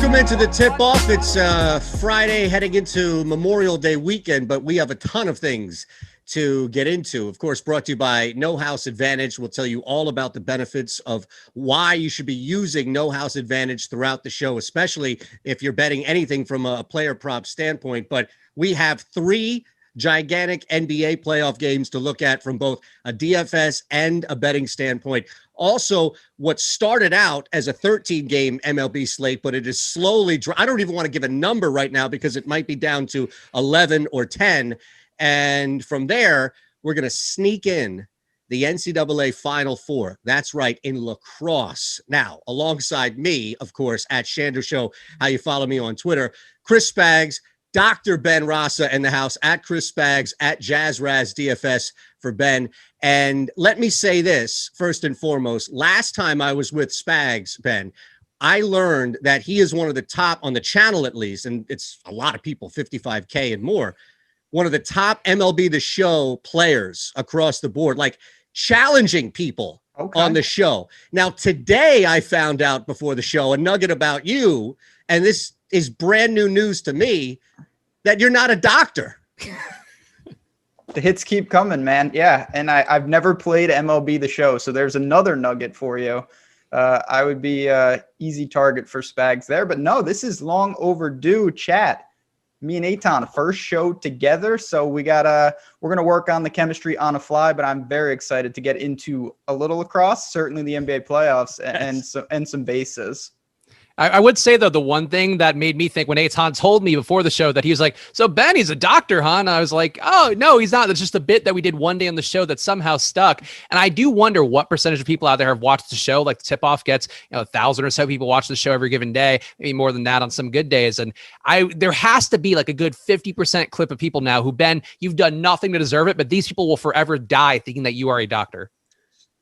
Welcome into the tip-off. It's Friday heading into Memorial Day weekend, but we have a ton of things to get into. Of course, brought to you by No House Advantage. We'll tell you all about the benefits of why you should be using No House Advantage throughout the show, especially if you're betting anything from a player prop standpoint. But we have three gigantic NBA playoff games to look at from both a DFS and a betting standpoint. Also, what started out as a 13-game MLB slate, but it is slowly I don't even want to give a number right now because it might be down to 11 or 10. And from there, we're going to sneak in the NCAA Final Four. That's right, in lacrosse. Now, alongside me, of course, at Shander Show, how you follow me on Twitter, Chris Spags, Dr. Ben Rasa in the house, at Chris Spags, at JazzRaz DFS for Ben. And let me say this, first and foremost, last time I was with Spags, Ben, I learned that he is one of the top, on the channel at least, and it's a lot of people, 55K and more, one of the top MLB The Show players across the board, like challenging people on the show. Now, today I found out before the show a nugget about you, and this is brand new news to me, that you're not a doctor. The hits keep coming, man. Yeah, and I've never played MLB The Show, so there's another nugget for you. I would be easy target for Spags there, but no, this is long overdue. Chat, me and Eytan, first show together, so we're gonna work on the chemistry on the fly. But I'm very excited to get into a little lacrosse, certainly the NBA playoffs, and some bases. I would say, though, the one thing that made me think when Eytan told me before the show that he was like, so Ben, he's a doctor, huh? And I was like, oh, no, he's not. That's just a bit that we did one day on the show that somehow stuck. And I do wonder what percentage of people out there have watched the show. Like the tip-off gets, 1,000 or so people watch the show every given day, maybe more than that on some good days. And there has to be like a good 50% clip of people now who, Ben, you've done nothing to deserve it, but these people will forever die thinking that you are a doctor.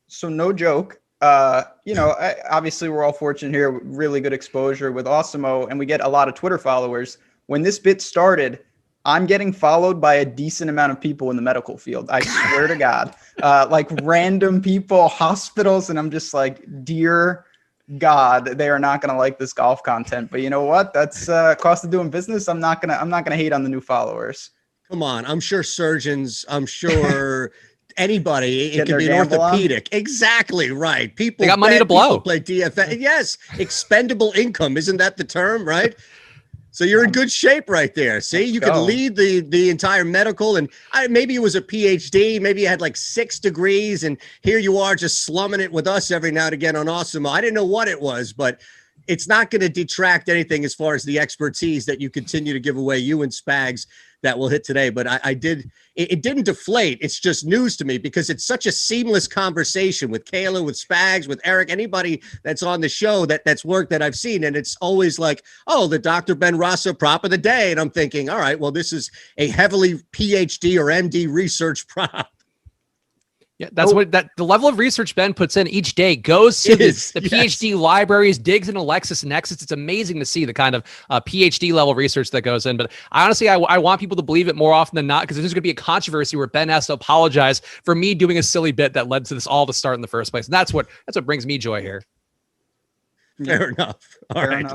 So no joke. Obviously we're all fortunate here, really good exposure with Awesemo, and we get a lot of Twitter followers. When this bit started, I'm getting followed by a decent amount of people in the medical field. I swear to God, like random people, hospitals. And I'm just like, dear God, they are not going to like this golf content, but you know what? That's cost of doing business. I'm not going to hate on the new followers. Come on. I'm sure surgeons, I'm sure anybody, it could be an orthopedic. Exactly right. People they got money to blow. Play DFS. Yes, expendable income. Isn't that the term, right? So you're in good shape right there. See, you can lead the entire medical, and maybe it was a PhD, maybe you had like 6 degrees, and here you are just slumming it with us every now and again on Awesemo. I didn't know what it was, but it's not going to detract anything as far as the expertise that you continue to give away, you and Spags, that will hit today. But it didn't deflate. It's just news to me because it's such a seamless conversation with Kayla, with Spags, with Eric, anybody that's on the show that's work that I've seen. And it's always like, oh, the Dr. Ben Rasa prop of the day. And I'm thinking, all right, well, this is a heavily PhD or MD research prop. Yeah, that's the level of research Ben puts in each day goes to the PhD libraries, digs into LexisNexis. It's amazing to see the kind of PhD level research that goes in. But honestly, I want people to believe it more often than not, because there's going to be a controversy where Ben has to apologize for me doing a silly bit that led to this all to start in the first place. And that's what brings me joy here. Fair enough. All right.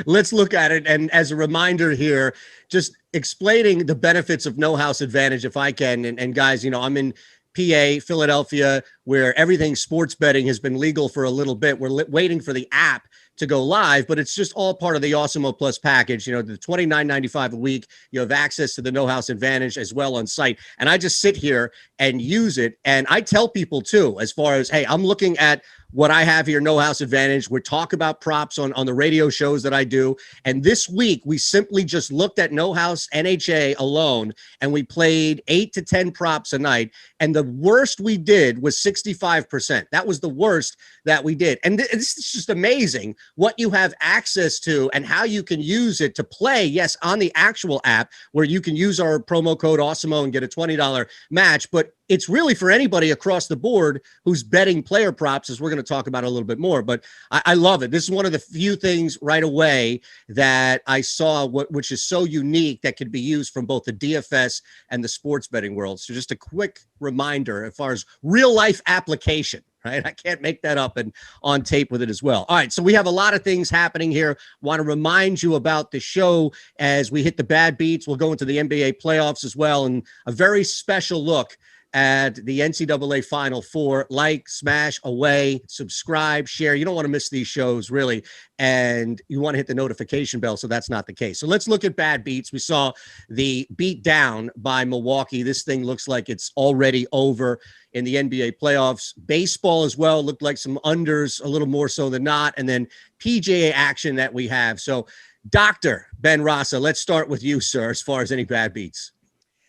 Let's look at it. And as a reminder here, just explaining the benefits of No House Advantage, if I can. And guys, I'm in PA, Philadelphia, where everything sports betting has been legal for a little bit. We're waiting for the app to go live, but it's just all part of the Awesemo Plus package. The $29.95 a week, you have access to the No House Advantage as well on site. And I just sit here and use it. And I tell people too, as far as, hey, I'm looking at what I have here, No House Advantage. We talk about props on the radio shows that I do. And this week, we simply just looked at No House NHA alone, and we played 8 to 10 props a night. And the worst we did was 65%. That was the worst that we did. And this is just amazing what you have access to and how you can use it to play, yes, on the actual app, where you can use our promo code Awesemo and get a $20 match. But it's really for anybody across the board who's betting player props, as we're going to talk about a little bit more. But I love it. This is one of the few things right away that I saw, which is so unique, that could be used from both the DFS and the sports betting world. So just a quick reminder as far as real life application. right? I can't make that up and on tape with it as well. All right, so we have a lot of things happening here. Want to remind you about the show as we hit the bad beats. We'll go into the NBA playoffs as well, and a very special look at the NCAA Final Four. Like, smash, away, subscribe, share. You don't want to miss these shows, really. And you want to hit the notification bell, so that's not the case. So let's look at bad beats. We saw the beat down by Milwaukee. This thing looks like it's already over in the NBA playoffs. Baseball as well looked like some unders, a little more so than not. And then PGA action that we have. So Dr. Ben Rasa, let's start with you, sir, as far as any bad beats.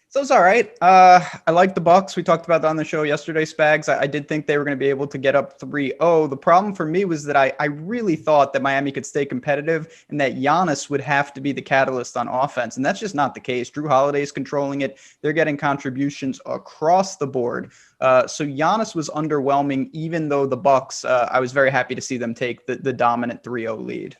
So it's all right. I like the Bucks. We talked about that on the show yesterday, Spags. I did think they were going to be able to get up 3-0. The problem for me was that I really thought that Miami could stay competitive and that Giannis would have to be the catalyst on offense. And that's just not the case. Drew Holiday's controlling it. They're getting contributions across the board. So Giannis was underwhelming, even though the Bucks, I was very happy to see them take the dominant 3-0 lead.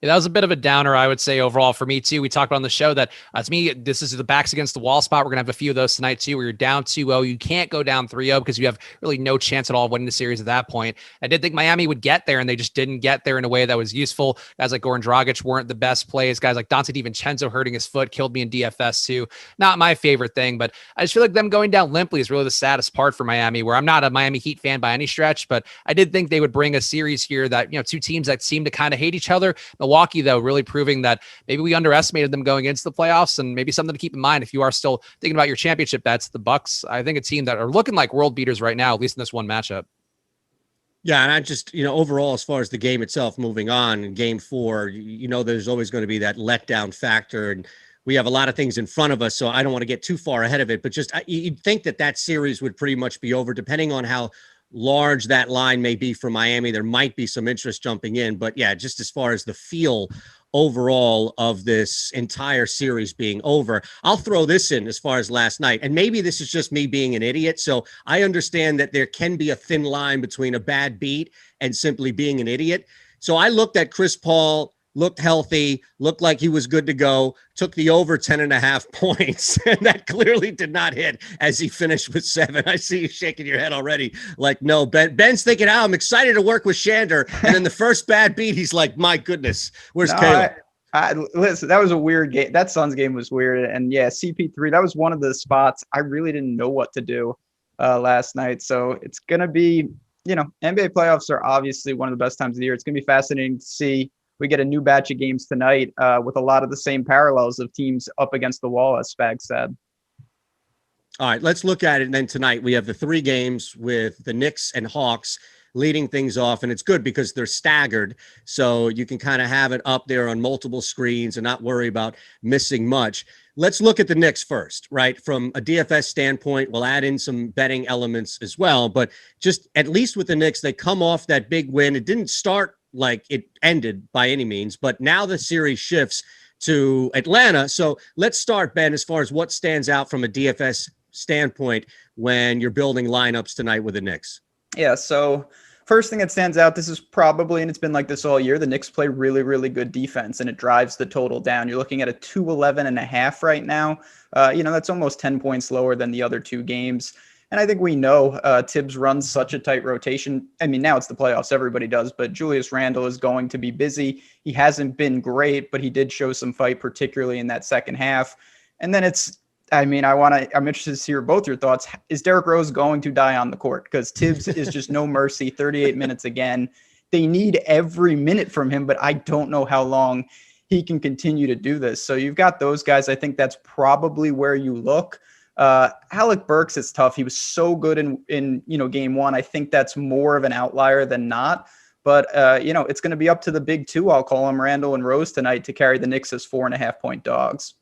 Yeah, that was a bit of a downer, I would say, overall for me, too. We talked about on the show that, to me, this is the backs against the wall spot. We're going to have a few of those tonight, too, where you're down 2-0. You can't go down 3-0 because you have really no chance at all of winning the series at that point. I did think Miami would get there, and they just didn't get there in a way that was useful. Guys like Goran Dragic weren't the best plays. Guys like Dante DiVincenzo hurting his foot killed me in DFS, too. Not my favorite thing, but I just feel like them going down limply is really the saddest part for Miami, where I'm not a Miami Heat fan by any stretch, but I did think they would bring a series here that, two teams that seem to kind of hate each other. Milwaukee, though, really proving that maybe we underestimated them going into the playoffs, and maybe something to keep in mind if you are still thinking about your championship bets. The Bucks, I think, a team that are looking like world beaters right now, at least in this one matchup. Yeah, and I just, overall, as far as the game itself moving on in game 4, there's always going to be that letdown factor, and we have a lot of things in front of us, so I don't want to get too far ahead of it, but just you'd think that series would pretty much be over, depending on how large that line may be for Miami. There might be some interest jumping in, but yeah, just as far as the feel overall of this entire series being over. I'll throw this in as far as last night, and maybe this is just me being an idiot. So I understand that there can be a thin line between a bad beat and simply being an idiot. So I looked at Chris Paul, looked healthy, looked like he was good to go, took the over 10.5 points, and that clearly did not hit as he finished with 7. I see you shaking your head already. Like, no, Ben's thinking, I'm excited to work with Shander. And then the first bad beat, he's like, my goodness, where's Caleb? Listen, that was a weird game. That Suns game was weird. And yeah, CP3, that was one of the spots I really didn't know what to do last night. So it's going to be, NBA playoffs are obviously one of the best times of the year. It's going to be fascinating to see. We get a new batch of games tonight with a lot of the same parallels of teams up against the wall, as Spags said. All right, let's look at it. And then tonight we have the 3 games with the Knicks and Hawks leading things off. And it's good because they're staggered. So you can kind of have it up there on multiple screens and not worry about missing much. Let's look at the Knicks first, right? From a DFS standpoint, we'll add in some betting elements as well. But just at least with the Knicks, they come off that big win. It didn't start like it ended by any means, but now the series shifts to Atlanta. So let's start, Ben, as far as what stands out from a DFS standpoint when you're building lineups tonight with the Knicks. Yeah, so first thing that stands out, this is probably, and it's been like this all year, the Knicks play really, really good defense, and it drives the total down. You're looking at a 211.5 right now. That's almost 10 points lower than the other 2 games. And I think we know Tibbs runs such a tight rotation. I mean, now it's the playoffs, everybody does, but Julius Randle is going to be busy. He hasn't been great, but he did show some fight, particularly in that second half. And then I'm interested to hear both your thoughts. Is Derrick Rose going to die on the court? Because Tibbs is just no mercy, 38 minutes again. They need every minute from him, but I don't know how long he can continue to do this. So you've got those guys. I think that's probably where you look. Alec Burks is tough. He was so good in game 1. I think that's more of an outlier than not. But, it's going to be up to the big 2, I'll call them, Randall and Rose tonight, to carry the Knicks as 4.5-point dogs.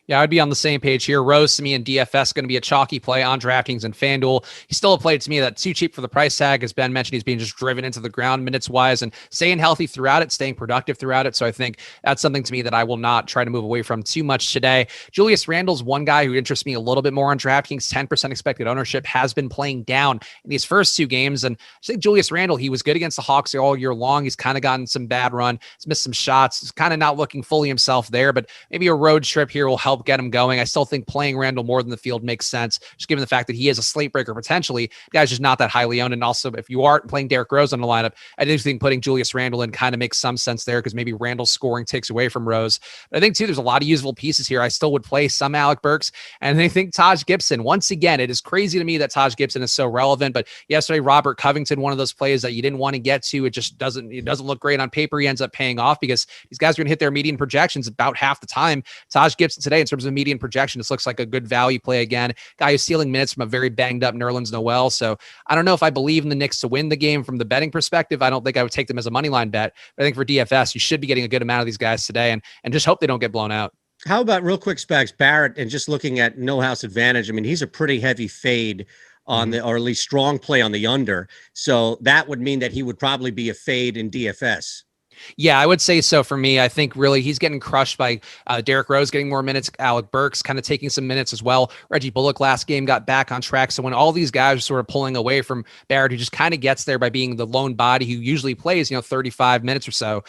Yeah, I'd be on the same page here. Rose to me and DFS going to be a chalky play on DraftKings and Fanduel. He's still a play to me that's too cheap for the price tag. As Ben mentioned, he's being just driven into the ground minutes-wise and staying healthy throughout it, staying productive throughout it. So I think that's something to me that I will not try to move away from too much today. Julius Randle's one guy who interests me a little bit more on DraftKings. 10% expected ownership, has been playing down in these first 2 games. And I think Julius Randle, he was good against the Hawks all year long. He's kind of gotten some bad run. He's missed some shots. He's kind of not looking fully himself there, but maybe a road trip here will help help get him going. I still think playing Randall more than the field makes sense, just given the fact that he is a slate breaker potentially. The guy's just not that highly owned. And also, if you are playing Derrick Rose on the lineup, I do think putting Julius Randle in kind of makes some sense there because maybe Randall's scoring takes away from Rose. But I think, too, there's a lot of usable pieces here. I still would play some Alec Burks, and I think Taj Gibson. Once again, it is crazy to me that Taj Gibson is so relevant, but yesterday, Robert Covington, one of those plays that you didn't want to get to, it doesn't look great on paper. He ends up paying off because these guys are going to hit their median projections about half the time. Taj Gibson today, in terms of median projection, this looks like a good value play again. Guy who's stealing minutes from a very banged up Nerlens Noel. So I don't know if I believe in the Knicks to win the game from the betting perspective. I don't think I would take them as a money line bet. But I think for DFS, you should be getting a good amount of these guys today and just hope they don't get blown out. How about real quick, Spags, Barrett, and just looking at No House Advantage? I mean, he's a pretty heavy fade on the, or at least strong play on the under. So that would mean that he would probably be a fade in DFS. Yeah, I would say so for me. I think really he's getting crushed by Derrick Rose getting more minutes. Alec Burks kind of taking some minutes as well. Reggie Bullock last game got back on track. So when all these guys are sort of pulling away from Barrett, who just kind of gets there by being the lone body who usually plays, 35 minutes or so,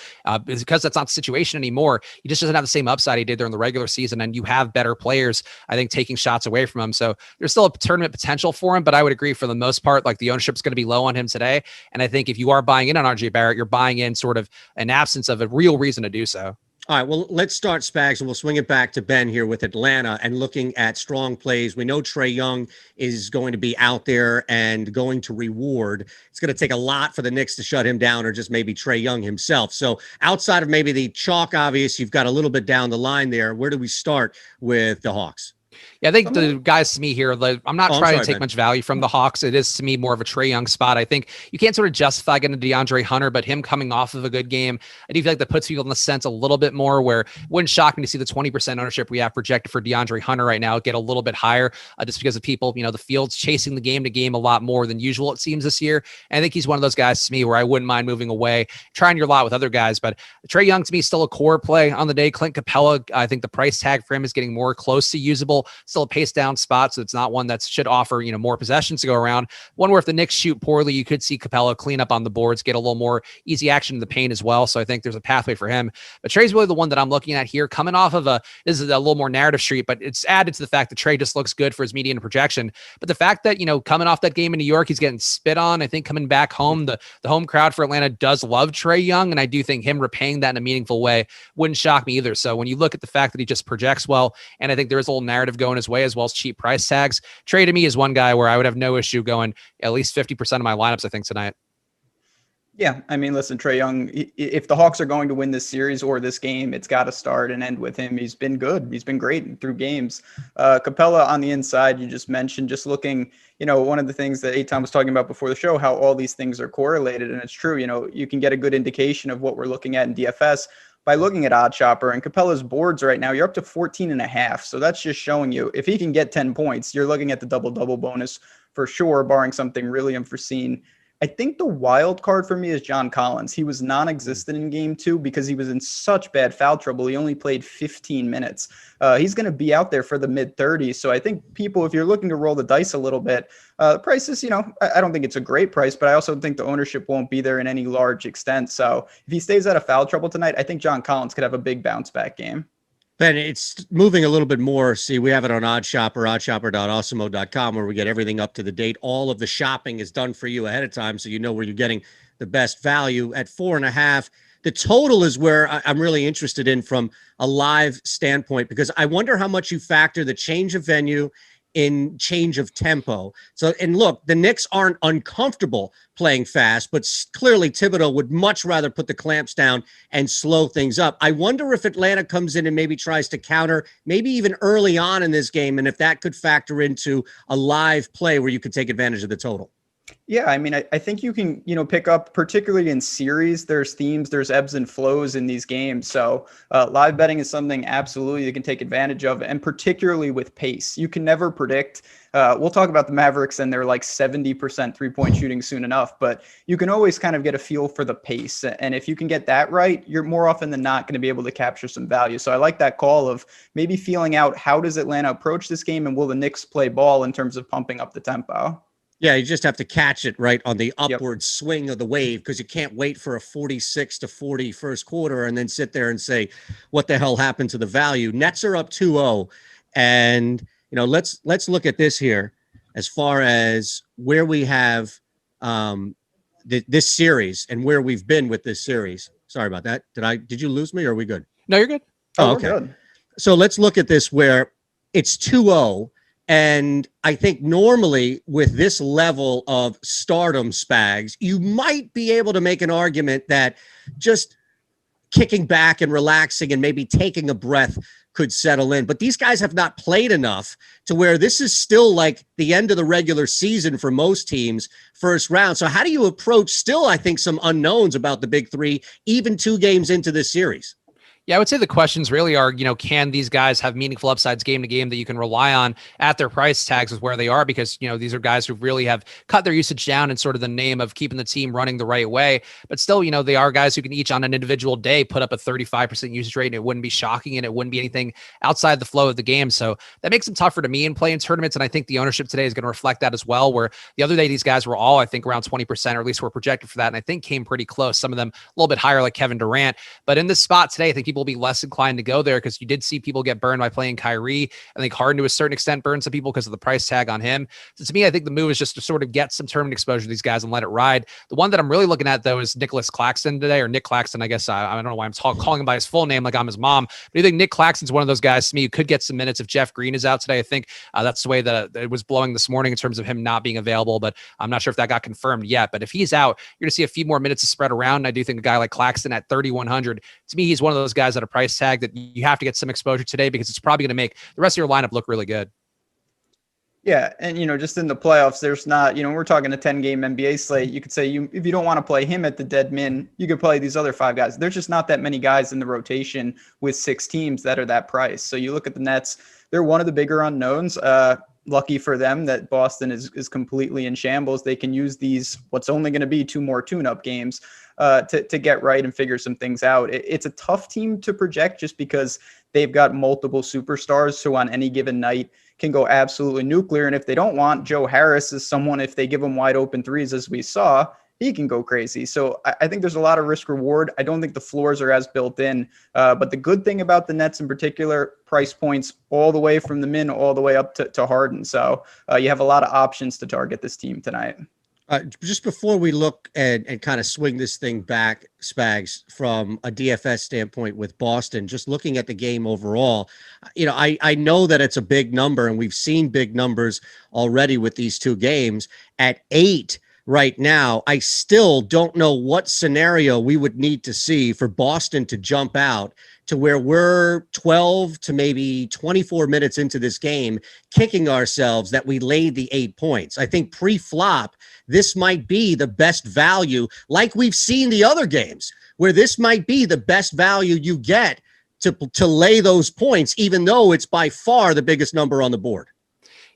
is because that's not the situation anymore. He just doesn't have the same upside he did during the regular season. And you have better players, I think, taking shots away from him. So there's still a tournament potential for him, but I would agree for the most part, like the ownership is going to be low on him today. And I think if you are buying in on RJ Barrett, you're buying in sort of an absence of a real reason to do so. All right, well, let's start, Spags, and we'll swing it back to Ben here with Atlanta and looking at strong plays. We know Trey Young is going to be out there and going to reward. It's going to take a lot for the Knicks to shut him down, or just maybe Trey Young himself. So outside of maybe the chalk obvious, you've got a little bit down the line there. Where do we start with the Hawks? Yeah, I think the guys to me here, I'm not trying to take much value from the Hawks. It is to me more of a Trey Young spot. I think you can't sort of justify getting Deandre Hunter, but him coming off of a good game, I do feel like that puts people in the sense a little bit more where it wouldn't shock me to see the 20% ownership we have projected for Deandre Hunter right now get a little bit higher just because of people, the field's chasing the game a lot more than usual, it seems this year. And I think he's one of those guys to me where I wouldn't mind moving away, trying your lot with other guys. But Trey Young to me is still a core play on the day. Clint Capela, I think the price tag for him is getting more close to usable, still a pace down spot, so it's not one that should offer more possessions to go around. One where if the Knicks shoot poorly, you could see Capela clean up on the boards, get a little more easy action in the paint as well. So I think there's a pathway for him. But Trey's really the one that I'm looking at here, coming off of this is a little more narrative street, but it's added to the fact that Trey just looks good for his median projection. But the fact that coming off that game in New York, he's getting spit on. I think coming back home, the home crowd for Atlanta does love Trey Young, and I do think him repaying that in a meaningful way wouldn't shock me either. So when you look at the fact that he just projects well, and I think there is a little narrative going his way as well as cheap price tags, Trey to me is one guy where I would have no issue going at least 50% of my lineups, I think, tonight. Yeah, I mean, listen, Trey Young, if the Hawks are going to win this series or this game, it's got to start and end with him. He's been good. He's been great through games. Capela on the inside, you just mentioned, just looking, one of the things that Eytan was talking about before the show, how all these things are correlated. And it's true, you can get a good indication of what we're looking at in DFS by looking at OddsShopper. And Capela's boards right now, you're up to 14.5. So that's just showing you if he can get 10 points, you're looking at the double-double bonus for sure, barring something really unforeseen. I think the wild card for me is John Collins. He was non-existent in game 2 because he was in such bad foul trouble. He only played 15 minutes. He's going to be out there for the mid-30s. So I think people, if you're looking to roll the dice a little bit, the price is, I don't think it's a great price, but I also think the ownership won't be there in any large extent. So if he stays out of foul trouble tonight, I think John Collins could have a big bounce back game. Ben, it's moving a little bit more. See, we have it on OddsShopper, oddshopper.awesemo.com, where we get everything up to the date. All of the shopping is done for you ahead of time, so you know where you're getting the best value. At 4.5, the total is where I'm really interested in from a live standpoint, because I wonder how much you factor the change of venue in change of tempo. So, and look, the Knicks aren't uncomfortable playing fast, but clearly Thibodeau would much rather put the clamps down and slow things up. I wonder if Atlanta comes in and maybe tries to counter, maybe even early on in this game, and if that could factor into a live play where you could take advantage of the total. Yeah, I mean, I think you can, pick up, particularly in series, there's themes, there's ebbs and flows in these games. So live betting is something absolutely you can take advantage of, and particularly with pace. You can never predict. We'll talk about the Mavericks and they're like 70% three-point shooting soon enough, but you can always kind of get a feel for the pace. And if you can get that right, you're more often than not going to be able to capture some value. So I like that call of maybe feeling out how does Atlanta approach this game, and will the Knicks play ball in terms of pumping up the tempo? Yeah, you just have to catch it right on the upward swing of the wave, because you can't wait for a 46 to 40 first quarter and then sit there and say, what the hell happened to the value? Nets are up 2-0. And, let's look at this here as far as where we have this series and where we've been with this series. Sorry about that. Did you lose me, or are we good? No, you're good. Oh, okay. Good. So let's look at this where it's 2-0. And I think normally with this level of stardom, Spags, you might be able to make an argument that just kicking back and relaxing and maybe taking a breath could settle in. But these guys have not played enough to where this is still like the end of the regular season for most teams, first round. So how do you approach still, I think, some unknowns about the big three, even 2 games into this series? Yeah, I would say the questions really are, can these guys have meaningful upsides game to game that you can rely on at their price tags with where they are? Because, these are guys who really have cut their usage down in sort of the name of keeping the team running the right way. But still, they are guys who can each on an individual day put up a 35% usage rate, and it wouldn't be shocking and it wouldn't be anything outside the flow of the game. So that makes them tougher to me in playing tournaments. And I think the ownership today is going to reflect that as well, where the other day these guys were all, I think, around 20%, or at least were projected for that. And I think came pretty close. Some of them a little bit higher, like Kevin Durant. But in this spot today, I think people will be less inclined to go there, because you did see people get burned by playing Kyrie. I think Harden to a certain extent burned some people because of the price tag on him. So to me, I think the move is just to sort of get some tournament exposure to these guys and let it ride. The one that I'm really looking at, though, is Nicholas Claxton today, or Nick Claxton, I guess. I don't know why I'm calling him by his full name like I'm his mom. But I think Nick Claxton's one of those guys to me who could get some minutes if Jeff Green is out today. I think that's the way that it was blowing this morning in terms of him not being available, but I'm not sure if that got confirmed yet. But if he's out, you're going to see a few more minutes to spread around. And I do think a guy like Claxton at 3,100, to me, he's one of those guys at a price tag that you have to get some exposure today, because it's probably going to make the rest of your lineup look really good. Yeah, and just in the playoffs, there's not, we're talking a 10-game NBA slate. You could say if you don't want to play him at the dead min, you could play these other 5 guys. There's just not that many guys in the rotation with 6 teams that are that price. So you look at the Nets, they're one of the bigger unknowns. Lucky for them that Boston is completely in shambles. They can use these, what's only going to be 2 more tune-up games, to get right and figure some things out. It's a tough team to project just because they've got multiple superstars who on any given night can go absolutely nuclear. And if they don't want, Joe Harris is someone, if they give him wide open threes, as we saw, he can go crazy. So I think there's a lot of risk reward. I don't think the floors are as built in. But the good thing about the Nets in particular, price points all the way from the min all the way up to Harden. So you have a lot of options to target this team tonight. Just before we look and kind of swing this thing back, Spags, from a DFS standpoint with Boston, just looking at the game overall, I know that it's a big number, and we've seen big numbers already with these 2 games. At 8 right now, I still don't know what scenario we would need to see for Boston to jump out to where we're 12 to maybe 24 minutes into this game, kicking ourselves that we laid the 8 points. I think pre-flop, this might be the best value, like we've seen the other games, where this might be the best value you get to lay those points, even though it's by far the biggest number on the board.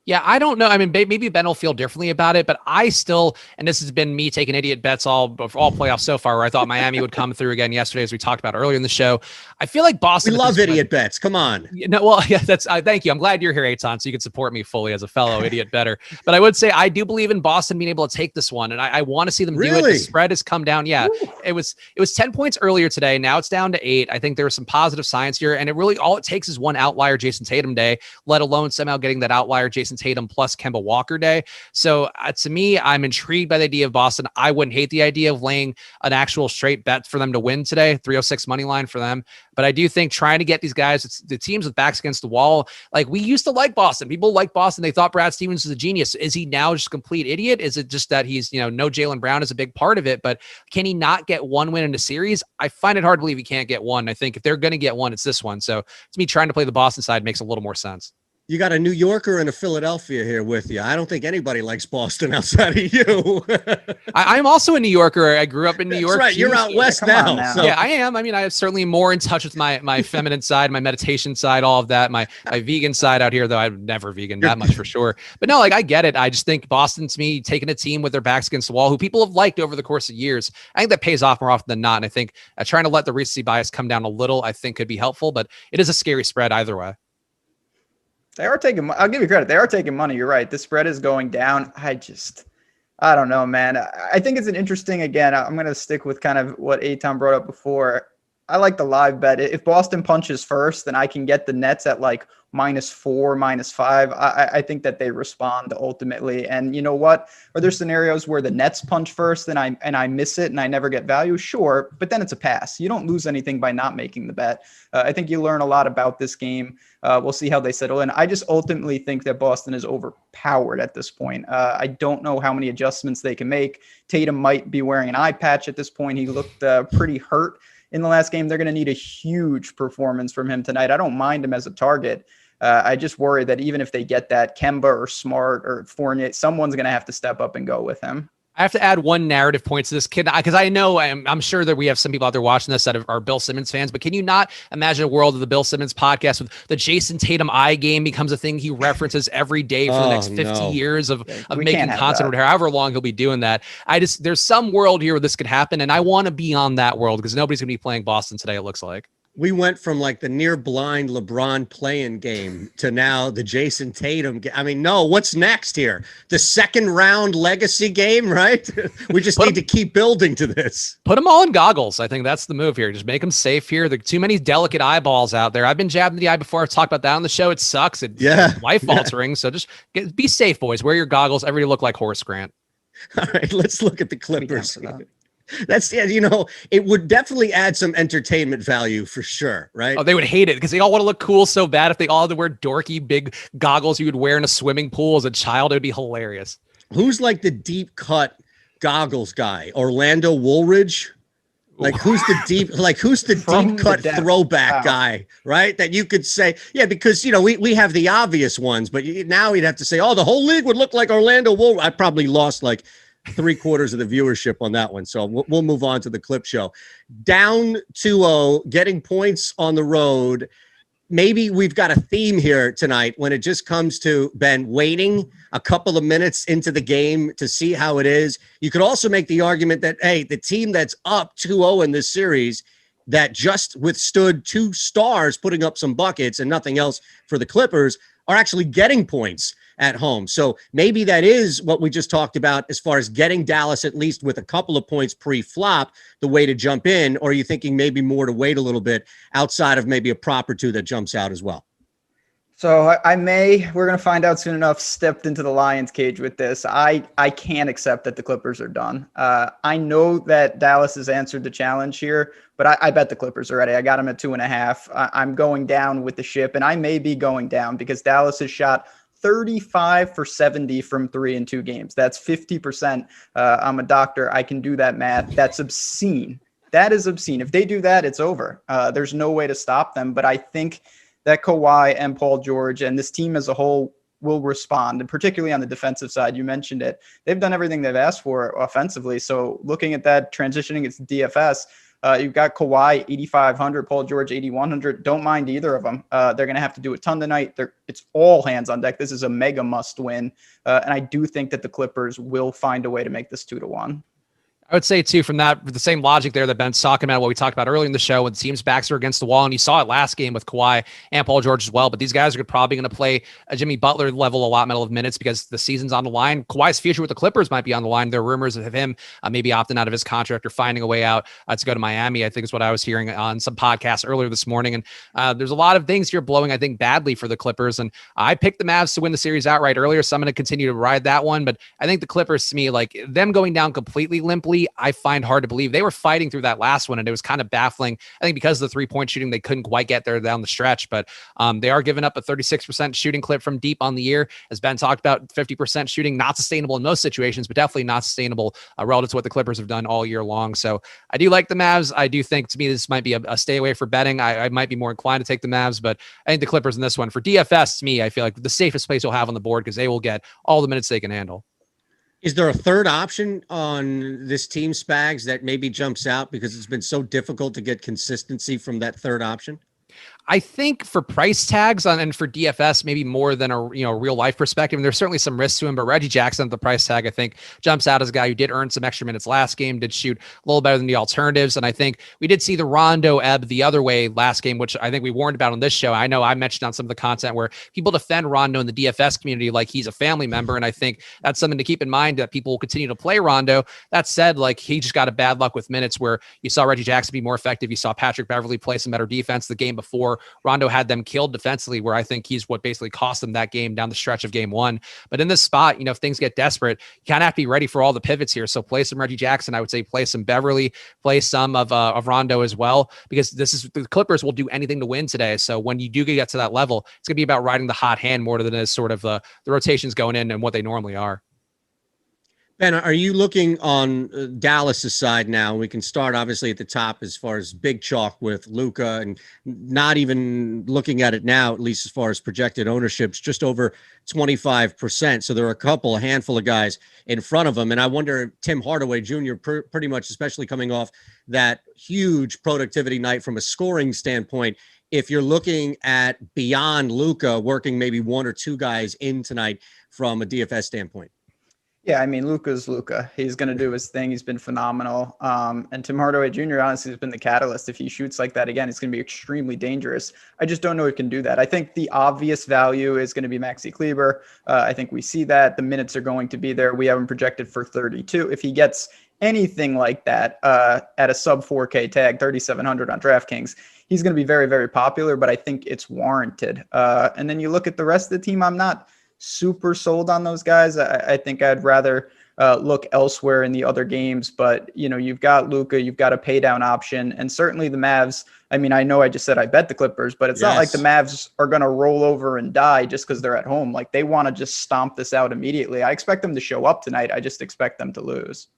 Yeah, I don't know. I mean, maybe Ben will feel differently about it, but I still, and this has been me taking idiot bets all playoffs so far, where I thought Miami would come through again yesterday, as we talked about earlier in the show. I feel like Boston. We love idiot bets. Come on. No, well, yeah, that's. Thank you. I'm glad you're here, Eytan, so you can support me fully as a fellow idiot better. But I would say I do believe in Boston being able to take this one, and I want to see them do it. The spread has come down. Yeah, it was 10 points earlier today. Now it's down to 8. I think there was some positive signs here, and it really all it takes is one outlier Jason Tatum day, let alone somehow getting that outlier Jason Tatum plus Kemba Walker day. So to me, I'm intrigued by the idea of Boston. I wouldn't hate the idea of laying an actual straight bet for them to win today, 306 money line for them. But I do think trying to get these guys, it's the teams with backs against the wall. Like, we used to like Boston. People like Boston. They thought Brad Stevens was a genius. Is he now just a complete idiot? Is it just that he's, no Jaylen Brown is a big part of it, but can he not get one win in a series? I find it hard to believe he can't get one. I think if they're going to get one, it's this one. So to me, trying to play the Boston side makes a little more sense. You got a New Yorker and a Philadelphia here with you. I don't think anybody likes Boston outside of you. I'm also a New Yorker. I grew up in New York. That's right. You're out west now. So. Yeah, I am. I mean, I'm certainly more in touch with my feminine side, my meditation side, all of that, my vegan side out here, though I'm never vegan, that much for sure. But no, I get it. I just think Boston, to me, taking a team with their backs against the wall, who people have liked over the course of years, I think that pays off more often than not. And I think trying to let the recency bias come down a little, I think could be helpful, but it is a scary spread either way. They are taking, I'll give you credit. They are taking money. You're right. The spread is going down. I just, I don't know, man. I think it's an interesting, again, I'm going to stick with kind of what Eytan brought up before. I like the live bet. If Boston punches first, then I can get the Nets at like -4, -5. I think that they respond ultimately. And you know what? Are there scenarios where the Nets punch first and I miss it and I never get value? Sure, but then it's a pass. You don't lose anything by not making the bet. I think you learn a lot about this game. We'll see how they settle in. I just ultimately think that Boston is overpowered at this point. I don't know how many adjustments they can make. Tatum might be wearing an eye patch at this point. He looked pretty hurt in the last game. They're going to need a huge performance from him tonight. I don't mind him as a target. I just worry that even if they get that, Kemba or Smart or Fournier, someone's going to have to step up and go with him. I have to add one narrative point to this kid, because I know I'm sure that we have some people out there watching this that are Bill Simmons fans, but can you not imagine a world of the Bill Simmons podcast with the Jason Tatum eye game becomes a thing he references every day for the next 50 years of making content or however long he'll be doing that. There's some world here where this could happen, and I want to be on that world because nobody's going to be playing Boston today, it looks like. We went from like the near blind LeBron playing game to now the Jason Tatum. I mean, no, what's next here? The second round legacy game, right? We just need to keep building to this. Put them all in goggles. I think that's the move here. Just make them safe here. There are too many delicate eyeballs out there. I've been jabbed in the eye before. I've talked about that on the show. It sucks. It's life altering. So just be safe, boys. Wear your goggles. Everybody look like Horace Grant. All right, let's look at the Clippers. That's, it would definitely add some entertainment value for sure, right? Oh, they would hate it because they all want to look cool so bad. If they all had to wear dorky big goggles you would wear in a swimming pool as a child, it would be hilarious. Who's like the deep cut goggles guy? Orlando Woolridge? Like who's the deep cut throwback guy, right? That you could say, because we have the obvious ones, but now we'd have to say, oh, the whole league would look like Orlando Woolridge. I probably lost like 3/4 of the viewership on that one. So we'll move on to the clip show. Down 2-0, getting points on the road. Maybe we've got a theme here tonight when it just comes to, Ben, waiting a couple of minutes into the game to see how it is. You could also make the argument that, hey, the team that's up 2-0 in this series that just withstood 2 stars putting up some buckets and nothing else for the Clippers are actually getting points at home. So maybe that is what we just talked about as far as getting Dallas at least with a couple of points pre-flop, the way to jump in, or are you thinking maybe more to wait a little bit outside of maybe a prop or two that jumps out as well? So we're going to find out soon enough, stepped into the Lions cage with this. I can't accept that the Clippers are done. I know that Dallas has answered the challenge here, but I bet the Clippers already. I got them at 2.5. I'm going down with the ship, and I may be going down because Dallas has shot 35 for 70 from 3 in 2 games. That's 50%. I'm a doctor. I can do that math. That's obscene. That is obscene. If they do that, it's over. There's no way to stop them. But I think that Kawhi and Paul George and this team as a whole will respond, and particularly on the defensive side. You mentioned it. They've done everything they've asked for offensively. So looking at that, transitioning its DFS, you've got Kawhi 8,500, Paul George 8,100. Don't mind either of them. They're going to have to do a ton tonight. It's all hands on deck. This is a mega must win. And I do think that the Clippers will find a way to make this 2-1. I would say, too, from that, the same logic there that Ben's talking about, what we talked about earlier in the show, when teams' backs are against the wall, and you saw it last game with Kawhi and Paul George as well, but these guys are probably going to play a Jimmy Butler level allotment of minutes because the season's on the line. Kawhi's future with the Clippers might be on the line. There are rumors of him maybe opting out of his contract or finding a way out to go to Miami, I think is what I was hearing on some podcasts earlier this morning. And there's a lot of things here blowing, I think, badly for the Clippers. And I picked the Mavs to win the series outright earlier, so I'm going to continue to ride that one. But I think the Clippers, to me, like them going down completely limply, I find hard to believe. They were fighting through that last one, and it was kind of baffling. I think because of the 3-point shooting, they couldn't quite get there down the stretch, but they are giving up a 36% shooting clip from deep on the year. As Ben talked about, 50% shooting, not sustainable in most situations, but definitely not sustainable relative to what the Clippers have done all year long. So I do like the Mavs. I do think, to me, this might be a stay away for betting. I might be more inclined to take the Mavs, but I think the Clippers in this one. For DFS, to me, I feel like the safest place you'll have on the board because they will get all the minutes they can handle. Is there a third option on this team, Spags, that maybe jumps out because it's been so difficult to get consistency from that third option? I think for price tags and for DFS, maybe more than a real life perspective. And there's certainly some risks to him, but Reggie Jackson at the price tag, I think, jumps out as a guy who did earn some extra minutes last game, did shoot a little better than the alternatives. And I think we did see the Rondo ebb the other way last game, which I think we warned about on this show. I know I mentioned on some of the content where people defend Rondo in the DFS community like he's a family member. And I think that's something to keep in mind, that people will continue to play Rondo. That said, like, he just got a bad luck with minutes where you saw Reggie Jackson be more effective. You saw Patrick Beverley play some better defense the game before. Rondo had them killed defensively, where I think he's what basically cost them that game down the stretch of game one. But in this spot, if things get desperate, you kind of have to be ready for all the pivots here. So play some Reggie Jackson. I would say play some Beverly, play some of Rondo as well, because the Clippers will do anything to win today. So when you do get to that level, it's going to be about riding the hot hand more than as sort of the rotations going in and what they normally are. Ben, are you looking on Dallas's side now? We can start obviously at the top as far as big chalk with Luka, and not even looking at it now, at least as far as projected ownerships, just over 25%. So there are a handful of guys in front of him. And I wonder, Tim Hardaway Jr., pretty much, especially coming off that huge productivity night from a scoring standpoint, if you're looking at beyond Luka, working maybe one or two guys in tonight from a DFS standpoint. Yeah, I mean, Luka's Luka. He's going to do his thing. He's been phenomenal. And Tim Hardaway Jr. honestly has been the catalyst. If he shoots like that again, it's going to be extremely dangerous. I just don't know if he can do that. I think the obvious value is going to be Maxi Kleber. I think we see that. The minutes are going to be there. We have him projected for 32. If he gets anything like that at a sub 4K tag, 3,700 on DraftKings, he's going to be very, very popular, but I think it's warranted. And then you look at the rest of the team, I'm not super sold on those guys. I think I'd rather look elsewhere in the other games, but you've got Luka, you've got a pay down option, and certainly the Mavs. I mean, I know I just said I bet the Clippers, but it's not like the Mavs are going to roll over and die just because they're at home. Like, they want to just stomp this out immediately. I expect them to show up tonight. I just expect them to lose.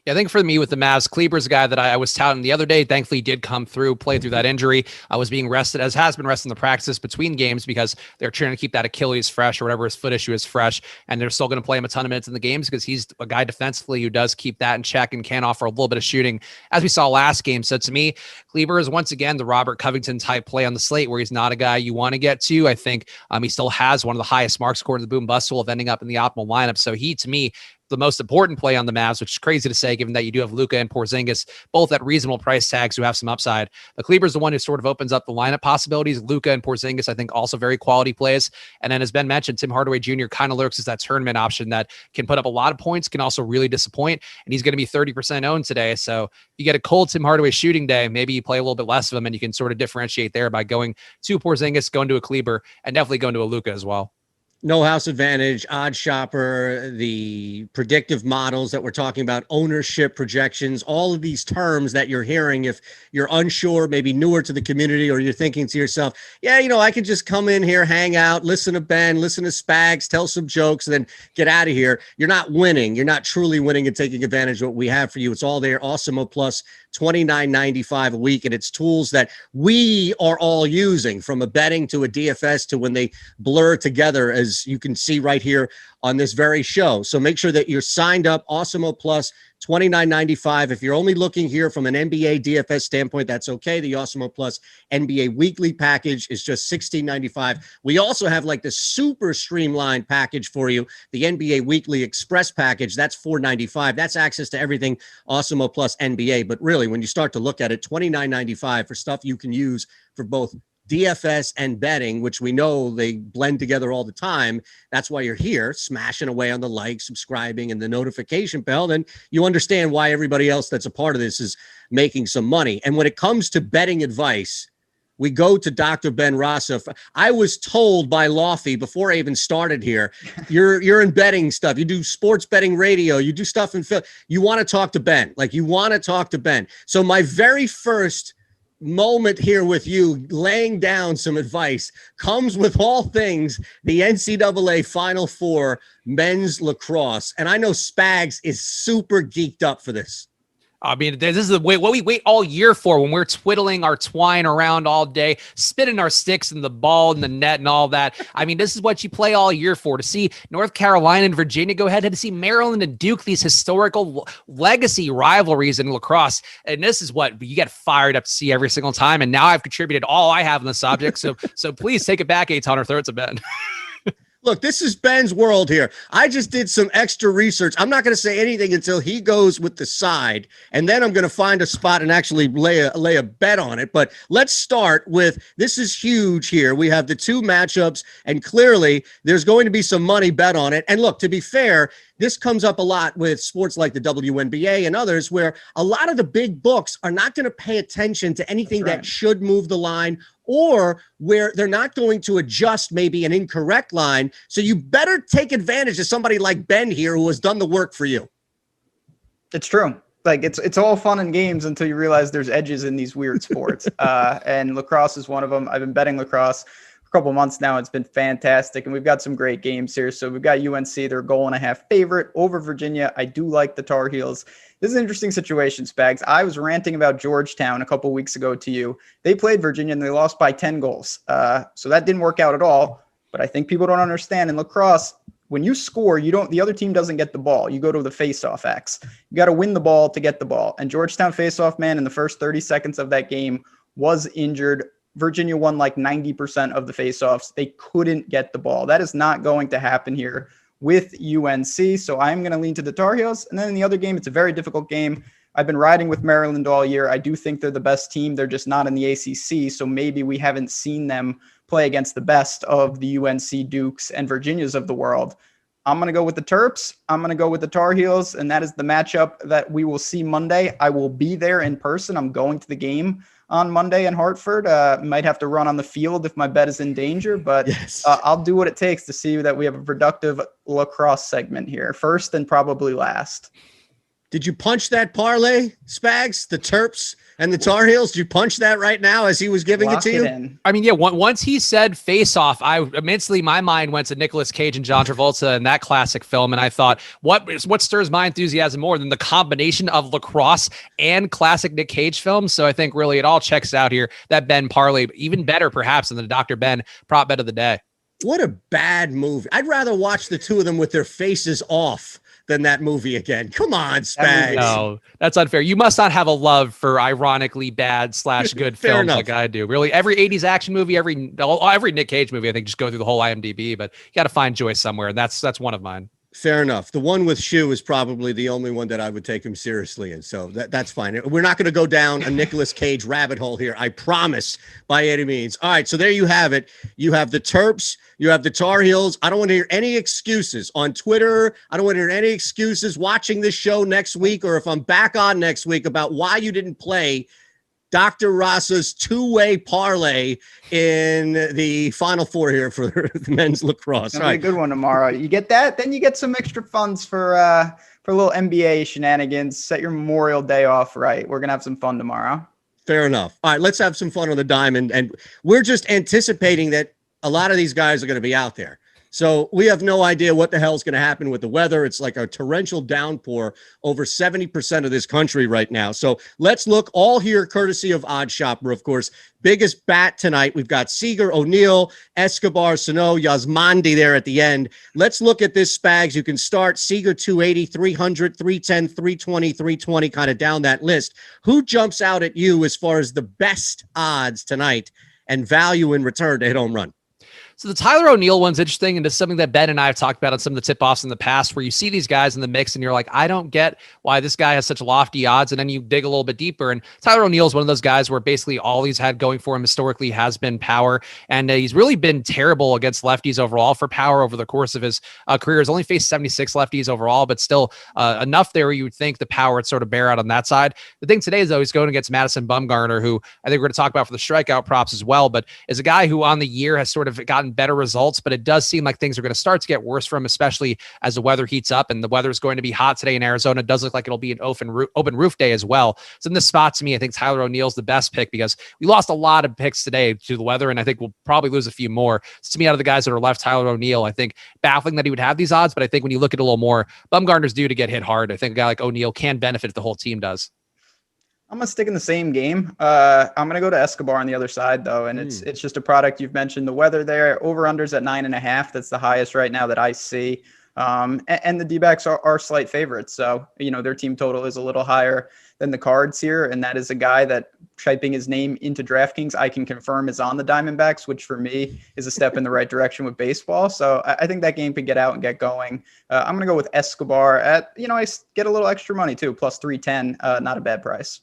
Yeah, I think for me with the Mavs, Kleber's a guy that I was touting the other day. Thankfully, did come through, play through that injury. I was being rested, as has been rested in the practices between games, because they're trying to keep that Achilles fresh or whatever his foot issue is fresh. And they're still going to play him a ton of minutes in the games because he's a guy defensively who does keep that in check and can offer a little bit of shooting, as we saw last game. So to me, Kleber is once again the Robert Covington type play on the slate, where he's not a guy you want to get to. I think he still has one of the highest marks according to the boom bust tool of ending up in the optimal lineup. So he, to me, the most important play on the Mavs, which is crazy to say, given that you do have Luka and Porzingis, both at reasonable price tags who have some upside. The Kleber's the one who sort of opens up the lineup possibilities. Luka and Porzingis, I think, also very quality plays. And then, as Ben mentioned, Tim Hardaway Jr. kind of lurks as that tournament option that can put up a lot of points, can also really disappoint. And he's going to be 30% owned today. So if you get a cold Tim Hardaway shooting day, maybe you play a little bit less of him, and you can sort of differentiate there by going to Porzingis, going to a Kleber, and definitely going to a Luka as well. No House Advantage, OddsShopper, the predictive models that we're talking about, ownership projections, all of these terms that you're hearing. If you're unsure, maybe newer to the community, or you're thinking to yourself, yeah, I can just come in here, hang out, listen to Ben, listen to Spags, tell some jokes, and then get out of here. You're not winning. You're not truly winning and taking advantage of what we have for you. It's all there. Awesemo Plus, $29.95 a week. And it's tools that we are all using, from a betting to a DFS to when they blur together, as you can see right here on this very show. So make sure that you're signed up. Awesemo Plus, $29.95. If you're only looking here from an NBA DFS standpoint, that's okay. The Awesemo Plus NBA weekly package is just $16.95. We also have like the super streamlined package for you, the NBA weekly express package. That's $4.95. That's access to everything Awesemo Plus NBA. But really, when you start to look at it, $29.95 for stuff you can use for both DFS and betting, which we know they blend together all the time. That's why you're here, smashing away on the like, subscribing, and the notification bell. Then you understand why everybody else that's a part of this is making some money. And when it comes to betting advice, we go to Dr. Ben Rasa. I was told by Lofty before I even started here, you're in betting stuff. You do sports betting radio. You do stuff in film. You want to talk to Ben. You want to talk to Ben. So my very first moment here with you, laying down some advice, comes with all things the NCAA Final Four men's lacrosse. And I know Spags is super geeked up for this. I mean, this is what we wait all year for when we're twiddling our twine around all day, spinning our sticks in the ball and the net and all that. I mean, this is what you play all year for, to see North Carolina and Virginia go ahead and to see Maryland and Duke, these historical legacy rivalries in lacrosse. And this is what you get fired up to see every single time. And now I've contributed all I have on the subject. So please take it back, Eytan, or throw it to Ben. Look, this is Ben's world here. I just did some extra research. I'm not going to say anything until he goes with the side, and then I'm going to find a spot and actually lay a bet on it. But let's start with, this is huge here. We have the two matchups, and clearly there's going to be some money bet on it. And look, to be fair, this comes up a lot with sports like the WNBA and others, where a lot of the big books are not going to pay attention to anything that should move the line, or where they're not going to adjust maybe an incorrect line. So you better take advantage of somebody like Ben here who has done the work for you. It's true. Like it's all fun and games until you realize there's edges in these weird sports. And lacrosse is one of them. I've been betting lacrosse for a couple months now. It's been fantastic. And we've got some great games here. So we've got UNC, they're a 1.5 favorite over Virginia. I do like the Tar Heels. This is an interesting situation, Spags. I was ranting about Georgetown a couple weeks ago to you. They played Virginia and they lost by 10 goals. So that didn't work out at all. But I think people don't understand in lacrosse, when you score, the other team doesn't get the ball. You go to the face-off X. You got to win the ball to get the ball. And Georgetown face-off man in the first 30 seconds of that game was injured. Virginia won like 90% of the face-offs. They couldn't get the ball. That is not going to happen here with UNC. So I'm going to lean to the Tar Heels. And then in the other game, it's a very difficult game. I've been riding with Maryland all year. I do think they're the best team. They're just not in the ACC. So maybe we haven't seen them play against the best of the UNC Dukes and Virginias of the world. I'm going to go with the Terps. I'm going to go with the Tar Heels. And that is the matchup that we will see Monday. I will be there in person. I'm going to the game on Monday in Hartford. Might have to run on the field if my bet is in danger, but yes. I'll do what it takes to see that we have a productive lacrosse segment here, first and probably last. Did you punch that parlay, Spags? The Terps and the Tar Heels? Did you punch that right now as he was giving it to you? I mean, yeah, once he said face off, my mind went to Nicolas Cage and John Travolta and that classic film. And I thought, what stirs my enthusiasm more than the combination of lacrosse and classic Nick Cage films? So I think really it all checks out here. That Ben parlay, even better perhaps than the Dr. Ben prop bet of the day. What a bad movie. I'd rather watch the two of them with their faces off than that movie again. Come on, Spags. No, that's unfair. You must not have a love for ironically bad / good films enough. Like I do. Really, every 80s action movie, every Nick Cage movie, I think just go through the whole IMDb, but you got to find joy somewhere, and that's one of mine. Fair enough. The one with Shoe is probably the only one that I would take him seriously in. So that's fine. We're not going to go down a Nicolas Cage rabbit hole here. I promise, by any means. All right. So there you have it. You have the Terps. You have the Tar Heels. I don't want to hear any excuses on Twitter. I don't want to hear any excuses watching this show next week, or if I'm back on next week, about why you didn't play Dr. Rasa's two-way parlay in the Final Four here for the men's lacrosse. It's gonna be a good one tomorrow. You get that, then you get some extra funds for a little NBA shenanigans. Set your Memorial Day off right. We're gonna have some fun tomorrow. Fair enough. All right, let's have some fun on the diamond, and we're just anticipating that a lot of these guys are going to be out there. So we have no idea what the hell is going to happen with the weather. It's like a torrential downpour over 70% of this country right now. So let's look all here courtesy of OddsShopper, of course. Biggest bat tonight. We've got Seager, O'Neal, Escobar, Sano, Yasmandi there at the end. Let's look at this, Spags. You can start Seager 280, 300, 310, 320, 320, kind of down that list. Who jumps out at you as far as the best odds tonight and value in return to hit home run? So the Tyro O'Neal one's interesting, and it's something that Ben and I have talked about on some of the tip-offs in the past, where you see these guys in the mix and you're like, I don't get why this guy has such lofty odds, and then you dig a little bit deeper, and Tyro O'Neal is one of those guys where basically all he's had going for him historically has been power, and he's really been terrible against lefties overall for power over the course of his career. He's only faced 76 lefties overall, but still enough there where you would think the power would sort of bear out on that side. The thing today is, though, he's going against Madison Bumgarner, who I think we're going to talk about for the strikeout props as well, but is a guy who on the year has sort of gotten better results, but it does seem like things are going to start to get worse for him, especially as the weather heats up, and the weather is going to be hot today in Arizona. It does look like it'll be an open roof day as well. So in this spot, to me, I think Tyler O'Neal's the best pick because we lost a lot of picks today to the weather, and I think we'll probably lose a few more. So to me, out of the guys that are left, Tyler O'Neal, I think baffling that he would have these odds, but I think when you look at it a little more, Bumgarner's due to get hit hard. I think a guy like O'Neal can benefit if the whole team does. I'm gonna stick in the same game. I'm gonna go to Escobar on the other side though, and it's just a product. You've mentioned the weather there. Over/unders at 9.5. That's the highest right now that I see. And the D-backs are slight favorites, so their team total is a little higher than the Cards here, and that is a guy that typing his name into DraftKings I can confirm is on the Diamondbacks, which for me is a step in the right direction with baseball. So I think that game could get out and get going. I'm gonna go with Escobar at I get a little extra money too, plus 310. Not a bad price.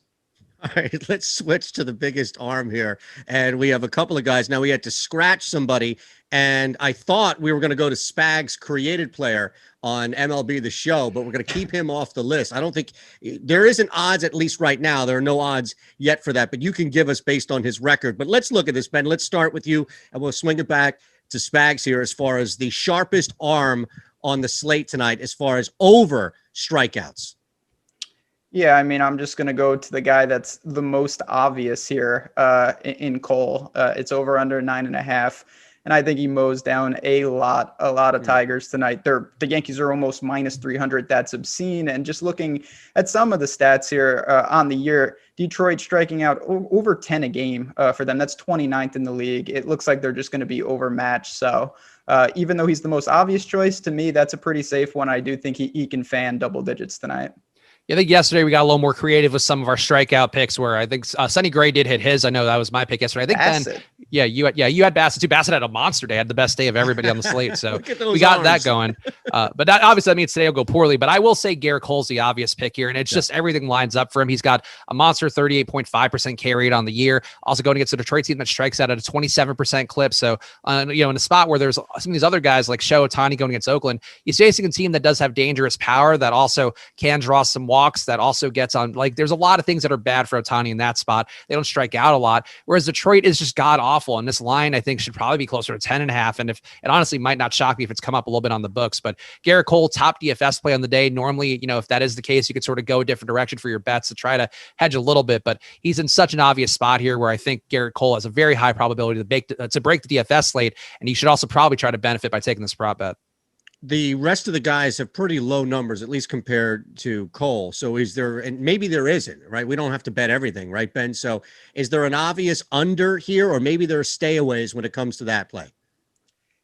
All right, let's switch to the biggest arm here. And we have a couple of guys. Now we had to scratch somebody, and I thought we were going to go to Spags created player on MLB The Show, but we're going to keep him off the list. I don't think there isn't odds, at least right now. There are no odds yet for that, but you can give us based on his record. But let's look at this, Ben. Let's start with you, and we'll swing it back to Spags here as far as the sharpest arm on the slate tonight as far as over strikeouts. Yeah, I mean, I'm just going to go to the guy that's the most obvious here in Cole. It's over under 9.5. And I think he mows down a lot of Tigers tonight. The Yankees are almost minus 300. That's obscene. And just looking at some of the stats here on the year, Detroit striking out over 10 a game for them. That's 29th in the league. It looks like they're just going to be overmatched. So even though he's the most obvious choice, to me, that's a pretty safe one. I do think he can fan double digits tonight. Yeah, I think yesterday we got a little more creative with some of our strikeout picks where I think Sonny Gray did hit his. I know that was my pick yesterday. I think Bassett. Ben, you had Bassett too. Bassett had a monster day, had the best day of everybody on the slate. So we got that going. But obviously that means today will go poorly. But I will say Garrett Cole's the obvious pick here. And it's just everything lines up for him. He's got a monster 38.5% carry rate on the year. Also going against the Detroit team that strikes out at a 27% clip. So, in a spot where there's some of these other guys like Shohei Ohtani going against Oakland, he's facing a team that does have dangerous power that also can draw some walks, that also gets on, there's a lot of things that are bad for Ohtani in that spot. They don't strike out a lot, whereas Detroit is just god awful. And this line, I think, should probably be closer to 10.5. And if it honestly might not shock me if it's come up a little bit on the books, but Garrett Cole, top DFS play on the day. Normally, if that is the case, you could sort of go a different direction for your bets to try to hedge a little bit, but he's in such an obvious spot here where I think Garrett Cole has a very high probability to break the DFS slate. And you should also probably try to benefit by taking this prop bet. The rest of the guys have pretty low numbers, at least compared to Cole. So is there, and maybe there isn't, right? We don't have to bet everything, right, Ben? So is there an obvious under here, or maybe there are stayaways when it comes to that play?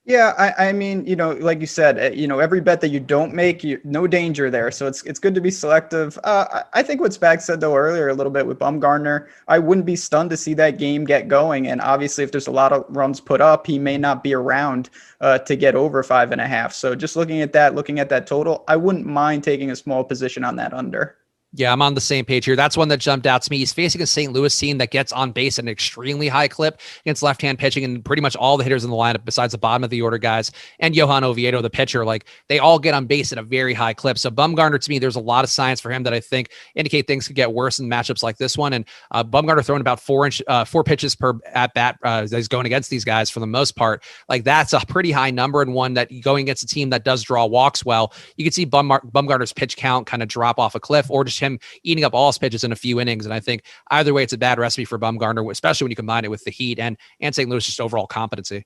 Yeah, I mean, like you said, every bet that you don't make, no danger there. So it's good to be selective. I think what Spags said, though, earlier a little bit with Bumgarner, I wouldn't be stunned to see that game get going. And obviously, if there's a lot of runs put up, he may not be around to get over 5.5. So just looking at that total, I wouldn't mind taking a small position on that under. Yeah, I'm on the same page here. That's one that jumped out to me. He's facing a St. Louis team that gets on base at an extremely high clip against left-hand pitching, and pretty much all the hitters in the lineup, besides the bottom of the order guys and Johan Oviedo, the pitcher, they all get on base at a very high clip. So Bumgarner, to me, there's a lot of signs for him that I think indicate things could get worse in matchups like this one. And Bumgarner throwing about 4 pitches per at bat is going against these guys for the most part. That's a pretty high number, and one that going against a team that does draw walks well, you can see Bumgarner's pitch count kind of drop off a cliff, or just him eating up all his pitches in a few innings. And I think either way, it's a bad recipe for Bumgarner, especially when you combine it with the heat and St. Louis just overall competency.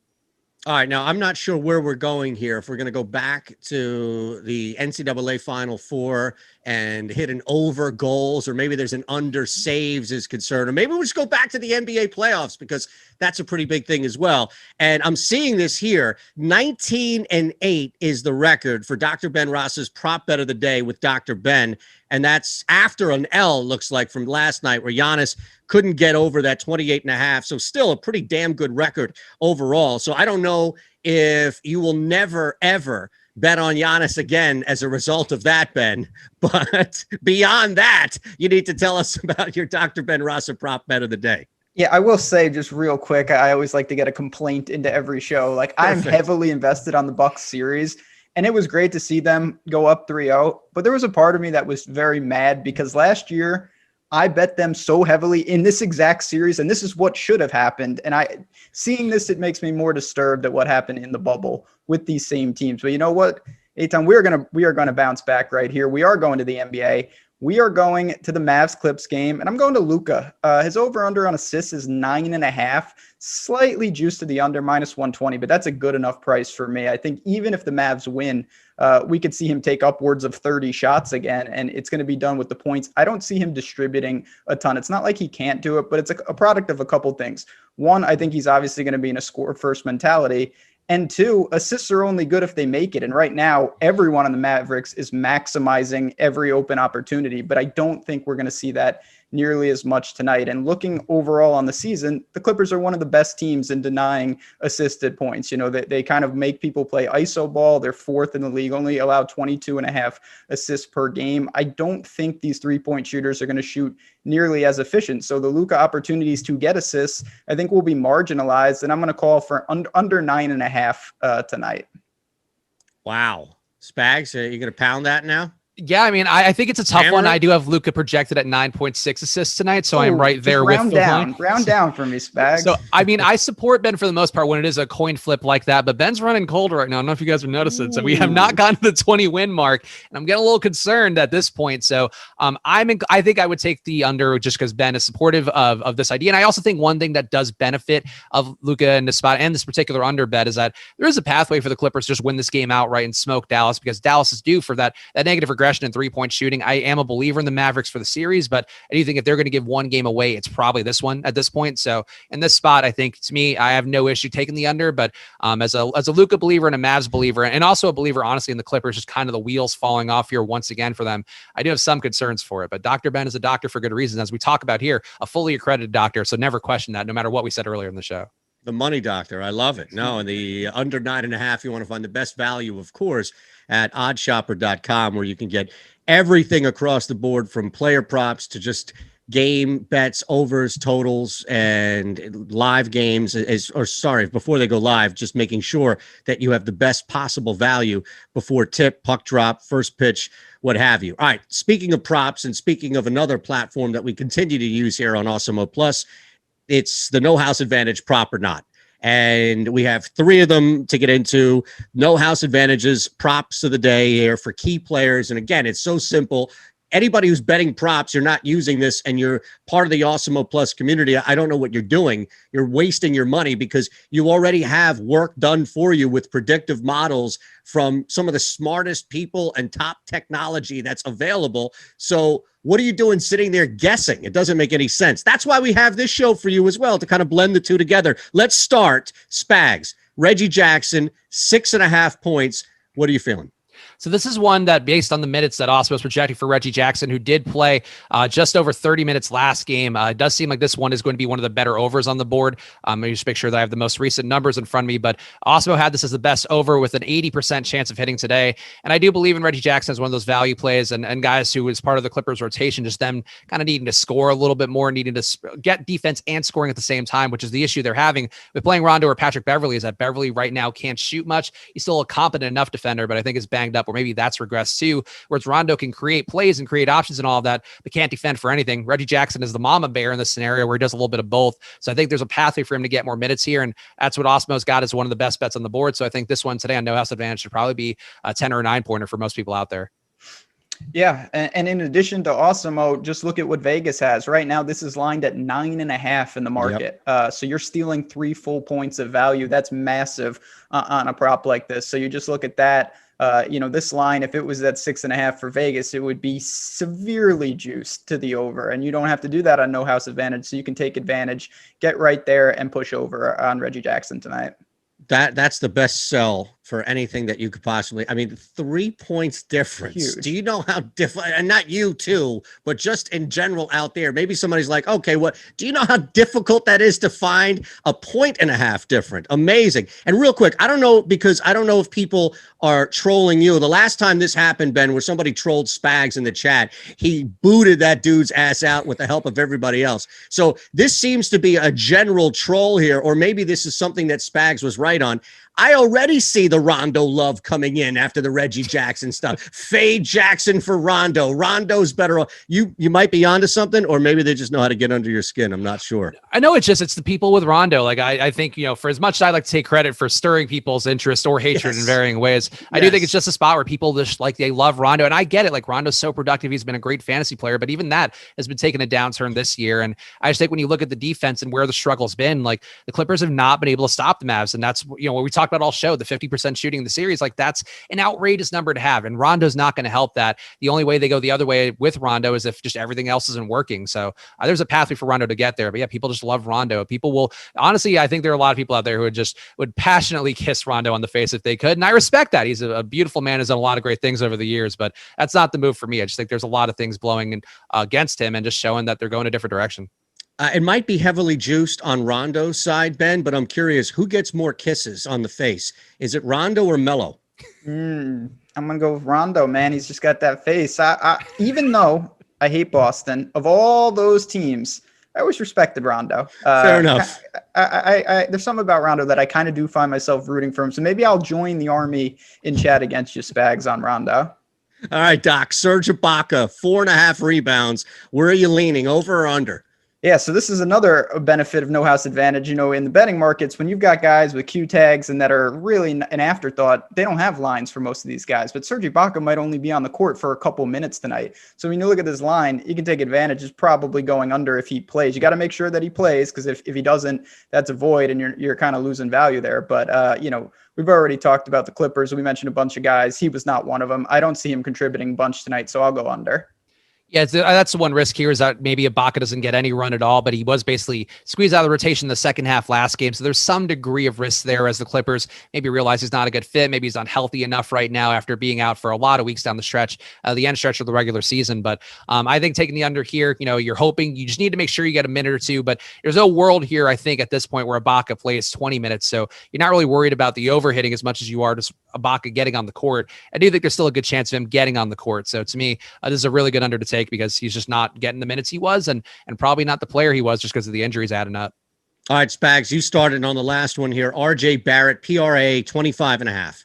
All right, now I'm not sure where we're going here. If we're going to go back to the NCAA Final Four and hit an over goals, or maybe there's an under saves is concerned, or maybe we'll just go back to the NBA playoffs because that's a pretty big thing as well. And I'm seeing this here. 19-8 is the record for Dr. Ben Ross's prop bet of the day with Dr. Ben. And that's after an L, looks like, from last night where Giannis couldn't get over that 28.5. So still a pretty damn good record overall. So I don't know if you will never, ever bet on Giannis again as a result of that, Ben. But beyond that, you need to tell us about your Dr. Ben Rossa prop bet of the day. Yeah, I will say just real quick, I always like to get a complaint into every show. I'm heavily invested on the Bucks series, and it was great to see them go up 3-0. But there was a part of me that was very mad because last year I bet them so heavily in this exact series, and this is what should have happened. And seeing this, it makes me more disturbed at what happened in the bubble with these same teams. But you know what, Eytan, we are gonna bounce back right here. We are going to the NBA. We are going to the Mavs Clips game, and I'm going to Luka. His over-under on assists is 9.5, slightly juiced to the under, -120, but that's a good enough price for me. I think even if the Mavs win, we could see him take upwards of 30 shots again, and it's going to be done with the points. I don't see him distributing a ton. It's not like he can't do it, but it's a product of a couple things. One, I think he's obviously going to be in a score-first mentality. And two, assists are only good if they make it. And right now, everyone on the Mavericks is maximizing every open opportunity. But I don't think we're going to see that nearly as much tonight. And looking overall on the season, the Clippers are one of the best teams in denying assisted points. You know, they kind of make people play iso ball. They're fourth in the league, only allow 22.5 assists per game. I don't think these three-point shooters are going to shoot nearly as efficient. So the Luka opportunities to get assists, I think, will be marginalized. And I'm going to call for under 9.5 tonight. Wow. Spags, are you going to pound that now? Yeah, I mean, I think it's a tough one. I do have Luka projected at 9.6 assists tonight, so I'm right there with the line. Round down for me, Spags. So, I mean, I support Ben for the most part when it is a coin flip like that, but Ben's running cold right now. I don't know if you guys are noticing. So we have not gotten to the 20 win mark, and I'm getting a little concerned at this point. So I think I would take the under just because Ben is supportive of this idea. And I also think one thing that does benefit of Luka in this spot and this particular under bet is that there is a pathway for the Clippers to just win this game outright and smoke Dallas, because Dallas is due for that negative regression in three-point shooting. I am a believer in the Mavericks for the series, but I do think if they're going to give one game away, it's probably this one at this point. So in this spot, I think, to me, I have no issue taking the under, but as a Luka believer and a Mavs believer, and also a believer, honestly, in the Clippers, just kind of the wheels falling off here once again for them, I do have some concerns for it. But Dr. Ben is a doctor for good reason, as we talk about here, a fully accredited doctor. So never question that, no matter what we said earlier in the show. The money doctor. I love it. No, and the under 9.5, you want to find the best value, of course, at OddsShopper.com, where you can get everything across the board, from player props to just game bets, overs, totals, and live games, before they go live, just making sure that you have the best possible value before tip, puck drop, first pitch, what have you. All right, speaking of props and speaking of another platform that we continue to use here on Awesemo Plus, it's the No House Advantage Prop or Not. And we have three of them to get into. No house advantages, props of the day here for key players. And again, it's so simple. Anybody who's betting props, you're not using this and you're part of the Awesemo Plus community, I don't know what you're doing. You're wasting your money, because you already have work done for you with predictive models from some of the smartest people and top technology that's available. So what are you doing sitting there guessing? It doesn't make any sense. That's why we have this show for you as well, to kind of blend the two together. Let's start. Spags, Reggie Jackson, 6.5 points. What are you feeling? So this is one that, based on the minutes that Awesemo was projecting for Reggie Jackson, who did play just over 30 minutes last game, it does seem like this one is going to be one of the better overs on the board. Let me just make sure that I have the most recent numbers in front of me, but Awesemo had this as the best over with an 80% chance of hitting today. And I do believe in Reggie Jackson as one of those value plays, and guys who is part of the Clippers rotation, just them kind of needing to score a little bit more, needing to get defense and scoring at the same time, which is the issue they're having with playing Rondo or Patrick Beverley, is that Beverley right now can't shoot much. He's still a competent enough defender, but I think is banged up, or maybe that's regressed too, whereas Rondo can create plays and create options and all of that, but can't defend for anything. Reggie Jackson is the mama bear in this scenario, where he does a little bit of both. So I think there's a pathway for him to get more minutes here, and that's what Awesemo's got as one of the best bets on the board. So I think this one today on No House Advantage should probably be a 10 or a 9-pointer for most people out there. Yeah, and in addition to Awesemo, just look at what Vegas has. Right now, this is lined at 9.5 in the market. Yep. So you're stealing 3 full points of value. That's massive on a prop like this. So you just look at that. This line, if it was at 6.5 for Vegas, it would be severely juiced to the over, and you don't have to do that on No House Advantage. So you can take advantage, get right there, and push over on Reggie Jackson tonight. That's the best sell for anything that you could possibly. I mean, 3 points difference. Huge. Do you know how difficult? And not you too, but just in general out there. Maybe somebody's like, okay, what? Do you know how difficult that is to find a 1.5 different? Amazing. And real quick, I don't know, because I don't know if people are trolling you. The last time this happened, Ben, where somebody trolled Spags in the chat, he booted that dude's ass out with the help of everybody else. So this seems to be a general troll here, or maybe this is something that Spags was right on. I already see the the Rondo love coming in after the Reggie Jackson stuff. Fade Jackson for Rondo. Rondo's better. You might be onto something, or maybe they just know how to get under your skin. I'm not sure. I know it's the people with Rondo. Like I think, for as much as I like to take credit for stirring people's interest or hatred in varying ways, I do think it's just a spot where people just like, they love Rondo. And I get it. Like Rondo's so productive. He's been a great fantasy player, but even that has been taking a downturn this year. And I just think when you look at the defense and where the struggle's been, like the Clippers have not been able to stop the Mavs. And that's, what we talked about all show, the 50% shooting in the series, like that's an outrageous number to have. And Rondo's not going to help that. The only way they go the other way with Rondo is if just everything else isn't working. So there's a pathway for Rondo to get there. But yeah, people just love Rondo. People will, honestly, I think there are a lot of people out there who would passionately kiss Rondo on the face if they could. And I respect that. He's a beautiful man, has done a lot of great things over the years, but that's not the move for me. I just think there's a lot of things blowing against him and just showing that they're going a different direction. It might be heavily juiced on Rondo's side, Ben, but I'm curious, who gets more kisses on the face? Is it Rondo or Melo? I'm going to go with Rondo, man. He's just got that face. Even though I hate Boston, of all those teams, I always respected Rondo. Fair enough. There's something about Rondo that I kind of do find myself rooting for him. So maybe I'll join the army in chat against you, Spags, on Rondo. All right, Doc. Serge Ibaka, 4.5 rebounds. Where are you leaning, over or under? Yeah, so this is another benefit of no house advantage. In the betting markets, when you've got guys with Q tags and that are really an afterthought, they don't have lines for most of these guys. But Serge Ibaka might only be on the court for a couple minutes tonight. So when you look at this line, you can take advantage. It's probably going under if he plays. You got to make sure that he plays, because if he doesn't, that's a void and you're kind of losing value there. But, we've already talked about the Clippers. We mentioned a bunch of guys. He was not one of them. I don't see him contributing a bunch tonight, so I'll go under. Yeah, that's the one risk here, is that maybe Ibaka doesn't get any run at all, but he was basically squeezed out of the rotation in the second half last game. So there's some degree of risk there as the Clippers maybe realize he's not a good fit. Maybe he's unhealthy enough right now after being out for a lot of weeks down the stretch, the end stretch of the regular season. But I think taking the under here, you're hoping, you just need to make sure you get a minute or two, but there's no world here, I think, at this point where Ibaka plays 20 minutes. So you're not really worried about the overhitting as much as you are just Ibaka getting on the court. I do think there's still a good chance of him getting on the court. So to me, this is a really good under to take, because he's just not getting the minutes he was, and probably not the player he was, just because of the injuries adding up. All right, Spags, you started on the last one here. RJ Barrett, PRA 25.5.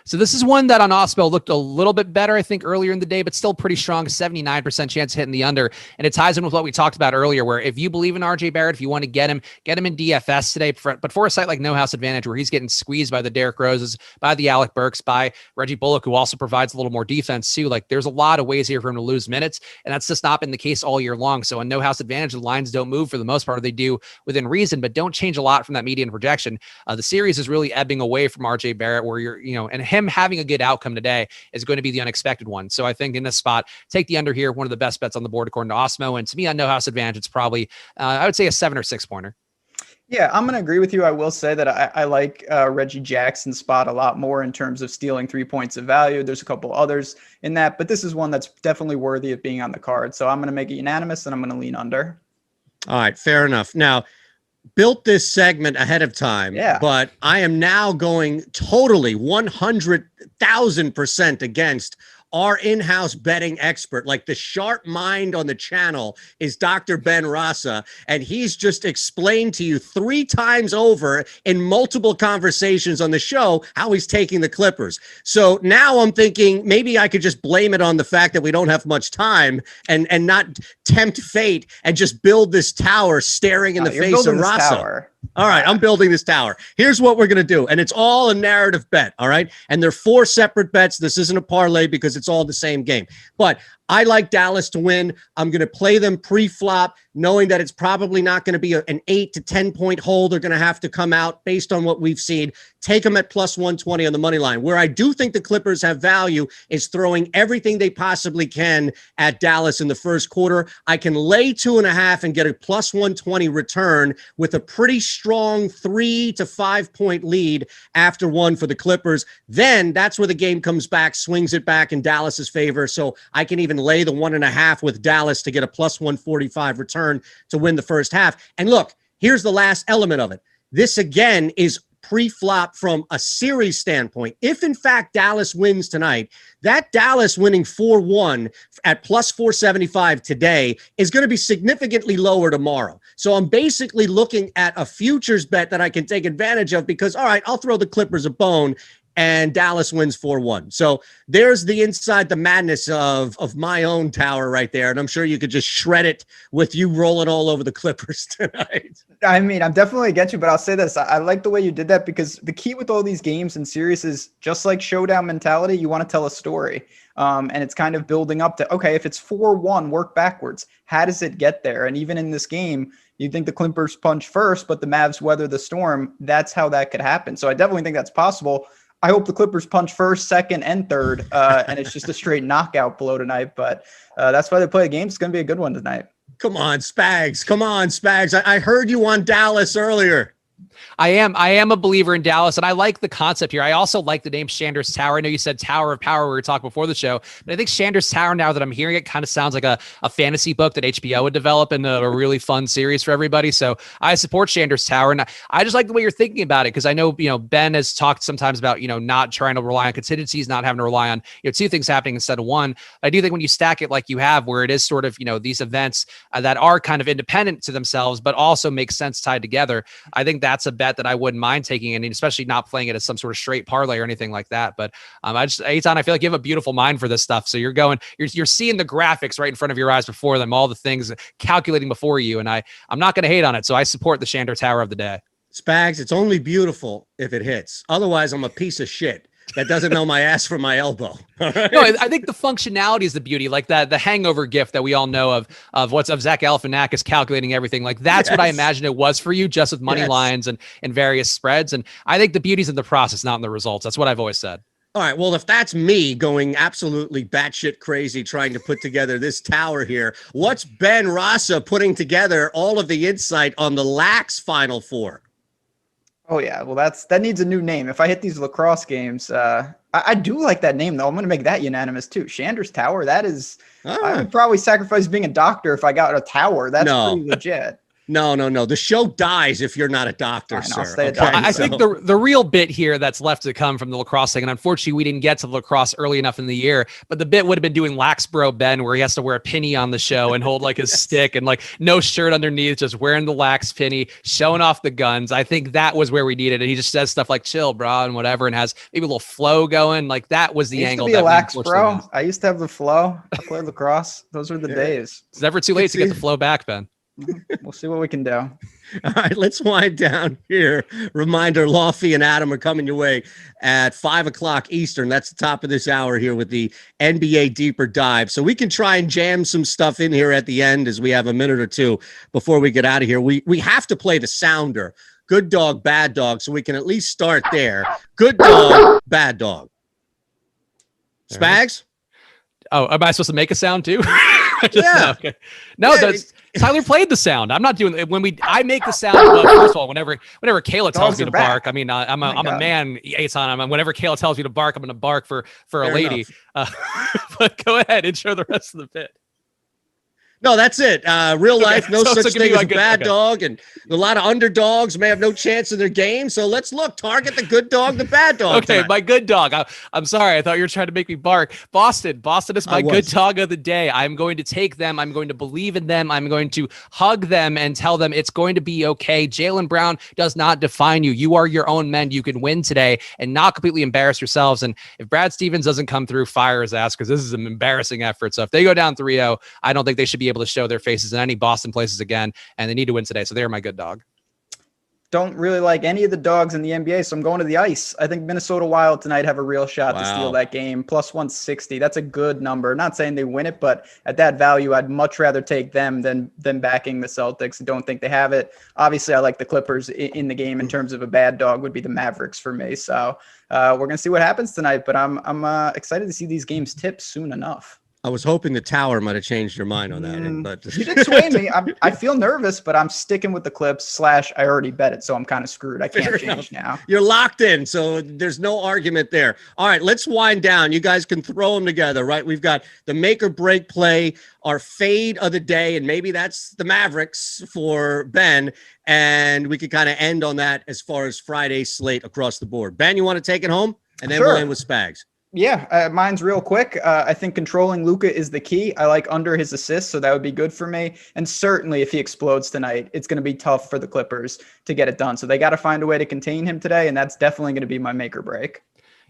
So this is one that on Awesemo looked a little bit better, I think, earlier in the day, but still pretty strong, 79% chance of hitting the under. And it ties in with what we talked about earlier, where if you believe in RJ Barrett, if you want to get him in DFS today. But for a site like No House Advantage, where he's getting squeezed by the Derrick Roses, by the Alec Burks, by Reggie Bullock, who also provides a little more defense too, like there's a lot of ways here for him to lose minutes. And that's just not been the case all year long. So on No House Advantage, the lines don't move for the most part, or they do within reason, but don't change a lot from that median projection. The series is really ebbing away from RJ Barrett, where and him having a good outcome today is going to be the unexpected one. So I think in this spot, take the under here, one of the best bets on the board according to Awesemo. And to me, on No House Advantage, it's probably, I would say, a 7 or 6 pointer. Yeah, I'm going to agree with you. I will say that I like Reggie Jackson's spot a lot more in terms of stealing 3 points of value. There's a couple others in that, but this is one that's definitely worthy of being on the card. So I'm going to make it unanimous, and I'm going to lean under. All right, fair enough. Now, built this segment ahead of time, but I am now going totally 100,000% against our in-house betting expert. Like, the sharp mind on the channel is Dr. Ben Rasa, and he's just explained to you 3 times over in multiple conversations on the show how he's taking the Clippers. So now I'm thinking maybe I could just blame it on the fact that we don't have much time and not tempt fate and just build this tower staring in the face of Rasa. All right, I'm building this tower. Here's what we're going to do. And it's all a narrative bet, all right? And they're 4 separate bets. This isn't a parlay because it's all the same game. But I like Dallas to win. I'm going to play them pre-flop, knowing that it's probably not going to be an 8 to 10 point hold. They're going to have to come out based on what we've seen. Take them at plus 120 on the money line. Where I do think the Clippers have value is throwing everything they possibly can at Dallas in the first quarter. I can lay 2.5 and get a plus 120 return with a pretty strong 3 to 5 point lead after 1 for the Clippers. Then that's where the game comes back, swings it back in Dallas's favor. So I can even lay the 1.5 with Dallas to get a plus 145 return to win the first half. And look, here's the last element of it. This again is pre-flop from a series standpoint. If in fact Dallas wins tonight, that Dallas winning 4-1 at plus 475 today is going to be significantly lower tomorrow. So I'm basically looking at a futures bet that I can take advantage of because, all right, I'll throw the Clippers a bone. and Dallas wins 4-1. So there's the inside the madness of my own tower right there. And I'm sure you could just shred it with you rolling all over the Clippers tonight. I mean, I'm definitely against you, but I'll say this. I like the way you did that because the key with all these games and series is just like showdown mentality. You want to tell a story. And it's kind of building up to, okay, if it's 4-1, work backwards. How does it get there? And even in this game, you think the Clippers punch first, but the Mavs weather the storm. That's how that could happen. So I definitely think that's possible. I hope the Clippers punch first, second, and third, and it's just a straight knockout blow tonight. But that's why they play a game. It's going to be a good one tonight. Come on, Spags. Come on, Spags. I heard you on Dallas earlier. I am a believer in Dallas, and I like the concept here. I also like the name Shander's Tower. I know you said Tower of Power. We were talking before the show, but I think Shander's Tower, now that I'm hearing it, kind of sounds like a fantasy book that HBO would develop into a really fun series for everybody. So I support Shander's Tower, and I just like the way you're thinking about it, because I know, Ben has talked sometimes about, not trying to rely on contingencies, not having to rely on, two things happening instead of one. I do think when you stack it like you have, where it is sort of, these events that are kind of independent to themselves, but also make sense tied together, I think that's a bet that I wouldn't mind taking, and especially not playing it as some sort of straight parlay or anything like that. But Eytan, I feel like you have a beautiful mind for this stuff. So you're seeing the graphics right in front of your eyes before them, all the things calculating before you. And I'm not going to hate on it. So I support the Shander Tower of the day. Spags, it's only beautiful if it hits. Otherwise, I'm a piece of shit that doesn't know my ass from my elbow. Right? No, I think the functionality is the beauty, like that, the hangover gift that we all know of Zach Galifianakis calculating everything. Like that's what I imagine it was for you, just with money lines and various spreads. And I think the beauty's in the process, not in the results. That's what I've always said. All right. Well, if that's me going absolutely batshit crazy trying to put together this tower here, what's Ben Rasa putting together all of the insight on the Lax Final Four? Oh yeah, well that needs a new name. If I hit these lacrosse games, I do like that name though. I'm going to make that unanimous too. Shander's Tower. That is, I would probably sacrifice being a doctor if I got a tower. That's pretty legit. No. The show dies if you're not a doctor, Fine, sir. I'll stay a Okay? doctor. I think the real bit here that's left to come from the lacrosse thing, and unfortunately we didn't get to the lacrosse early enough in the year, but the bit would have been doing Lax Bro Ben, where he has to wear a penny on the show and hold like his stick and like no shirt underneath, just wearing the Lax penny, showing off the guns. I think that was where we needed it. He just says stuff like chill, bro, and whatever, and has maybe a little flow going. Like that was the angle. I used to be a Lax Bro. I used to have the flow. I played lacrosse. Those were the days. It's never too late to get the flow back, Ben. We'll see what we can do. All right, let's wind down here. Reminder, Loughran and Adam are coming your way at 5 o'clock Eastern. That's the top of this hour here with the NBA Deeper Dive. So we can try and jam some stuff in here at the end as we have a minute or two before we get out of here. We have to play the sounder, good dog, bad dog, so we can at least start there. Good dog, bad dog. Spags? Oh, am I supposed to make a sound too? Yeah. Okay. No, that's Tyler played the sound. I'm not doing it. I make the sound. Well, first of all, whenever Kayla tells me to bark, I mean, I'm a man, Eytan. Whenever Kayla tells me to bark, I'm going to bark for a lady. But go ahead, intro the rest of the bit. No, that's it. Real life, no such thing as a bad dog, and a lot of underdogs may have no chance in their game. So let's target the good dog, the bad dog. Okay, tonight. my good dog. I'm sorry. I thought you were trying to make me bark. Boston is my good dog of the day. I'm going to take them. I'm going to believe in them. I'm going to hug them and tell them it's going to be okay. Jaylen Brown does not define you. You are your own men. You can win today and not completely embarrass yourselves. And if Brad Stevens doesn't come through, fire his ass, because this is an embarrassing effort. So if they go down 3-0, I don't think they should be able to show their faces in any Boston places again, and they need to win today. So they're my good dog. Don't really like any of the dogs in the NBA, so I'm going to the ice. I think Minnesota Wild tonight have a real shot to steal that game. Plus 160. That's a good number. Not saying they win it, but at that value, I'd much rather take them than backing the Celtics. I don't think they have it. Obviously, I like the Clippers in the game. In terms of a bad dog, would be the Mavericks for me. So we're going to see what happens tonight, but I'm excited to see these games tip soon enough. I was hoping the tower might have changed your mind on that. But you did sway me. I feel nervous, but I'm sticking with the Clips / I already bet it, so I'm kind of screwed. I can't change now. You're locked in, so there's no argument there. All right, let's wind down. You guys can throw them together, right? We've got the make or break play, our fade of the day, and maybe that's the Mavericks for Ben, and we could kind of end on that as far as Friday's slate across the board. Ben, you want to take it home? And then we'll end with Spags. Yeah, mine's real quick. I think controlling Luka is the key. I like under his assists, so that would be good for me. And certainly if he explodes tonight, it's going to be tough for the Clippers to get it done. So they got to find a way to contain him today, and that's definitely going to be my make or break.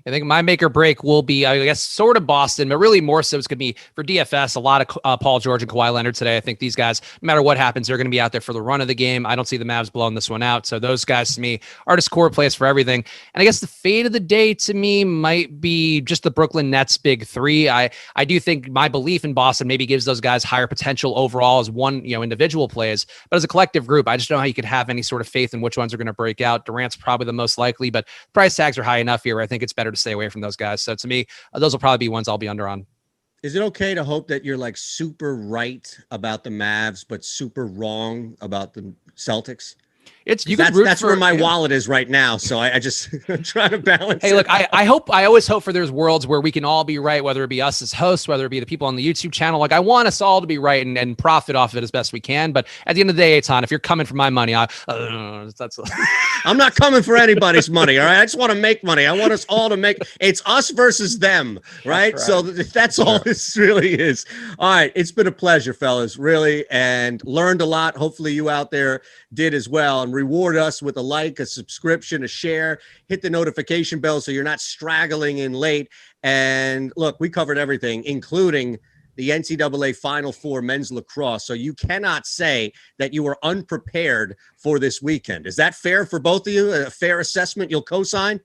I think my make or break will be, I guess, sort of Boston, but really more so it's going to be for DFS. A lot of Paul George and Kawhi Leonard today. I think these guys, no matter what happens, they're going to be out there for the run of the game. I don't see the Mavs blowing this one out. So those guys to me are just core plays for everything. And I guess the fade of the day to me might be just the Brooklyn Nets big three. I do think my belief in Boston maybe gives those guys higher potential overall as one, individual plays, but as a collective group, I just don't know how you could have any sort of faith in which ones are going to break out. Durant's probably the most likely, but price tags are high enough here where I think it's better to stay away from those guys. So to me, those will probably be ones I'll be under on. Is it okay to hope that you're like super right about the Mavs, but super wrong about the Celtics? That's where my wallet is right now. So I just I'm trying to balance. Hey, look, I always hope for there's worlds where we can all be right, whether it be us as hosts, whether it be the people on the YouTube channel. Like I want us all to be right and profit off of it as best we can. But at the end of the day, Eytan, if you're coming for my money, I'm not coming for anybody's money. All right. I just want to make money. I want us all to make it's us versus them. Right. So that's all this really is. All right. It's been a pleasure, fellas, really, and learned a lot. Hopefully you out there did as well. And reward us with a like, a subscription, a share, hit the notification bell so you're not straggling in late. And look, we covered everything, including the NCAA Final Four men's lacrosse. So you cannot say that you were unprepared for this weekend. Is that fair for both of you? A fair assessment you'll co-sign?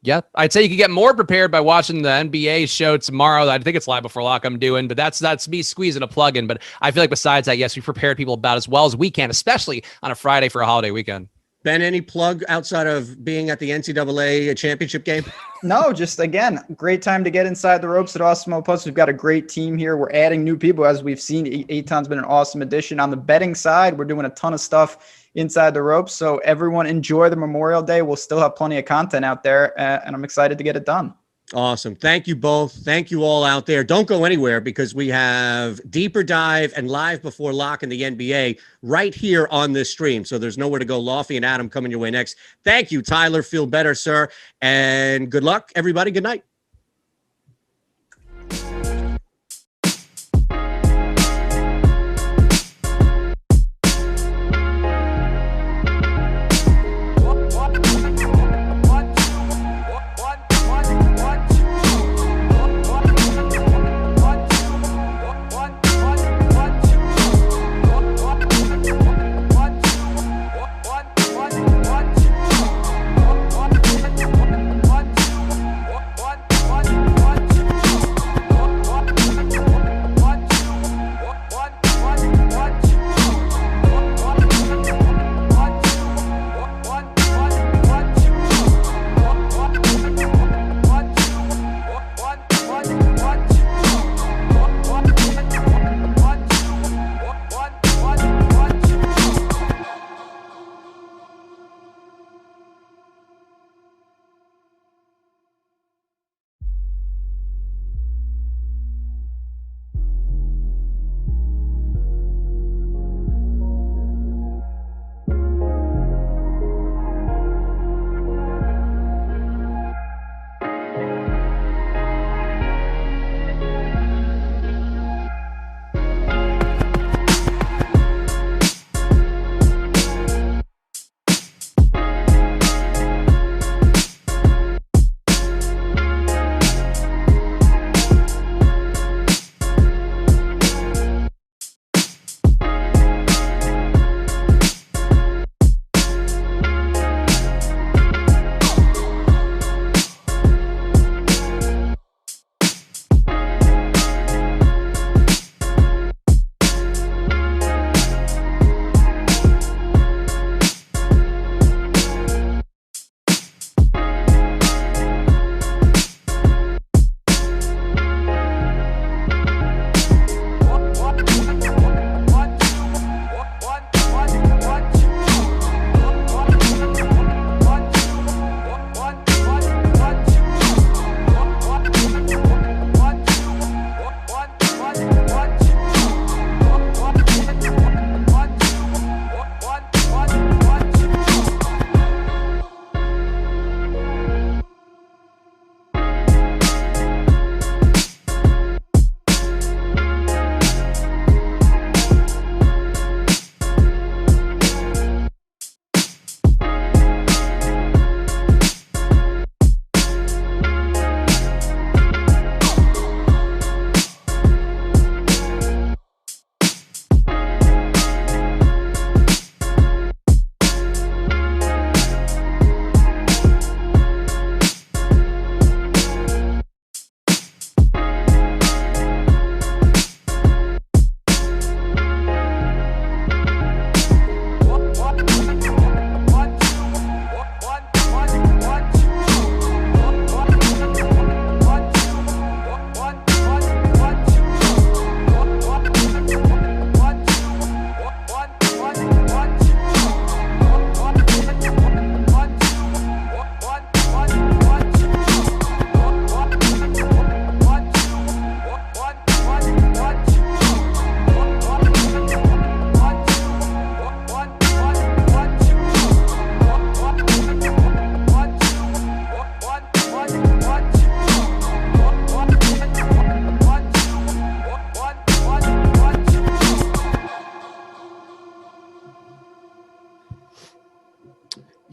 Yeah, I'd say you could get more prepared by watching the NBA show tomorrow. I think it's live before lock I'm doing, but that's me squeezing a plug in. But I feel like besides that, yes, we prepared people about as well as we can, especially on a Friday for a holiday weekend. Ben, any plug outside of being at the NCAA championship game? No, just again, great time to get inside the ropes at Awesemo Plus. We've got a great team here. We're adding new people, as we've seen. Eytan's been an awesome addition. On the betting side, we're doing a ton of stuff inside the ropes. So everyone enjoy the Memorial Day. We'll still have plenty of content out there, and I'm excited to get it done. Awesome. Thank you both. Thank you all out there. Don't go anywhere because we have Deeper Dive and Live Before Lock in the NBA right here on this stream. So there's nowhere to go. Laufey and Adam coming your way next. Thank you, Tyler. Feel better, sir. And good luck, everybody. Good night. What?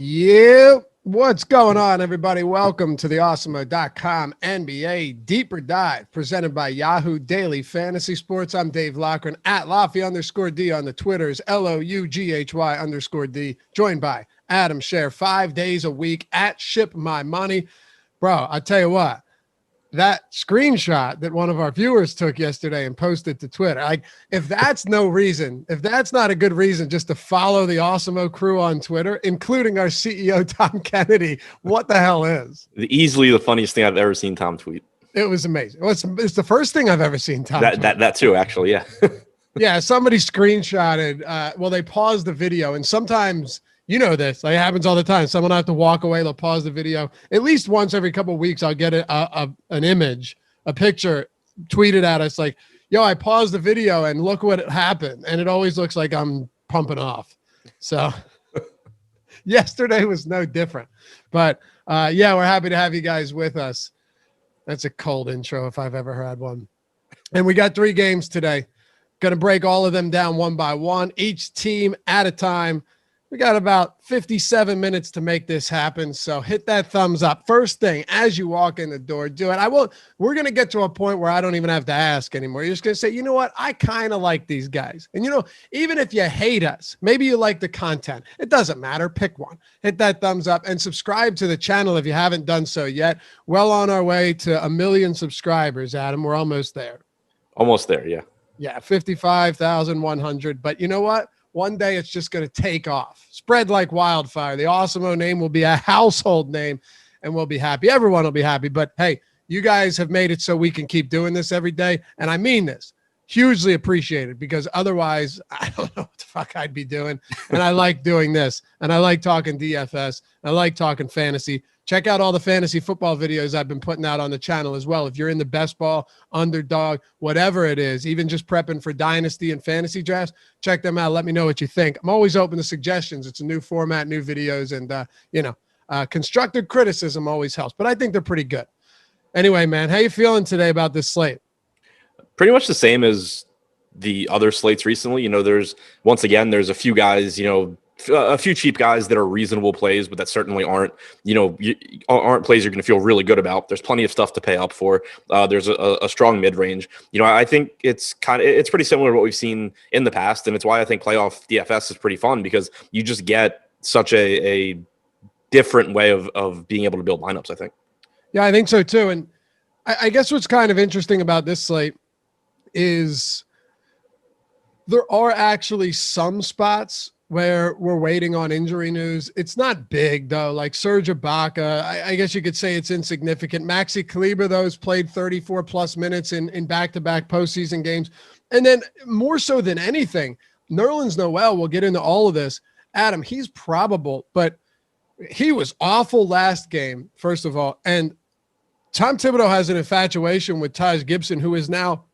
Yep. What's going on, everybody? Welcome to the Awesemo.com NBA Deeper Dive presented by Yahoo Daily Fantasy Sports. I'm Dave Loughran at Laffy_D on the Twitters, LOUGHY_D, joined by Adam Scherer 5 days a week at ShipMyMoney. Bro, I tell you what, that screenshot that one of our viewers took yesterday and posted to Twitter, like, if that's no reason, if that's not a good reason just to follow the Awesemo crew on Twitter, including our CEO, Tom Kennedy, what the hell is? Easily the funniest thing I've ever seen Tom tweet. It was amazing. It's the first thing I've ever seen Tom tweet. That too, actually, yeah. Yeah, somebody screenshotted, well, they paused the video, and sometimes, you know this, like, it happens all the time. Someone will have to walk away, they'll pause the video. At least once every couple of weeks, I'll get an image, a picture tweeted at us like, yo, I paused the video and look what happened. And it always looks like I'm pumping off. So yesterday was no different. But yeah, we're happy to have you guys with us. That's a cold intro if I've ever had one. And we got 3 games today. Going to break all of them down one by one, each team at a time. We got about 57 minutes to make this happen, so hit that thumbs up. First thing, as you walk in the door, do it. We're going to get to a point where I don't even have to ask anymore. You're just going to say, you know what? I kind of like these guys. And, you know, even if you hate us, maybe you like the content. It doesn't matter. Pick one. Hit that thumbs up and subscribe to the channel if you haven't done so yet. Well on our way to 1 million subscribers, Adam. We're almost there. Almost there, yeah. Yeah, 55,100. But you know what? One day it's just going to take off, spread like wildfire. The Awesemo name will be a household name, and we'll be happy. Everyone will be happy. But hey, you guys have made it so we can keep doing this every day. And I mean this, hugely appreciated, because otherwise I don't know what the fuck I'd be doing. And I like doing this, and I like talking DFS. I like talking fantasy. Check out all the fantasy football videos I've been putting out on the channel as well. If you're in the best ball, underdog, whatever it is, even just prepping for dynasty and fantasy drafts, check them out. Let me know what you think. I'm always open to suggestions. It's a new format, new videos, and, constructive criticism always helps. But I think they're pretty good. Anyway, man, how you feeling today about this slate? Pretty much the same as the other slates recently. You know, there's a few guys, a few cheap guys that are reasonable plays, but that certainly aren't plays you're going to feel really good about. There's plenty of stuff to pay up for. There's a strong mid-range. I think it's pretty similar to what we've seen in the past, and it's why I think playoff DFS is pretty fun, because you just get such a different way of being able to build lineups, I think. Yeah, I think so too. And I guess what's kind of interesting about this slate is there are actually some spots where we're waiting on injury news. It's not big, though. Like Serge Ibaka, I guess you could say it's insignificant. Maxi Kleber, though, has played 34-plus minutes in back-to-back postseason games. And then more so than anything, Nerlens Noel, we'll get into all of this. Adam, he's probable, but he was awful last game, first of all. And Tom Thibodeau has an infatuation with Taj Gibson, who is now,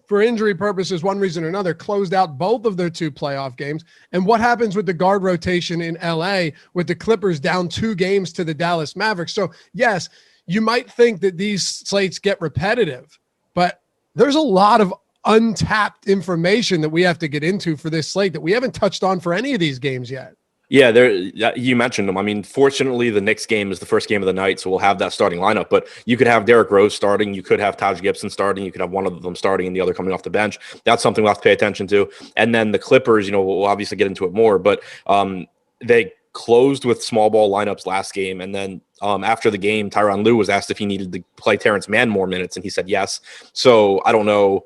for injury purposes, one reason or another, closed out both of their 2 playoff games. And what happens with the guard rotation in LA with the Clippers down 2 games to the Dallas Mavericks? So yes, you might think that these slates get repetitive, but there's a lot of untapped information that we have to get into for this slate that we haven't touched on for any of these games yet. Yeah, you mentioned them. I mean, fortunately, the Knicks game is the first game of the night, so we'll have that starting lineup. But you could have Derrick Rose starting. You could have Taj Gibson starting. You could have one of them starting and the other coming off the bench. That's something we'll have to pay attention to. And then the Clippers, we'll obviously get into it more. But they closed with small ball lineups last game. And then after the game, Tyronn Lue was asked if he needed to play Terrence Mann more minutes, and he said yes. So I don't know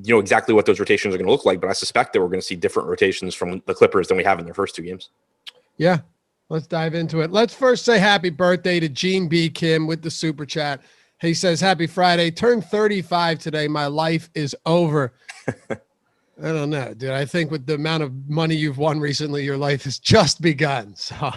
exactly what those rotations are going to look like, but I suspect that we're going to see different rotations from the Clippers than we have in their first 2 games. Yeah, let's dive into it. Let's first say happy birthday to Gene B. Kim with the super chat. He says, happy Friday. Turned 35 today. My life is over. I don't know, dude. I think with the amount of money you've won recently, your life has just begun. So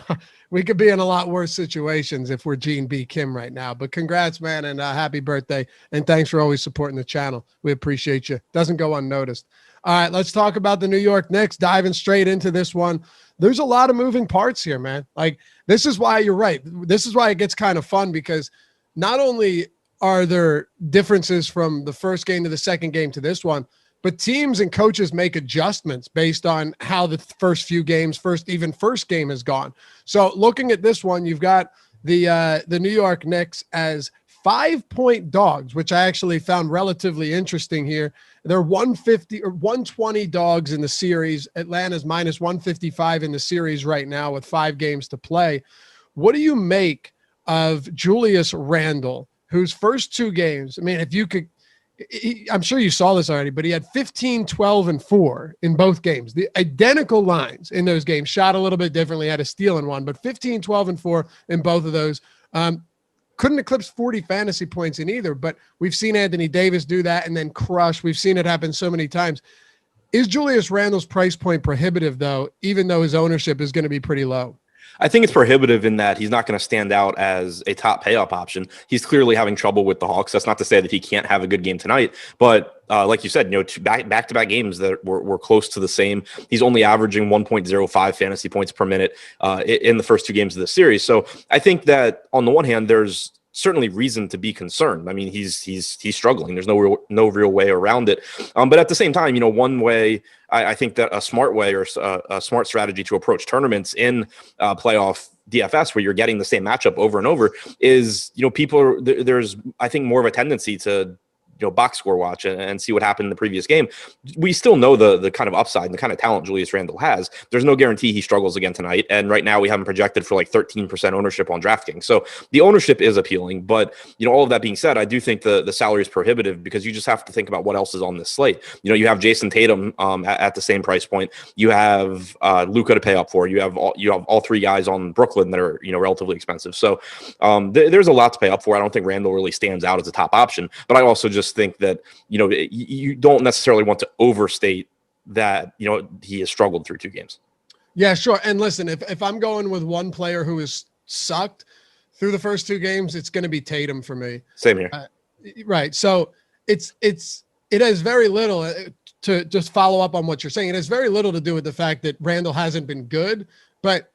we could be in a lot worse situations if we're Gene B. Kim right now. But congrats, man, and happy birthday. And thanks for always supporting the channel. We appreciate you. Doesn't go unnoticed. All right, let's talk about the New York Knicks. Diving straight into this one. There's a lot of moving parts here, man. Like, this is why you're right. This is why it gets kind of fun, because not only are there differences from the first game to the second game to this one, but teams and coaches make adjustments based on how the first few games, first game has gone. So looking at this one, you've got the New York Knicks as 5-point dogs, which I actually found relatively interesting here. They're 150 or 120 dogs in the series. Atlanta's minus 155 in the series right now with 5 games to play. What do you make of Julius Randle, whose first 2 games, I mean, if you could, I'm sure you saw this already, but he had 15, 12, and 4 in both games. The identical lines in those games, shot a little bit differently, had a steal in one, but 15, 12, and 4 in both of those. Couldn't eclipse 40 fantasy points in either, but we've seen Anthony Davis do that and then crush. We've seen it happen so many times. Is Julius Randle's price point prohibitive, though, even though his ownership is going to be pretty low? I think it's prohibitive in that he's not going to stand out as a top payoff option. He's clearly having trouble with the Hawks. That's not to say that he can't have a good game tonight, but like you said, back-to-back games that were close to the same. He's only averaging 1.05 fantasy points per minute in the first 2 games of the series. So I think that on the one hand, there's certainly reason to be concerned. I mean, he's struggling. There's no real way around it. But at the same time, one way I think that a smart way or a smart strategy to approach tournaments in playoff DFS where you're getting the same matchup over and over is, there's, I think, more of a tendency to box score watch and see what happened in the previous game. We still know the kind of upside and the kind of talent Julius Randle has. There's no guarantee he struggles again tonight. And right now we have him projected for like 13% ownership on Draftkings. So the ownership is appealing, but all of that being said, I do think the salary is prohibitive because you just have to think about what else is on this slate. You have Jason Tatum at the same price point. You have Luka to pay up for. You have all 3 guys on Brooklyn that are, relatively expensive. So there's a lot to pay up for. I don't think Randle really stands out as a top option, but I also just think that you don't necessarily want to overstate that he has struggled through 2 games. Yeah, sure. And listen, if I'm going with one player who has sucked through the first 2 games, it's going to be Tatum for me. Same here. Right. So it has very little to just follow up on what you're saying. It has very little to do with the fact that Randle hasn't been good, but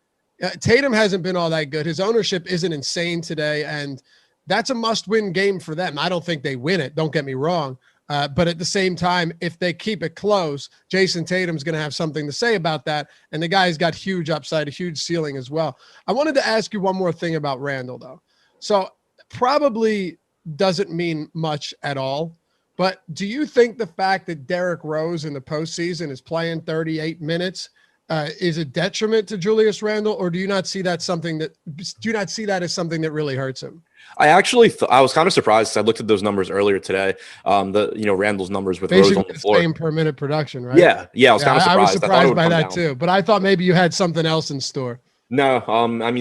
Tatum hasn't been all that good. His ownership isn't insane today, and that's a must-win game for them. I don't think they win it. Don't get me wrong. But at the same time, if they keep it close, Jason Tatum's going to have something to say about that. And the guy's got huge upside, a huge ceiling as well. I wanted to ask you one more thing about Randle, though. So probably doesn't mean much at all. But do you think the fact that Derrick Rose in the postseason is playing 38 minutes is a detriment to Julius Randle, or do you not see that as something that really hurts him? I actually I was kind of surprised. I looked at those numbers earlier today. Randle's numbers with basically Rose on the floor. Same per minute production, right? Yeah. I was kind of surprised. I was surprised by that down. too, but I thought maybe you had something else in store. No,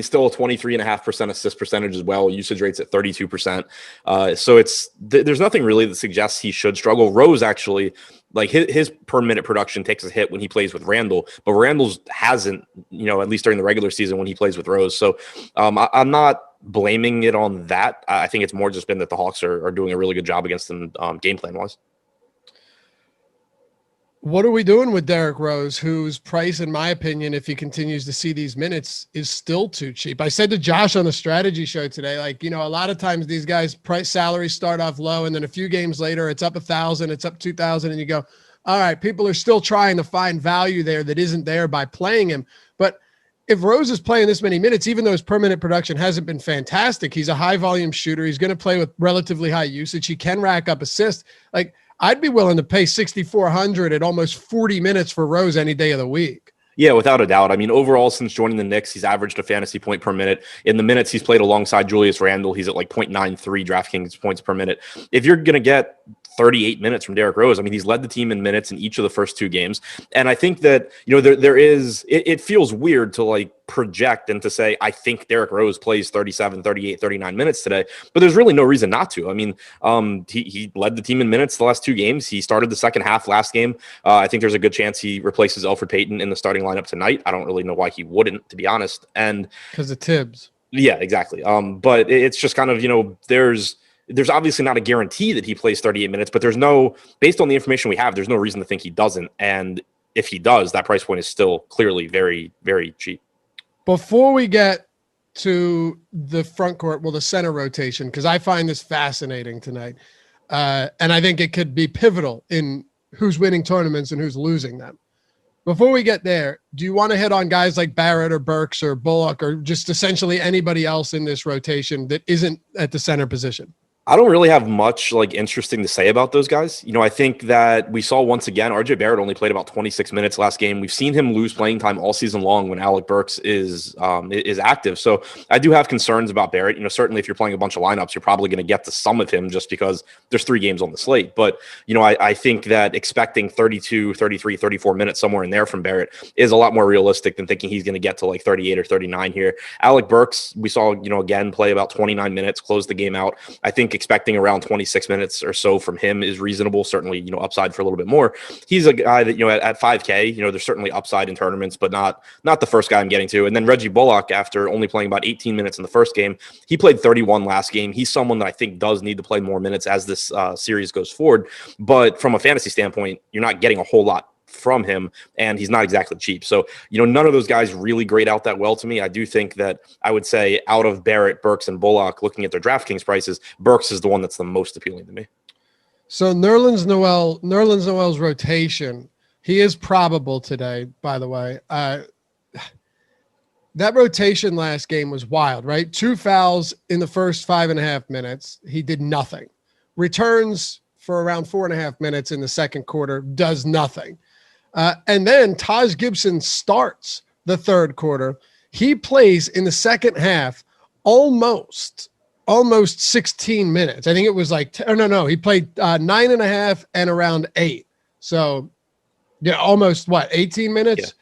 still 23.5% assist percentage as well. Usage rates at 32%. So there's nothing really that suggests he should struggle. Rose actually, like his per minute production takes a hit when he plays with Randle, but Randle's hasn't, at least during the regular season when he plays with Rose. So I'm not blaming it on that. I think it's more just been that the Hawks are doing a really good job against them game plan wise. What are we doing with Derrick Rose, whose price, in my opinion, if he continues to see these minutes, is still too cheap? I said to Josh on the strategy show today, a lot of times these guys' price salaries start off low, and then a few games later, it's up 1,000, it's up 2,000, and you go, all right, people are still trying to find value there that isn't there by playing him. But if Rose is playing this many minutes, even though his per minute production hasn't been fantastic, he's a high volume shooter. He's going to play with relatively high usage. He can rack up assists. I'd be willing to pay $6,400 at almost 40 minutes for Rose any day of the week. Yeah, without a doubt. Overall, since joining the Knicks, he's averaged a fantasy point per minute. In the minutes he's played alongside Julius Randle, he's at 0.93 DraftKings points per minute. If you're going to get 38 minutes from Derrick Rose, he's led the team in minutes in each of the first 2 games. And I think that, there is, it feels weird to project and to say, I think Derrick Rose plays 37, 38, 39 minutes today, but there's really no reason not to. He led the team in minutes the last 2 games. He started the second half last game. I think there's a good chance he replaces Elfrid Payton in the starting lineup tonight. I don't really know why he wouldn't, to be honest. And because of Tibbs. Yeah, exactly. But it's just kind of, there's obviously not a guarantee that he plays 38 minutes, but based on the information we have, there's no reason to think he doesn't. And if he does, that price point is still clearly very, very cheap. Before we get to the front court, the center rotation, because I find this fascinating tonight. And I think it could be pivotal in who's winning tournaments and who's losing them. Before we get there, do you want to hit on guys like Barrett or Burks or Bullock or just essentially anybody else in this rotation that isn't at the center position? I don't really have much interesting to say about those guys. I think that we saw once again, RJ Barrett only played about 26 minutes last game. We've seen him lose playing time all season long when Alec Burks is active. So I do have concerns about Barrett. Certainly if you're playing a bunch of lineups, you're probably going to get to some of him just because there's 3 games on the slate. But, I think that expecting 32, 33, 34 minutes somewhere in there from Barrett is a lot more realistic than thinking he's going to get to like 38 or 39 here. Alec Burks, we saw, again, play about 29 minutes, close the game out. I think expecting around 26 minutes or so from him is reasonable. Certainly, upside for a little bit more. He's a guy that, at 5K, there's certainly upside in tournaments, but not the first guy I'm getting to. And then Reggie Bullock, after only playing about 18 minutes in the first game, he played 31 last game. He's someone that I think does need to play more minutes as this series goes forward. But from a fantasy standpoint, you're not getting a whole lot from him, and he's not exactly cheap. So, none of those guys really grade out that well to me. I do think that I would say out of Barrett, Burks, and Bullock, looking at their DraftKings prices, Burks is the one that's the most appealing to me. So Nerlens Noel's rotation, he is probable today, by the way. That rotation last game was wild, right? 2 fouls in the first 5.5 minutes. He did nothing. Returns for around 4.5 minutes in the second quarter, does nothing. And then Taj Gibson starts the third quarter. He plays in the second half almost 16 minutes. I think it was like, he played 9.5 and around 8. So yeah, almost 18 minutes.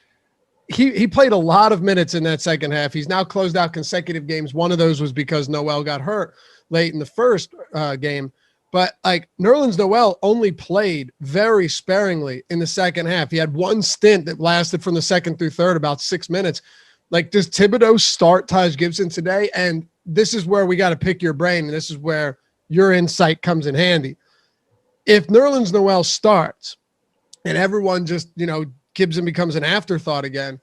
Yeah. He played a lot of minutes in that second half. He's now closed out consecutive games. One of those was because Noel got hurt late in the first game. But like Nerlens Noel only played very sparingly in the second half. He had one stint that lasted from the second through third, about 6 minutes. Like, does Thibodeau start Taj Gibson today? And this is where we got to pick your brain, and this is where your insight comes in handy. If Nerlens Noel starts and everyone just, Gibson becomes an afterthought again,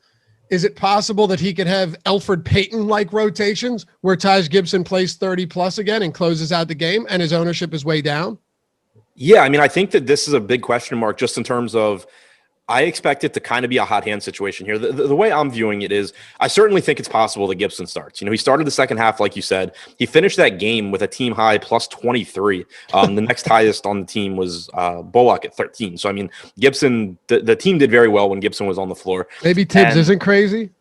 is it possible that he could have Elfrid Payton-like rotations where Taj Gibson plays 30-plus again and closes out the game and his ownership is way down? Yeah, I think that this is a big question mark just in terms of I expect it to kind of be a hot hand situation here. The way I'm viewing it is I certainly think it's possible that Gibson starts. He started the second half, like you said. He finished that game with a team high plus 23. The next highest on the team was Bullock at 13. So, Gibson, the team did very well when Gibson was on the floor. Maybe Tibbs isn't crazy?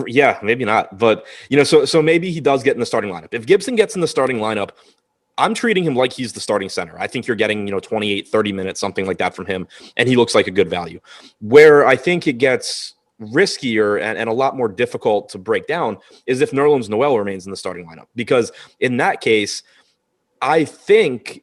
Yeah, maybe not. But, so maybe he does get in the starting lineup. If Gibson gets in the starting lineup, I'm treating him like he's the starting center. I think you're getting, 28, 30 minutes, something like that from him, and he looks like a good value. Where I think it gets riskier and a lot more difficult to break down is if Nerlens Noel remains in the starting lineup. Because in that case, I think,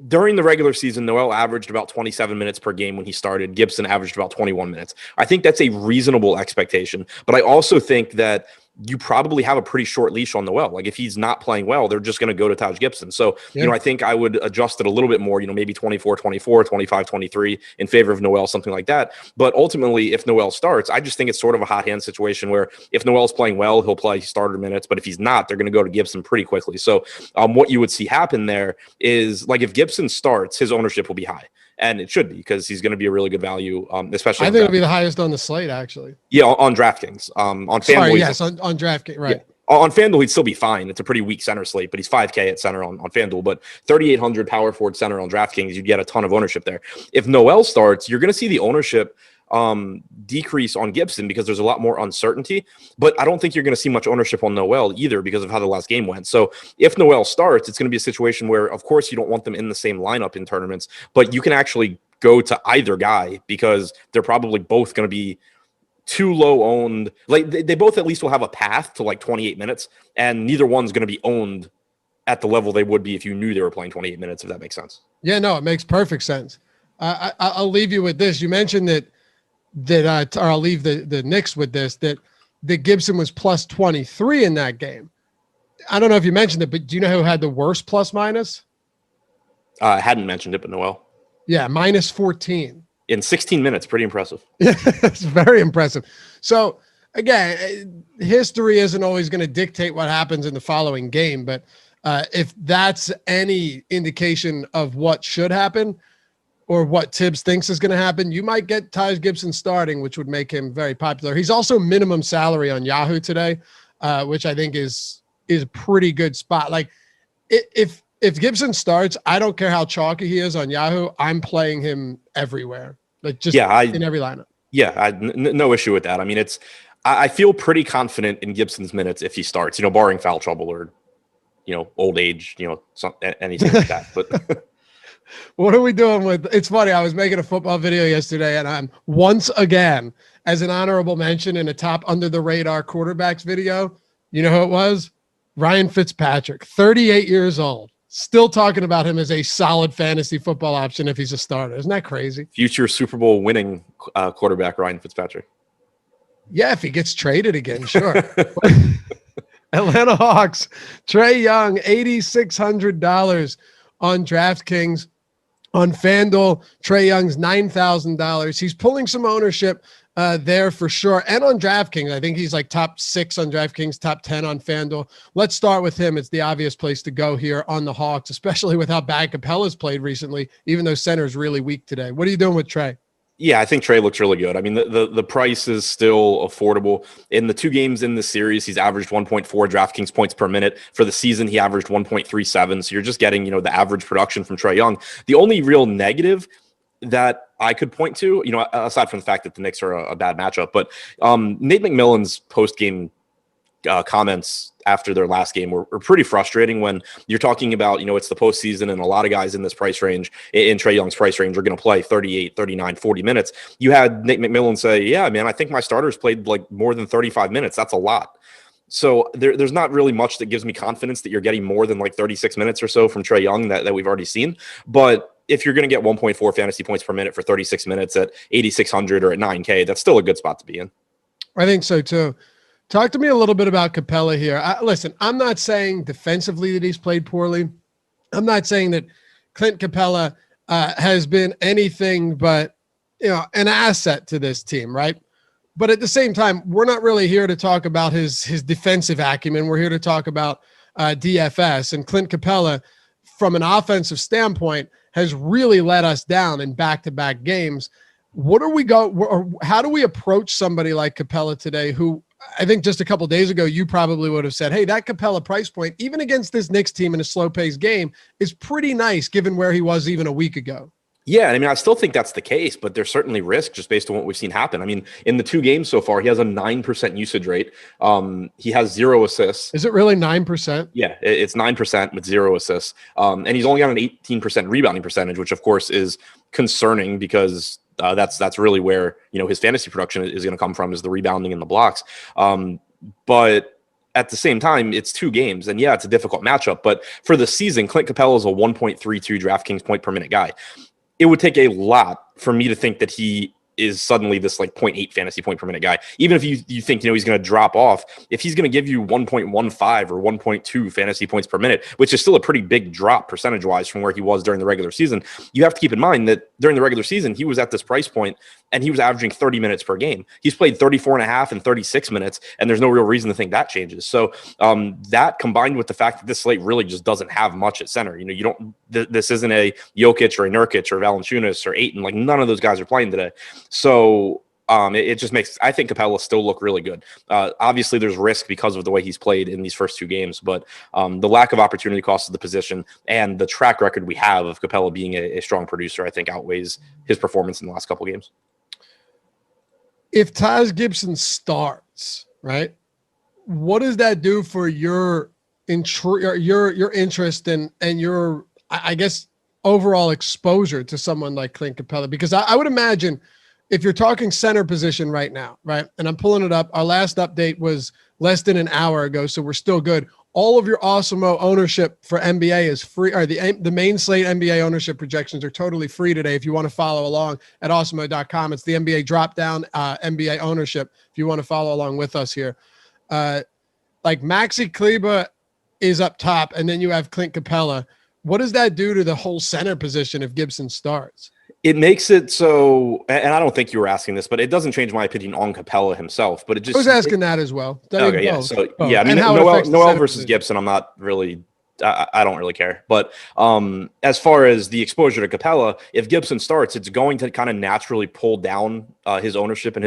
during the regular season, Noel averaged about 27 minutes per game when he started. Gibson averaged about 21 minutes. I think that's a reasonable expectation, but I also think that you probably have a pretty short leash on Noel. Like, if he's not playing well, they're just going to go to Taj Gibson. So, I think I would adjust it a little bit more, maybe 24, 24, 25, 23 in favor of Noel, something like that. But ultimately, if Noel starts, I just think it's sort of a hot hand situation where if Noel's playing well, he'll play starter minutes. But if he's not, they're going to go to Gibson pretty quickly. So what you would see happen there is, if Gibson starts, his ownership will be high. And it should be, because he's going to be a really good value, especially. I think it'll be the highest on the slate, actually. Yeah, on DraftKings. On FanDuel. Yes, on DraftKings, right. Yeah. On FanDuel, he'd still be fine. It's a pretty weak center slate, but he's 5K at center on FanDuel. But 3,800 power forward center on DraftKings, you'd get a ton of ownership there. If Noel starts, you're going to see the ownership decrease on Gibson because there's a lot more uncertainty, but I don't think you're going to see much ownership on Noel either because of how the last game went. So if Noel starts, it's going to be a situation where, of course, you don't want them in the same lineup in tournaments, but you can actually go to either guy because they're probably both going to be too low owned. They both at least will have a path to 28 minutes, and neither one's going to be owned at the level they would be if you knew they were playing 28 minutes, if that makes sense. Yeah, no, it makes perfect sense. I'll leave you with this. You mentioned that or I'll leave the Knicks with this, that Gibson was plus 23 in that game. I don't know if you mentioned it, but do you know who had the worst plus minus? I hadn't mentioned it, but Noel. Yeah, minus 14. In 16 minutes, pretty impressive. Yeah, it's very impressive. So, again, history isn't always going to dictate what happens in the following game, but if that's any indication of what should happen, or what Tibbs thinks is going to happen, you might get Taj Gibson starting, which would make him very popular. He's also minimum salary on Yahoo today, which I think is a pretty good spot. Like if Gibson starts, I don't care how chalky he is on Yahoo, I'm playing him everywhere. Like just in every lineup. Yeah, no issue with that. I mean, I feel pretty confident in Gibson's minutes if he starts, barring foul trouble or, old age, anything like that. But what are we doing with? It's funny. I was making a football video yesterday, and I'm once again, as an honorable mention in a top under the radar quarterbacks video. You know who it was? Ryan Fitzpatrick, 38 years old. Still talking about him as a solid fantasy football option if he's a starter. Isn't that crazy? Future Super Bowl winning quarterback Ryan Fitzpatrick. Yeah, if he gets traded again, sure. Atlanta Hawks, Trey Young, $8,600 on DraftKings. On FanDuel, Trey Young's $9,000. He's pulling some ownership there for sure. And on DraftKings, I think he's like top 6 on DraftKings, top 10 on FanDuel. Let's start with him. It's the obvious place to go here on the Hawks, especially with how bad Capela's played recently, even though center's really weak today. What are you doing with Trey? Yeah, I think Trey looks really good. I mean, the price is still affordable. In the 2 games in the series, he's averaged 1.4 DraftKings points per minute. For the season, he averaged 1.37. So you're just getting, the average production from Trey Young. The only real negative that I could point to, aside from the fact that the Knicks are a bad matchup, but Nate McMillan's post-game comments after their last game were pretty frustrating when you're talking about, it's the postseason and a lot of guys in this price range, in Trey Young's price range, are going to play 38, 39, 40 minutes. You had Nate McMillan say, yeah, man, I think my starters played like more than 35 minutes. That's a lot. So there's not really much that gives me confidence that you're getting more than like 36 minutes or so from Trey Young that we've already seen. But if you're going to get 1.4 fantasy points per minute for 36 minutes at 8,600 or at 9K, that's still a good spot to be in. I think so too. Talk to me a little bit about Capela here. Listen, I'm not saying defensively that he's played poorly. I'm not saying that Clint Capela has been anything but, an asset to this team, right? But at the same time, we're not really here to talk about his defensive acumen. We're here to talk about DFS. And Clint Capela, from an offensive standpoint, has really let us down in back-to-back games. How do we approach somebody like Capela today, who I think just a couple of days ago, you probably would have said, hey, that Capela price point, even against this Knicks team in a slow-paced game, is pretty nice given where he was even a week ago. Yeah, I mean, I still think that's the case, but there's certainly risk just based on what we've seen happen. I mean, in the 2 games so far, he has a 9% usage rate. He has 0 assists. Is it really 9%? Yeah, it's 9% with 0 assists. And he's only got an 18% rebounding percentage, which of course is concerning because that's really where, his fantasy production is going to come from, is the rebounding and the blocks. But at the same time, it's 2 games, and yeah, it's a difficult matchup. But for the season, Clint Capela is a 1.32 DraftKings point per minute guy. It would take a lot for me to think that he is suddenly this like 0.8 fantasy point per minute guy. Even if you think, he's going to drop off, if he's going to give you 1.15 or 1.2 fantasy points per minute, which is still a pretty big drop percentage wise from where he was during the regular season, you have to keep in mind that during the regular season, he was at this price point and he was averaging 30 minutes per game. He's played 34 and a half and 36 minutes, and there's no real reason to think that changes. So that combined with the fact that this slate really just doesn't have much at center. This isn't a Jokic or a Nurkic or Valanciunas or Ayton. Like, none of those guys are playing today. So it just makes, I think, Capela still look really good. Obviously, there's risk because of the way he's played in these first 2 games, but the lack of opportunity cost of the position and the track record we have of Capela being a strong producer, I think, outweighs his performance in the last couple games. If Taj Gibson starts, right, what does that do for your interest and your, I guess, overall exposure to someone like Clint Capela? Because I would imagine, if you're talking center position right now, right, and I'm pulling it up, our last update was less than an hour ago, so we're still good. All of your Awesemo ownership for NBA is free, or the main slate NBA ownership projections are totally free today if you want to follow along at awesemo.com. It's the NBA drop-down NBA ownership if you want to follow along with us here. Like Maxi Kleber is up top, and then you have Clint Capela. What does that do to the whole center position if Gibson starts? It makes it so, and I don't think you were asking this, but it doesn't change my opinion on Capela himself. But it just, I was asking that as well. Okay, yeah. So yeah, I mean, Noel versus Gibson, I'm not really I don't really care. But as far as the exposure to Capela, if Gibson starts, it's going to kind of naturally pull down his ownership and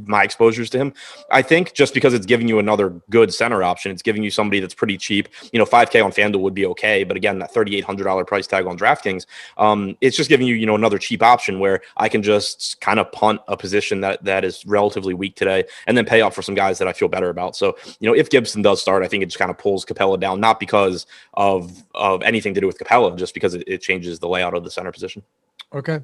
my exposures to him. I think just because it's giving you another good center option, it's giving you somebody that's pretty cheap. $5K on Fanduel would be okay, but again, that $3,800 price tag on DraftKings, it's just giving you another cheap option where I can just kind of punt a position that is relatively weak today and then pay up for some guys that I feel better about. So if Gibson does start, I think it just kind of pulls Capela down, not because of anything to do with Capela, just because it changes the layout of the center position. Okay.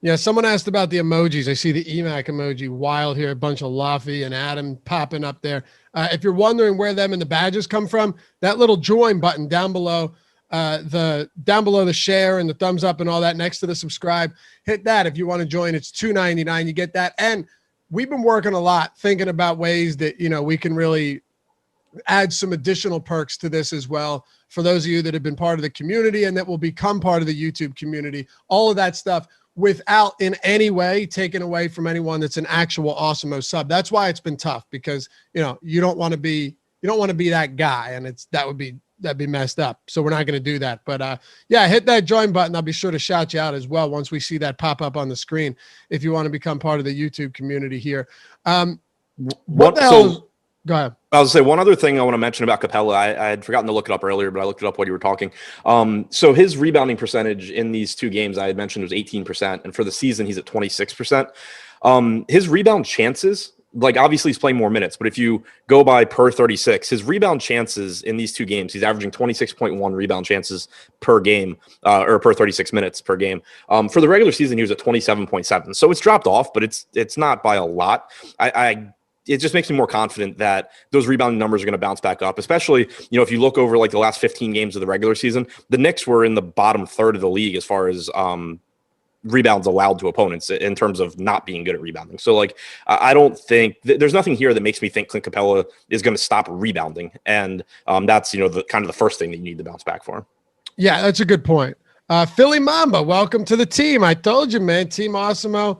Yeah, someone asked about the emojis. I see the EMAC emoji wild here, a bunch of Laffy and Adam popping up there. If you're wondering where them and the badges come from, that little join button down below the share and the thumbs up and all that next to the subscribe, hit that if you want to join. It's $2.99. You get that. And we've been working a lot thinking about ways that, we can really add some additional perks to this as well. For those of you that have been part of the community and that will become part of the YouTube community, all of that stuff without in any way taking away from anyone that's an actual Awesemo sub. That's why it's been tough, because, you don't want to be that guy, and that'd be messed up. So we're not going to do that. But hit that join button. I'll be sure to shout you out as well once we see that pop up on the screen if you want to become part of the YouTube community here. Go ahead. I was going to say one other thing I want to mention about Capela. I had forgotten to look it up earlier, but I looked it up while you were talking. So his rebounding percentage in these two games I had mentioned was 18%, and for the season he's at 26%. His rebound chances, obviously he's playing more minutes, but if you go by per 36, his rebound chances in these two games, he's averaging 26.1 rebound chances per game, or per 36 minutes per game. For the regular season, he was at 27.7. So it's dropped off, but it's not by a lot. It just makes me more confident that those rebounding numbers are going to bounce back up, especially, if you look over the last 15 games of the regular season, the Knicks were in the bottom third of the league as far as rebounds allowed to opponents in terms of not being good at rebounding. So I don't think there's nothing here that makes me think Clint Capela is going to stop rebounding. And that's, the kind of the first thing that you need to bounce back for him. Yeah, that's a good point. Philly Mamba, welcome to the team. I told you, man, Team Awesemo.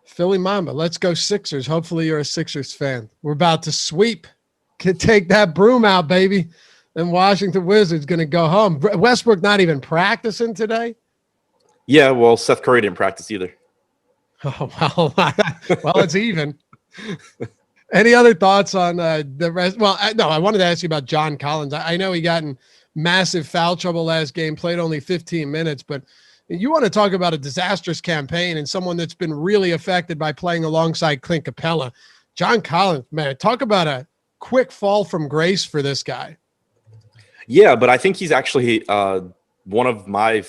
Philly Mamba, let's go Sixers. Hopefully you're a Sixers fan. We're about to sweep. Can take that broom out, baby. And Washington Wizards going to go home. Westbrook not even practicing today? Yeah, well, Seth Curry didn't practice either. Oh, well, it's even. Any other thoughts on the rest? Well, no, I wanted to ask you about John Collins. I know he got in massive foul trouble last game, played only 15 minutes, but you want to talk about a disastrous campaign and someone that's been really affected by playing alongside Clint Capela. John Collins, man, talk about a quick fall from grace for this guy. Yeah, but I think he's actually one of my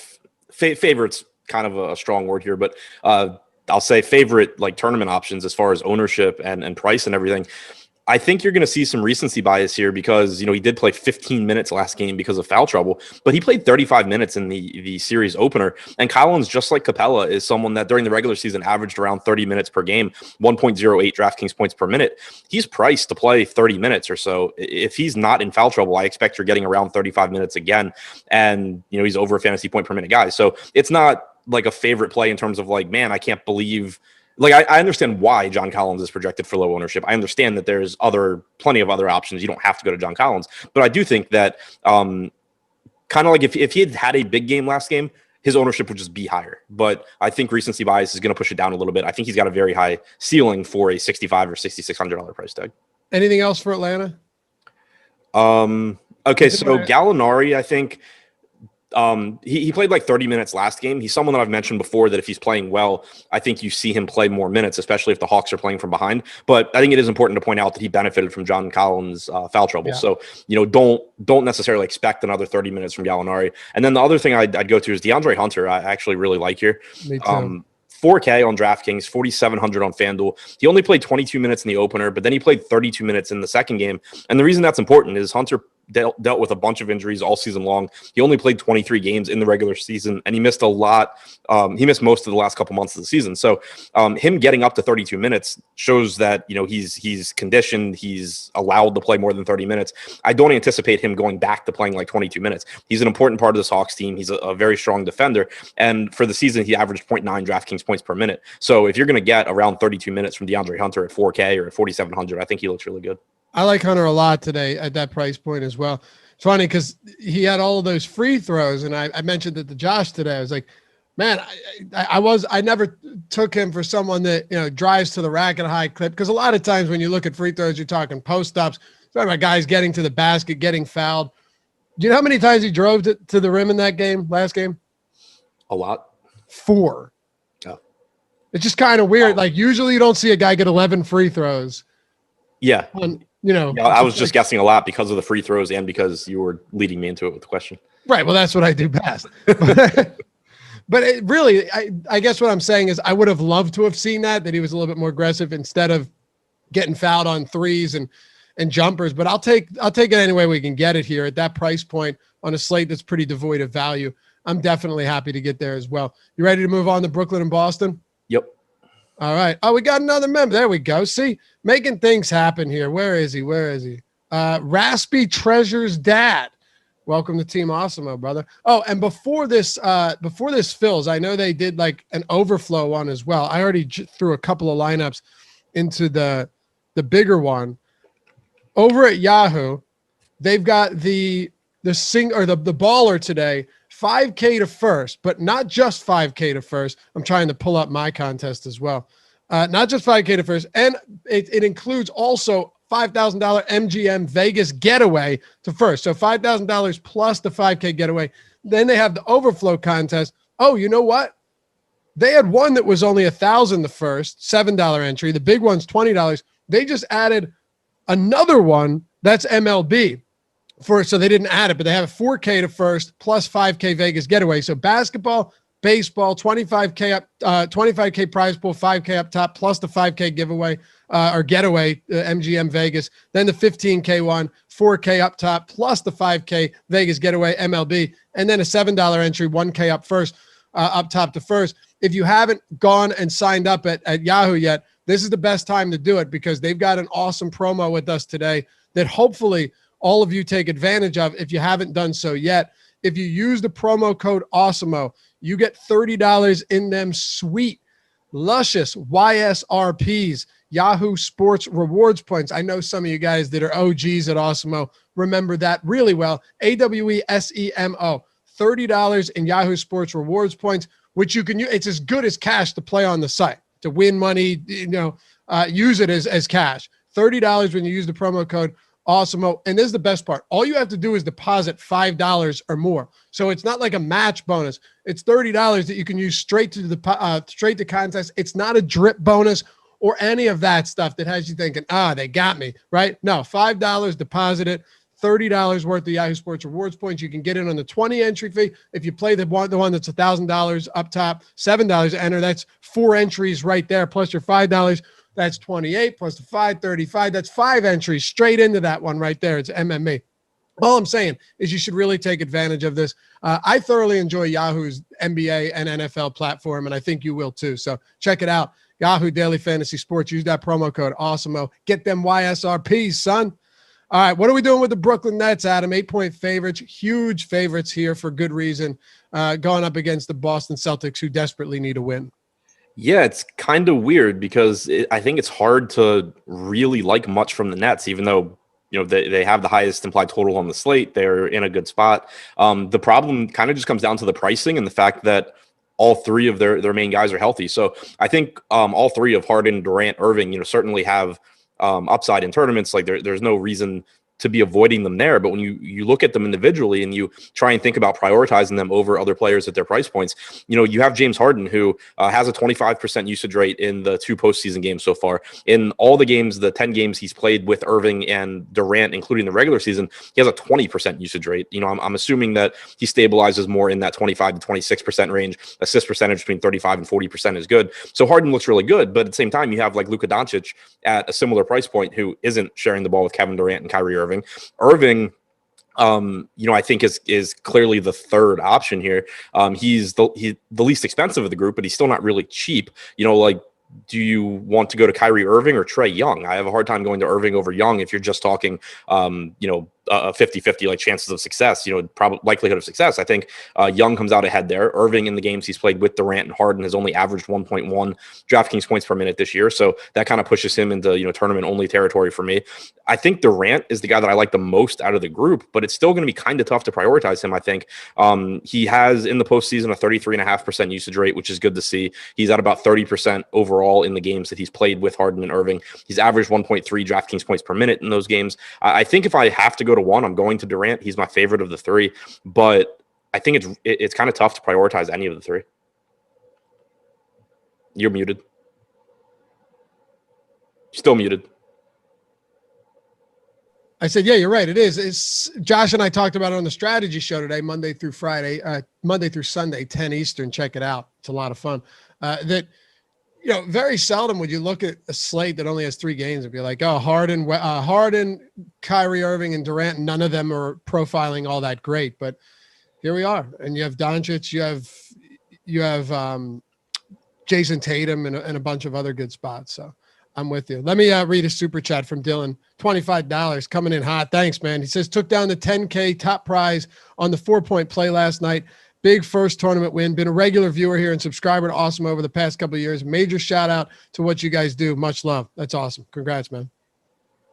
favorites, kind of a strong word here, but I'll say favorite tournament options as far as ownership and price and everything. I think you're going to see some recency bias here because, he did play 15 minutes last game because of foul trouble, but he played 35 minutes in the series opener. And Collins, just like Capela, is someone that during the regular season averaged around 30 minutes per game, 1.08 DraftKings points per minute. He's priced to play 30 minutes or so. If he's not in foul trouble, I expect you're getting around 35 minutes again. And, he's over a fantasy point per minute guy. So it's not a favorite play in terms of man, I can't believe – I understand why John Collins is projected for low ownership. I understand that there's plenty of other options. You don't have to go to John Collins, but I do think that kind of if he had a big game last game, his ownership would just be higher. But I think recency bias is going to push it down a little bit. I think he's got a very high ceiling for a $6,500 or $6,600 price tag. Anything else for Atlanta? Okay, so Gallinari, I think. He played 30 minutes last game. He's someone that I've mentioned before that if he's playing well, I think you see him play more minutes, especially if the Hawks are playing from behind. But I think it is important to point out that he benefited from John Collins' foul trouble. Yeah. So, don't necessarily expect another 30 minutes from Gallinari. And then the other thing I'd go to is Deandre Hunter. I actually really like here. Me too. 4K on DraftKings, 4,700 on FanDuel. He only played 22 minutes in the opener, but then he played 32 minutes in the second game. And the reason that's important is Hunter dealt with a bunch of injuries all season long. He only played 23 games in the regular season, and he missed a lot. He missed most of the last couple months of the season. So him getting up to 32 minutes shows that, he's conditioned. He's allowed to play more than 30 minutes. I don't anticipate him going back to playing 22 minutes. He's an important part of this Hawks team. He's a very strong defender. And for the season, he averaged 0.9 DraftKings points per minute. So if you're going to get around 32 minutes from Deandre Hunter at 4K or at 4,700, I think he looks really good. I like Hunter a lot today at that price point as well. It's funny because he had all of those free throws, and I mentioned it to Josh today. I was like, man, I never took him for someone that, you know, drives to the rack at a high clip, because a lot of times when you look at free throws, you're talking post-ups, talking about guys getting to the basket, getting fouled. Do you know how many times he drove to the rim in that game, last game? A lot. 4. Oh. It's just kind of weird. Like, usually you don't see a guy get 11 free throws. Yeah. You know, yeah, I was just guessing a lot because of the free throws and because you were leading me into it with the question. Right. Well, that's what I do best. But it really, I guess what I'm saying is I would have loved to have seen that he was a little bit more aggressive instead of getting fouled on threes and jumpers. But I'll take it any way we can get it here at that price point on a slate that's pretty devoid of value. I'm definitely happy to get there as well. You ready to move on to Brooklyn and Boston? Yep. All right. Oh, we got another member. There we go. See, making things happen here. Where is he? Raspy Treasure's dad. Welcome to Team Awesemo, brother. Oh, and before this fills, I know they did like an overflow one as well. I already threw a couple of lineups into the bigger one. Over at Yahoo, they've got the baller today, 5K to first, but not just 5K to first. I'm trying to pull up my contest as well. Not just 5K to first, and it includes also $5,000 MGM Vegas getaway to first. So $5,000 plus the 5K getaway. Then they have the overflow contest. Oh, you know what? They had one that was only $1,000 the first, $7 entry. The big one's $20. They just added another one that's MLB so they didn't add it, but they have a 4K to first plus 5K Vegas getaway. So basketball, baseball, 25K up, 25K prize pool, 5K up top, plus the 5K giveaway or getaway, MGM Vegas. Then the 15K one, 4K up top, plus the 5K Vegas getaway, MLB, and then a $7 entry, 1K up first, up top to first. If you haven't gone and signed up at Yahoo yet, this is the best time to do it because they've got an awesome promo with us today that hopefully all of you take advantage of if you haven't done so yet. If you use the promo code Awesemo, you get $30 in them sweet, luscious YSRPs, Yahoo Sports Rewards points. I know some of you guys that are OGs at Awesemo remember that really well. AWESEMO, $30 in Yahoo Sports Rewards points, which you can use. It's as good as cash to play on the site, to win money, use it as cash. $30 when you use the promo code Awesemo. And this is the best part. All you have to do is deposit $5 or more. So it's not like a match bonus. It's $30 that you can use straight to contest. It's not a drip bonus or any of that stuff that has you thinking, they got me, right? No, $5 deposit it, $30 worth of Yahoo Sports Rewards points. You can get in on the 20 entry fee. If you play the one that's $1,000 up top, $7 to enter, that's 4 entries right there, plus your $5. That's 28 plus the 535. That's 5 entries straight into that one right there. It's MMA. All I'm saying is you should really take advantage of this. I thoroughly enjoy Yahoo's NBA and NFL platform, and I think you will too. So check it out. Yahoo Daily Fantasy Sports. Use that promo code Awesemo. Get them YSRPs, son. All right, what are we doing with the Brooklyn Nets, Adam? 8-point favorites, huge favorites here for good reason, going up against the Boston Celtics, who desperately need a win. Yeah, it's kind of weird because I think it's hard to really like much from the Nets, even though they have the highest implied total on the slate. They're in a good spot. The problem kind of just comes down to the pricing and the fact that all 3 of their main guys are healthy. So I think all 3 of Harden, Durant, Irving, certainly have upside in tournaments. Like there's no reason to be avoiding them there. But when you look at them individually and you try and think about prioritizing them over other players at their price points, you have James Harden, who has a 25% usage rate in the 2 postseason games so far. In all the games, the 10 games he's played with Irving and Durant, including the regular season, he has a 20% usage rate. I'm assuming that he stabilizes more in that 25 to 26% range. Assist percentage between 35 and 40% is good. So Harden looks really good, but at the same time, you have like Luka Doncic at a similar price point who isn't sharing the ball with Kevin Durant and Kyrie Irving. I think is clearly the third option here. He's the least expensive of the group, but he's still not really cheap. Do you want to go to Kyrie Irving or Trey Young? I have a hard time going to Irving over Young if you're just talking, 50-50 like chances of success, probably likelihood of success. I think Young comes out ahead there. Irving in the games he's played with Durant and Harden has only averaged 1.1 DraftKings points per minute this year. So that kind of pushes him into, tournament only territory for me. I think Durant is the guy that I like the most out of the group, but it's still going to be kind of tough to prioritize him. I think he has in the postseason a 33.5% usage rate, which is good to see. He's at about 30% overall in the games that he's played with Harden and Irving. He's averaged 1.3 DraftKings points per minute in those games. I think if I have to go to one, I'm going to Durant. He's my favorite of the three, but I think it's kind of tough to prioritize any of the three. You're muted. Still muted. I said, yeah, you're right. It is. It's Josh and I talked about it on the strategy show today, Monday through Sunday, 10 Eastern. Check it out. It's a lot of fun. Very seldom would you look at a slate that only has 3 games and be like, oh, Harden, Kyrie Irving, and Durant. None of them are profiling all that great, but here we are. And you have Doncic, you have Jason Tatum, and a bunch of other good spots. So I'm with you. Let me read a super chat from Dylan. $25 coming in hot. Thanks, man. He says, took down the 10K top prize on the 4-point play last night. Big first tournament win. Been a regular viewer here and subscriber to Awesemo over the past couple of years. Major shout out to what you guys do. Much love. That's awesome. Congrats, man.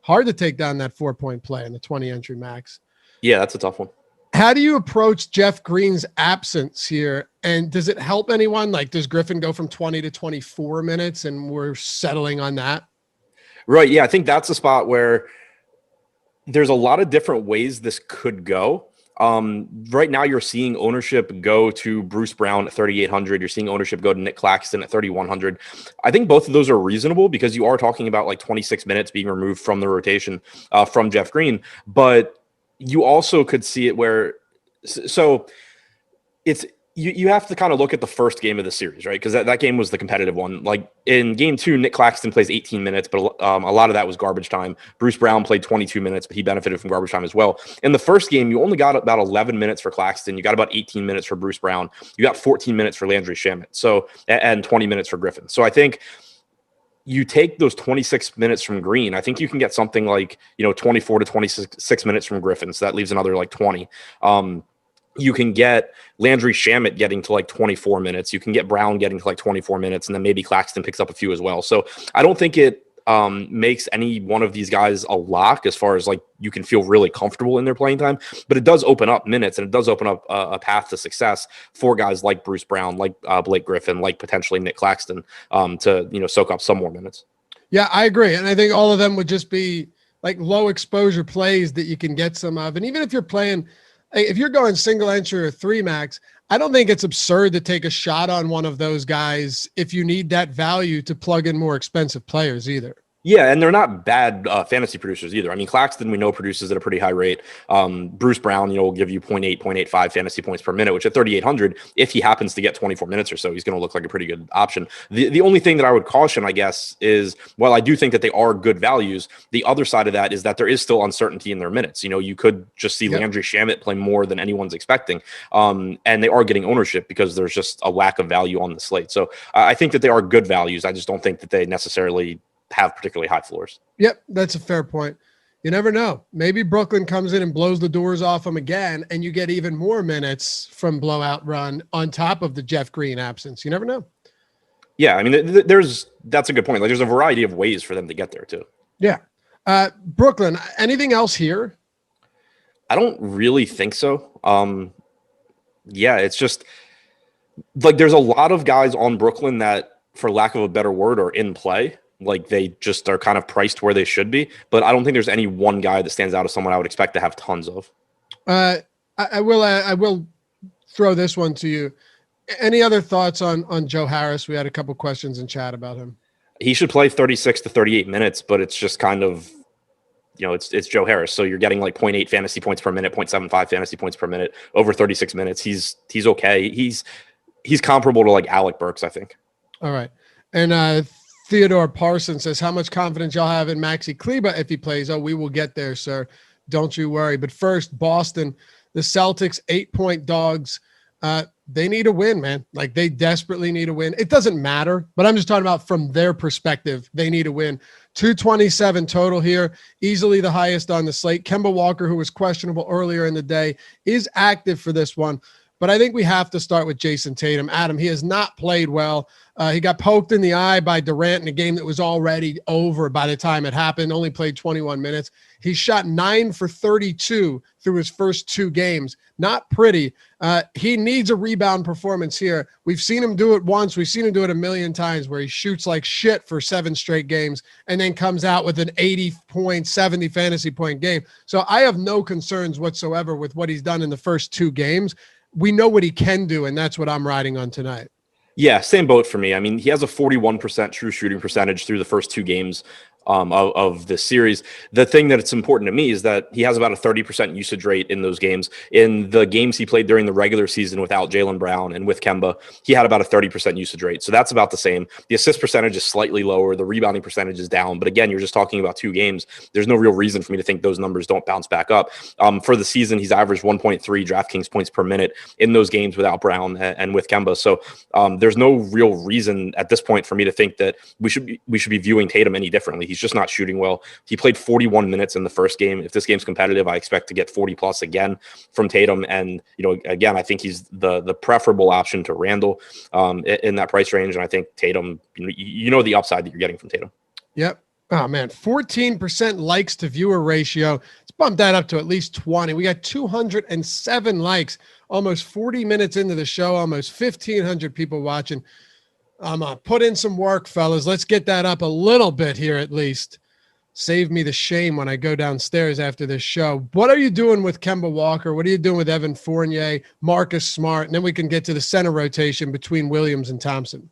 Hard to take down that 4-point play in the 20 entry max. Yeah, that's a tough one. How do you approach Jeff Green's absence here? And does it help anyone? Like, does Griffin go from 20 to 24 minutes and we're settling on that? Right. Yeah, I think that's a spot where there's a lot of different ways this could go. Right now you're seeing ownership go to Bruce Brown at 3,800. You're seeing ownership go to Nick Claxton at 3,100. I think both of those are reasonable because you are talking about like 26 minutes being removed from the rotation from Jeff Green. But you also could see it where, so it's, you have to kind of look at the first game of the series, right? Because that game was the competitive one. Like in game 2, Nick Claxton plays 18 minutes, but a lot of that was garbage time. Bruce Brown played 22 minutes, but he benefited from garbage time as well. In the first game, you only got about 11 minutes for Claxton. You got about 18 minutes for Bruce Brown. You got 14 minutes for Landry Shamet. So, and 20 minutes for Griffin. So I think you take those 26 minutes from Green, I think you can get something like, 24 to 26 minutes from Griffin. So that leaves another like 20. You can get Landry Shamet getting to like 24 minutes. You can get Brown getting to like 24 minutes, and then maybe Claxton picks up a few as well. So I don't think it makes any one of these guys a lock as far as like you can feel really comfortable in their playing time, but it does open up minutes and it does open up a path to success for guys like Bruce Brown, like Blake Griffin, like potentially Nick Claxton to, soak up some more minutes. Yeah, I agree. And I think all of them would just be like low exposure plays that you can get some of. And even if you're playing, if you're going single entry or 3 max, I don't think it's absurd to take a shot on one of those guys if you need that value to plug in more expensive players either. Yeah, and they're not bad fantasy producers either. I mean, Claxton, we know, produces at a pretty high rate. Bruce Brown, will give you 0.85 fantasy points per minute, which at 3,800, if he happens to get 24 minutes or so, he's going to look like a pretty good option. The only thing that I would caution, I guess, is while I do think that they are good values, the other side of that is that there is still uncertainty in their minutes. You could just see Landry Shamet play more than anyone's expecting. And they are getting ownership because there's just a lack of value on the slate. So I think that they are good values. I just don't think that they necessarily have particularly high floors. Yep, that's a fair point. You never know. Maybe Brooklyn comes in and blows the doors off them again, and you get even more minutes from blowout run on top of the Jeff Green absence. You never know. Yeah, I mean, that's a good point. Like, there's a variety of ways for them to get there too. Yeah. Brooklyn, anything else here? I don't really think so. Yeah, it's just like there's a lot of guys on Brooklyn that, for lack of a better word, are in play. Like they just are kind of priced where they should be, but I don't think there's any one guy that stands out as someone I would expect to have tons of. I will throw this one to you. Any other thoughts on Joe Harris? We had a couple questions in chat about him. He should play 36 to 38 minutes, but it's just kind of, it's Joe Harris. So you're getting like 0.8 fantasy points per minute, 0.75 fantasy points per minute over 36 minutes. He's okay. He's comparable to like Alec Burks, I think. All right. And Theodore Parsons says, how much confidence y'all have in Maxi Kleber if he plays? Oh, we will get there, sir. Don't you worry. But first, Boston, the Celtics 8-point dogs They need a win, man. Like, they desperately need a win. It doesn't matter, but I'm just talking about from their perspective. They need a win. 227 total here, easily the highest on the slate. Kemba Walker, who was questionable earlier in the day, is active for this one. But I think we have to start with Jason Tatum. Adam, he has not played well. He got poked in the eye by Durant in a game that was already over by the time it happened, only played 21 minutes. He shot 9 for 32 through his first 2 games. Not pretty. He needs a rebound performance here. We've seen him do it once. We've seen him do it a million times where he shoots like shit for 7 straight games and then comes out with an 80 point, 70 fantasy point game. So I have no concerns whatsoever with what he's done in the first 2 games. We know what he can do, and that's what I'm riding on tonight. Yeah, same boat for me. I mean, he has a 41% true shooting percentage through the first 2 games of this series. The thing that it's important to me is that he has about a 30% usage rate in those games. In the games he played during the regular season without Jaylen Brown and with Kemba, he had about a 30% usage rate. So that's about the same. The assist percentage is slightly lower. The rebounding percentage is down. But again, you're just talking about 2 games. There's no real reason for me to think those numbers don't bounce back up. For the season, he's averaged 1.3 Draftkings points per minute in those games without Brown and with Kemba. So there's no real reason at this point for me to think that we should be viewing Tatum any differently. He's just not shooting well. He played 41 minutes in the first game. If this game's competitive, I expect to get 40 plus again from Tatum. And, again, I think he's the preferable option to Randall in that price range. And I think Tatum, the upside that you're getting from Tatum. Yep. Oh, man, 14% likes to viewer ratio. Let's bump that up to at least 20. We got 207 likes, almost 40 minutes into the show, almost 1,500 people watching. I'm going to put in some work, fellas. Let's get that up a little bit here at least. Save me the shame when I go downstairs after this show. What are you doing with Kemba Walker? What are you doing with Evan Fournier, Marcus Smart? And then we can get to the center rotation between Williams and Thompson.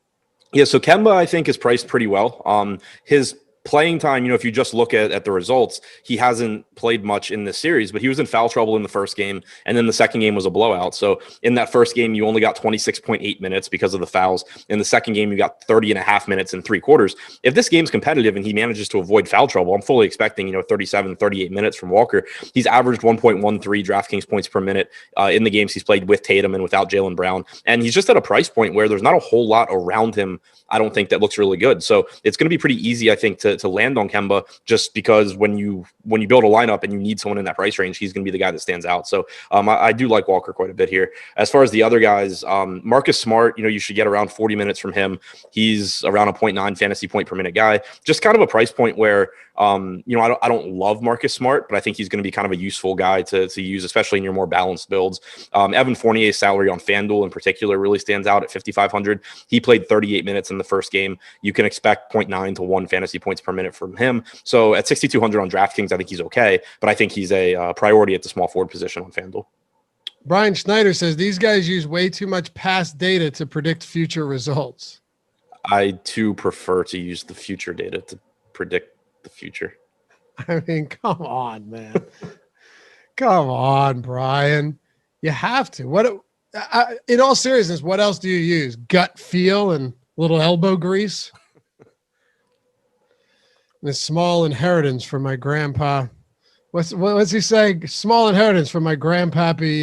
Yeah, so Kemba, I think, is priced pretty well. His playing time, if you just look at the results, he hasn't played much in this series, but he was in foul trouble in the first game, and then the second game was a blowout. So in that first game, you only got 26.8 minutes because of the fouls. In the second game, you got 30 and a half minutes in 3 quarters. If this game's competitive and he manages to avoid foul trouble, I'm fully expecting, 37, 38 minutes from Walker. He's averaged 1.13 DraftKings points per minute in the games he's played with Tatum and without Jaylen Brown. And he's just at a price point where there's not a whole lot around him, I don't think, that looks really good. So it's going to be pretty easy, I think, to land on Kemba, just because when you build a lineup and you need someone in that price range, he's going to be the guy that stands out. So I do like Walker quite a bit here. As far as the other guys, Marcus Smart, you should get around 40 minutes from him. He's around a 0.9 fantasy point per minute guy. Just kind of a price point where I don't love Marcus Smart, but I think he's going to be kind of a useful guy to use, especially in your more balanced builds. Evan Fournier's salary on Fanduel in particular really stands out at 5,500. He played 38 minutes in the first game. You can expect 0.9 to 1 fantasy points per minute from him. So at 6,200 on DraftKings, I think he's okay, but I think he's a priority at the small forward position on Fanduel. Brian Schneider says these guys use way too much past data to predict future results. I too prefer to use the future data to predict the future. I mean, come on, man. Come on, Brian. You have to. In all seriousness, what else do you use? Gut feel and little elbow grease? The small inheritance from my grandpa. What's he saying? Small inheritance from my grandpappy.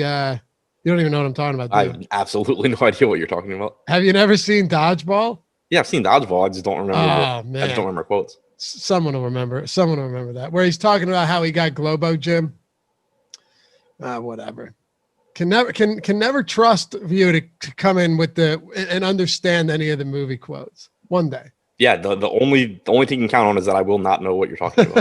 You don't even know what I'm talking about. I have absolutely no idea what you're talking about. Have you never seen Dodgeball? Yeah, I've seen Dodgeball. I just don't remember. Man. I just don't remember quotes. Someone will remember that. Where he's talking about how he got Globo Gym. Whatever. Can never trust you to come in with and understand any of the movie quotes. One day. Yeah, the only thing you can count on is that I will not know what you're talking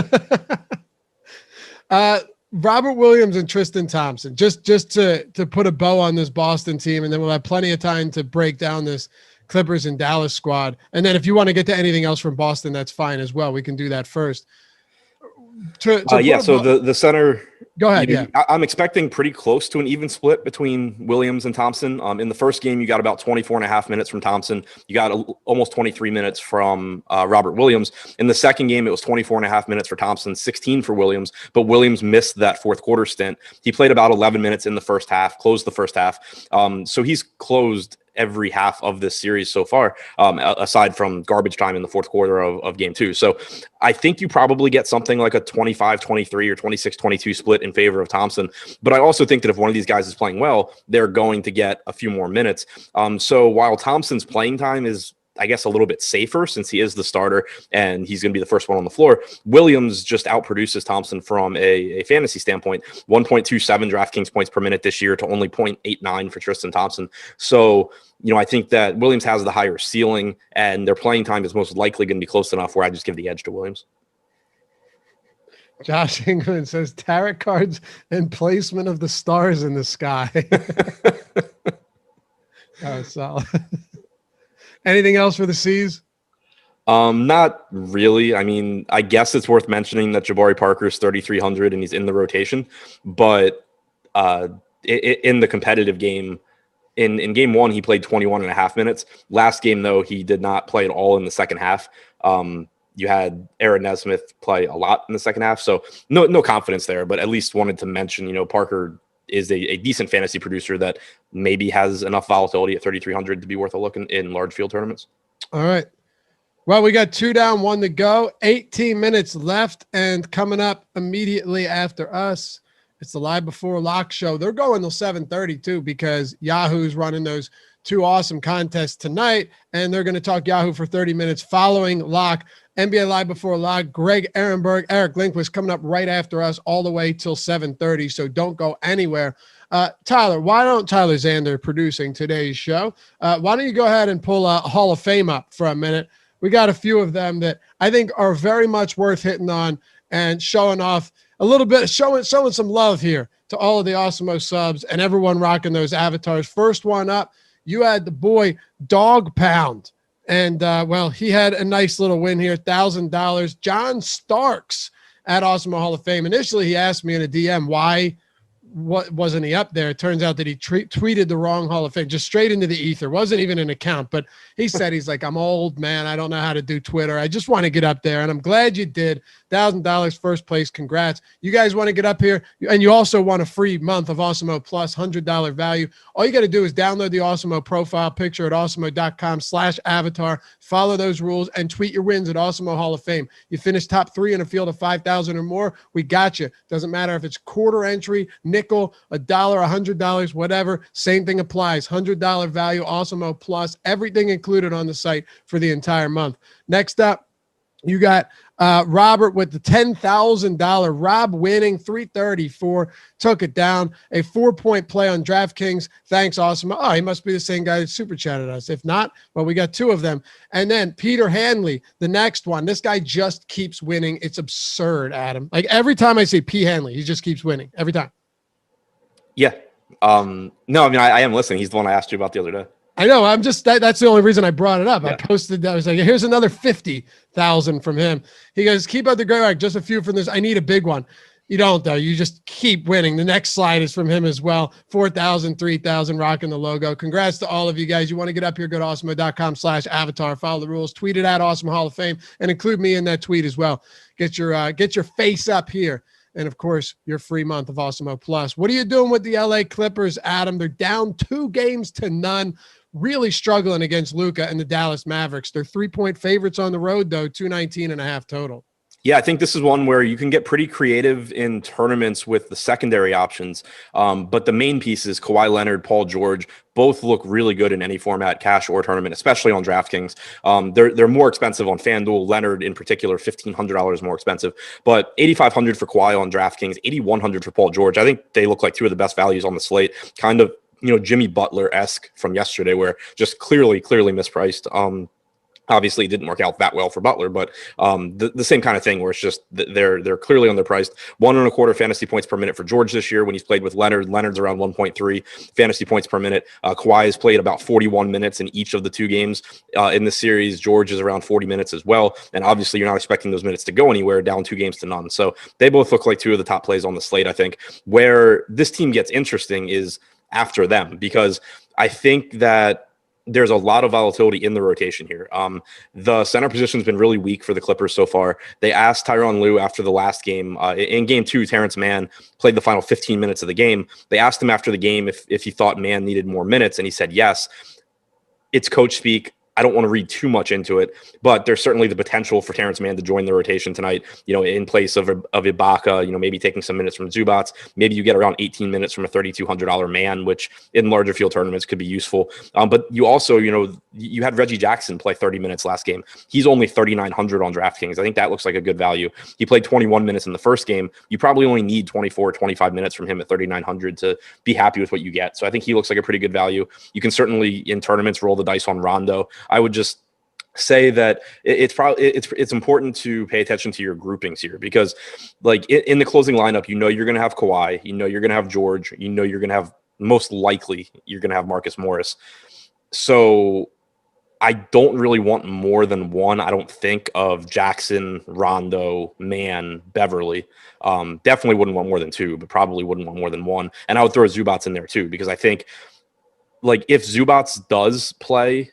about. Robert Williams and Tristan Thompson, just to put a bow on this Boston team, and then we'll have plenty of time to break down this Clippers and Dallas squad. And then if you want to get to anything else from Boston, that's fine as well. We can do that first. So the center. Go ahead. I'm expecting pretty close to an even split between Williams and Thompson. In the first game, you got about 24 and a half minutes from Thompson. You got almost 23 minutes from Robert Williams. In the second game, it was 24 and a half minutes for Thompson, 16 for Williams, but Williams missed that fourth quarter stint. He played about 11 minutes in the first half, closed the first half. So he's closed every half of this series so far, aside from garbage time in the fourth quarter of game 2. So I think you probably get something like a 25-23 or 26-22 split in favor of Thompson. But I also think that if one of these guys is playing well, they're going to get a few more minutes. So while Thompson's playing time is, I guess, a little bit safer since he is the starter and he's going to be the first one on the floor, Williams just outproduces Thompson from a fantasy standpoint. 1.27 DraftKings points per minute this year to only 0.89 for Tristan Thompson. So, I think that Williams has the higher ceiling and their playing time is most likely going to be close enough where I just give the edge to Williams. Josh England says tarot cards and placement of the stars in the sky. That was solid. Anything else for the C's? Not really. I mean, I guess it's worth mentioning that Jabari Parker is 3,300 and he's in the rotation, but in the competitive game, in game 1, he played 21 and a half minutes. Last game, though, he did not play at all in the second half. You had Aaron Nesmith play a lot in the second half, so no confidence there, but at least wanted to mention, Parker is a decent fantasy producer that maybe has enough volatility at 3,300 to be worth a look in large field tournaments. All right. Well, we got 2 down, 1 to go, 18 minutes left, and coming up immediately after us, it's the Live Before Lock show. They're going till 7:30 too, because Yahoo's running those 2 awesome contests tonight, and they're going to talk Yahoo for 30 minutes following Lock. NBA Live Before Lock, Greg Ehrenberg, Eric Lindquist coming up right after us all the way till 7:30, so don't go anywhere. Tyler Xander producing today's show. Why don't you go ahead and pull a Hall of Fame up for a minute? We got a few of them that I think are very much worth hitting on and showing off a little bit, showing some love here to all of the Awesemo subs and everyone rocking those avatars. First one up, you had the boy Dog Pound. And, he had a nice little win here, $1,000. John Starks at Awesemo Hall of Fame. Initially, he asked me in a DM why wasn't he up there. It turns out that he tweeted the wrong Hall of Fame, just straight into the ether. Wasn't even an account, but he said, he's like, I'm old, man. I don't know how to do Twitter. I just want to get up there, and I'm glad you did. $1,000 first place. Congrats. You guys want to get up here, and you also want a free month of Awesemo Plus, $100 value. All you got to do is download the Awesemo profile picture at awesemo.com/avatar, follow those rules, and tweet your wins at Awesemo Hall of Fame. You finish top 3 in a field of 5,000 or more, we got you. Doesn't matter if it's quarter entry, nickel, $1, $100, whatever. Same thing applies. $100 value, Awesemo Plus, everything included on the site for the entire month. Next up, you got Robert with the $10,000. Rob winning 334, took it down. A 4-point play on DraftKings. Thanks, Awesemo. Oh, he must be the same guy that super chatted us. If not, well, we got 2 of them. And then Peter Hanley, the next one. This guy just keeps winning. It's absurd, Adam. Like every time I see P. Hanley, he just keeps winning every time. Yeah. No, I mean, I am listening. He's the one I asked you about the other day. I know. I'm just that's the only reason I brought it up. Yeah. I posted that. I was like, here's another 50,000 from him. He goes, keep up the great work. Just a few from this. I need a big one. You don't though. You just keep winning. The next slide is from him as well. 4,000, 3,000, rocking the logo. Congrats to all of you guys. You want to get up here, go to awesemo.com/avatar, follow the rules, tweet it at Awesemo Hall of Fame, and include me in that tweet as well. Get your face up here. And, of course, your free month of Awesemo Plus. What are you doing with the LA Clippers, Adam? They're down 2 games to none, really struggling against Luka and the Dallas Mavericks. They're 3-point favorites on the road, though, 219.5 total. Yeah, I think this is one where you can get pretty creative in tournaments with the secondary options. But the main pieces, Kawhi Leonard, Paul George, both look really good in any format, cash or tournament, especially on DraftKings. They're more expensive on Fanduel. Leonard, in particular, $1,500 more expensive. But $8,500 for Kawhi on DraftKings, $8,100 for Paul George. I think they look like 2 of the best values on the slate. Kind of, Jimmy Butler-esque from yesterday, where just clearly mispriced. Obviously, it didn't work out that well for Butler, but the same kind of thing where it's just they're clearly underpriced. 1.25 fantasy points per minute for George this year when he's played with Leonard. Leonard's around 1.3 fantasy points per minute. Kawhi has played about 41 minutes in each of the 2 games in this series. George is around 40 minutes as well. And obviously, you're not expecting those minutes to go anywhere, down 2 games to none. So they both look like 2 of the top plays on the slate, I think. Where this team gets interesting is after them, because I think that there's a lot of volatility in the rotation here. The center position has been really weak for the Clippers so far. They asked Tyronn Lue after the last game. In game 2, Terrence Mann played the final 15 minutes of the game. They asked him after the game if he thought Mann needed more minutes, and he said yes. it's coach speak. I don't want to read too much into it, but there's certainly the potential for Terrence Mann to join the rotation tonight, in place of Ibaka, maybe taking some minutes from Zubats. Maybe you get around 18 minutes from a $3,200 man, which in larger field tournaments could be useful. But you also, you had Reggie Jackson play 30 minutes last game. He's only 3,900 on DraftKings. I think that looks like a good value. He played 21 minutes in the first game. You probably only need 24, 25 minutes from him at 3,900 to be happy with what you get. So I think he looks like a pretty good value. You can certainly in tournaments roll the dice on Rondo. I would just say that it's important to pay attention to your groupings here, because like in the closing lineup, you're going to have Kawhi, you're going to have George, you're going to have, most likely you're going to have Marcus Morris. So I don't really want more than one. I don't think of Jackson, Rondo, Mann, Beverly. Definitely wouldn't want more than two, but probably wouldn't want more than one. And I would throw Zubats in there too, because I think like if Zubats does play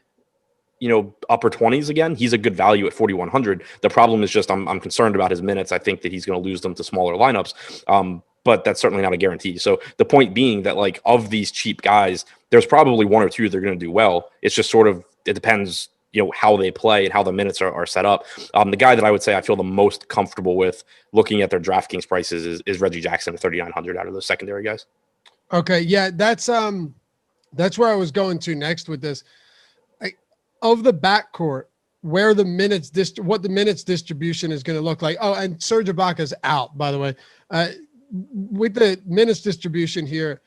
upper 20s again, he's a good value at 4,100. The problem is just I'm concerned about his minutes. I think that he's going to lose them to smaller lineups, but that's certainly not a guarantee. So the point being that like of these cheap guys, there's probably one or two that are going to do well. It's just sort of, it depends, how they play and how the minutes are set up. The guy that I would say I feel the most comfortable with looking at their DraftKings prices is Reggie Jackson at 3,900 out of those secondary guys. Okay, yeah, that's where I was going to next with this. Of the backcourt, where the minutes what the minutes distribution is going to look like. Oh, and Serge Ibaka's out, by the way. With the minutes distribution here,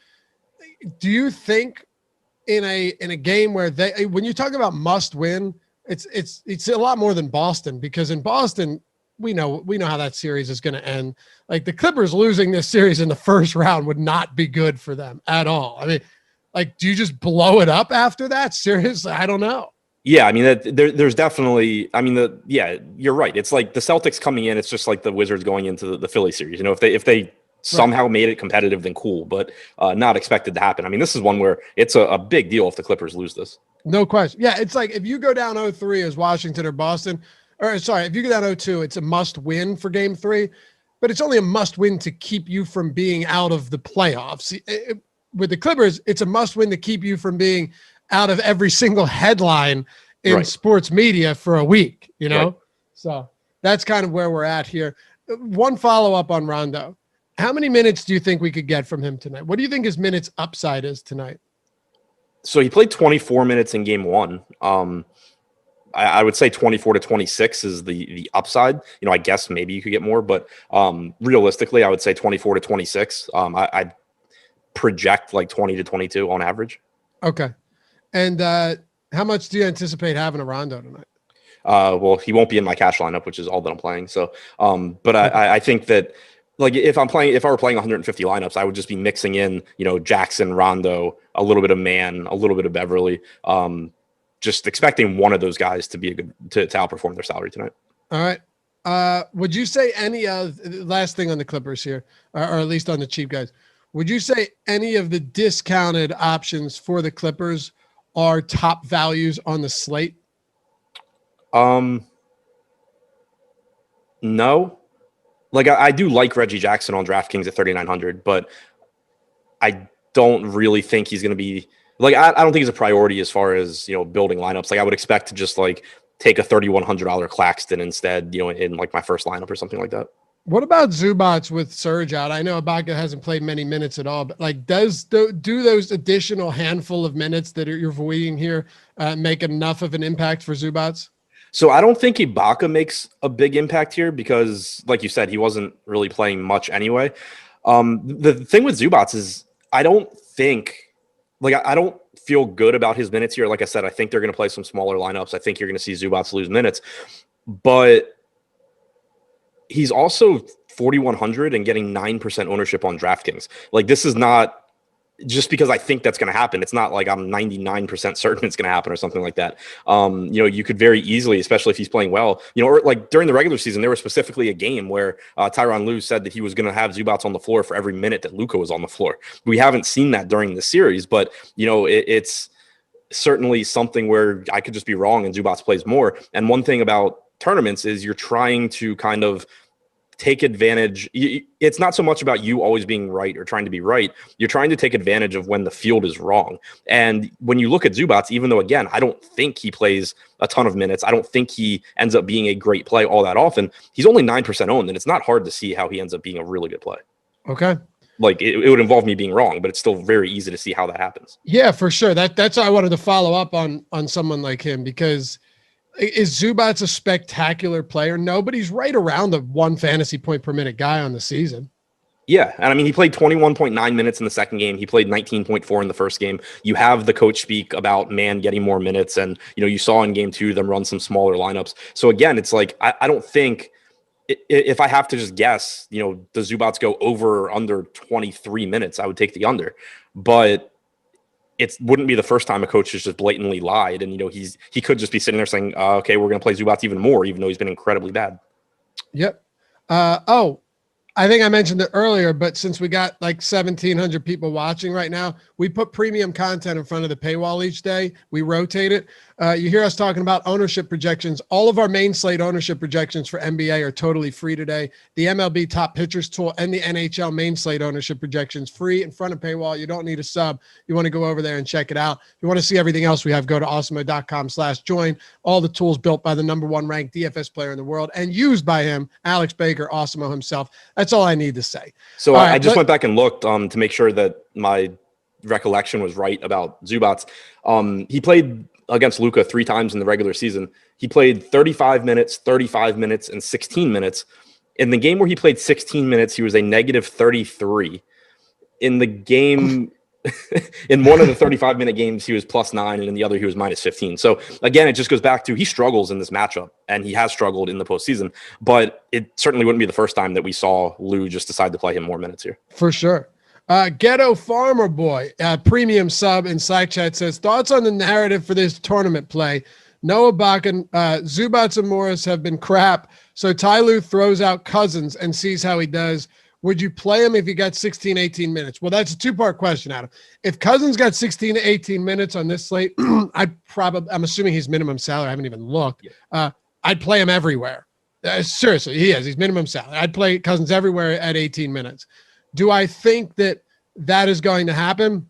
do you think in a game where when you talk about must win, it's a lot more than Boston, because in Boston we know how that series is going to end. Like the Clippers losing this series in the first round would not be good for them at all. I mean, like, do you just blow it up after that? Seriously, I don't know. Yeah, I mean, there's definitely, you're right. It's like the Celtics coming in. It's just like the Wizards going into the Philly series. If they somehow made it competitive, then cool, but not expected to happen. I mean, this is one where it's a big deal if the Clippers lose this. No question. Yeah, it's like if you go down 0-3 as Washington or Boston, if you go down 0-2, it's a must win for game 3, but it's only a must win to keep you from being out of the playoffs. With the Clippers, it's a must win to keep you from being out of every single headline in sports media for a week, Right. So that's kind of where we're at here. One follow-up on Rondo. How many minutes do you think we could get from him tonight? What do you think his minutes upside is tonight? So he played 24 minutes in game 1. I would say 24 to 26 is the upside. I guess maybe you could get more, but realistically, I would say 24 to 26. I'd project like 20 to 22 on average. Okay. And how much do you anticipate having a Rondo tonight? Well, he won't be in my cash lineup, which is all that I'm playing. So, but I think that like if I were playing 150 lineups, I would just be mixing in, Jackson, Rondo, a little bit of Mann, a little bit of Beverly, just expecting one of those guys to be to outperform their salary tonight. All right. Would you say last thing on the Clippers here, or at least on the cheap guys, would you say any of the discounted options for the Clippers are top values on the slate? No. Like I do like Reggie Jackson on DraftKings at 3,900, but I don't really think he's going to be like, I don't think he's a priority as far as, building lineups. Like I would expect to just like take a $3,100 Claxton instead, in like my first lineup or something like that. What about Zubats with Serge out? I know Ibaka hasn't played many minutes at all, but like, do those additional handful of minutes that you're voiding here make enough of an impact for Zubats? So I don't think Ibaka makes a big impact here because, like you said, he wasn't really playing much anyway. The thing with Zubats is I don't feel good about his minutes here. Like I said, I think they're going to play some smaller lineups. I think you're going to see Zubats lose minutes, but he's also 4,100 and getting 9% ownership on DraftKings. Like this is not just because I think that's going to happen. It's not like I'm 99% certain it's going to happen or something like that. You could very easily, especially if he's playing well, or like during the regular season, there was specifically a game where Tyronn Lue said that he was going to have Zubats on the floor for every minute that Luka was on the floor. We haven't seen that during the series, but it's certainly something where I could just be wrong and Zubats plays more. And one thing about tournaments is you're trying to kind of take advantage. It's not so much about you always being right or trying to be right. You're trying to take advantage of when the field is wrong. And when you look at Zubats, even though, again, I don't think he plays a ton of minutes, I don't think he ends up being a great play all that often. He's only 9% owned, and it's not hard to see how he ends up being a really good play. Okay. Like it would involve me being wrong, but it's still very easy to see how that happens. Yeah, for sure. That's why I wanted to follow up on someone like him, because is Zubats a spectacular player? No, but he's right around the 1 fantasy point per minute guy on the season. Yeah, and I mean, he played 21.9 minutes in the second game. He played 19.4 in the first game. You have the coach speak about man getting more minutes, and you saw in game 2 them run some smaller lineups. So again, it's like I don't think if I have to just guess, does Zubats go over or under 23 minutes? I would take the under, but it wouldn't be the first time a coach has just blatantly lied, and he could just be sitting there saying, "Okay, we're going to play Zubats even more," even though he's been incredibly bad. Yep. I think I mentioned it earlier, but since we got like 1,700 people watching right now, we put premium content in front of the paywall each day. We rotate it. You hear us talking about ownership projections. All of our main slate ownership projections for NBA are totally free today. The MLB top pitchers tool and the NHL main slate ownership projections free in front of paywall. You don't need a sub. You want to go over there and check it out. If you want to see everything else we have, go to awesemo.com/join. All the tools built by the #1 ranked DFS player in the world and used by him, Alex Baker, Awesemo himself. That's all I need to say. So I just went back and looked to make sure that my recollection was right about Zubats. He played against Luka 3 times in the regular season. He played 35 minutes, and 16 minutes. In the game where he played 16 minutes, he was a -33. In the game, in one of the 35-minute games, he was +9, and in the other, he was -15. So again, it just goes back to he struggles in this matchup, and he has struggled in the postseason. But it certainly wouldn't be the first time that we saw Lou just decide to play him more minutes here. For sure. Ghetto Farmer Boy, premium sub in Slack chat says, thoughts on the narrative for this tournament play? Noah Bakken, Zubats and Morris have been crap, so Ty Lue throws out Cousins and sees how he does. Would you play him if he got 16, 18 minutes? Well, that's a 2-part question, Adam. If Cousins got 16 to 18 minutes on this slate, I'm assuming he's minimum salary. I haven't even looked. I'd play him everywhere. Seriously, he is. He's minimum salary. I'd play Cousins everywhere at 18 minutes. Do I think that is going to happen?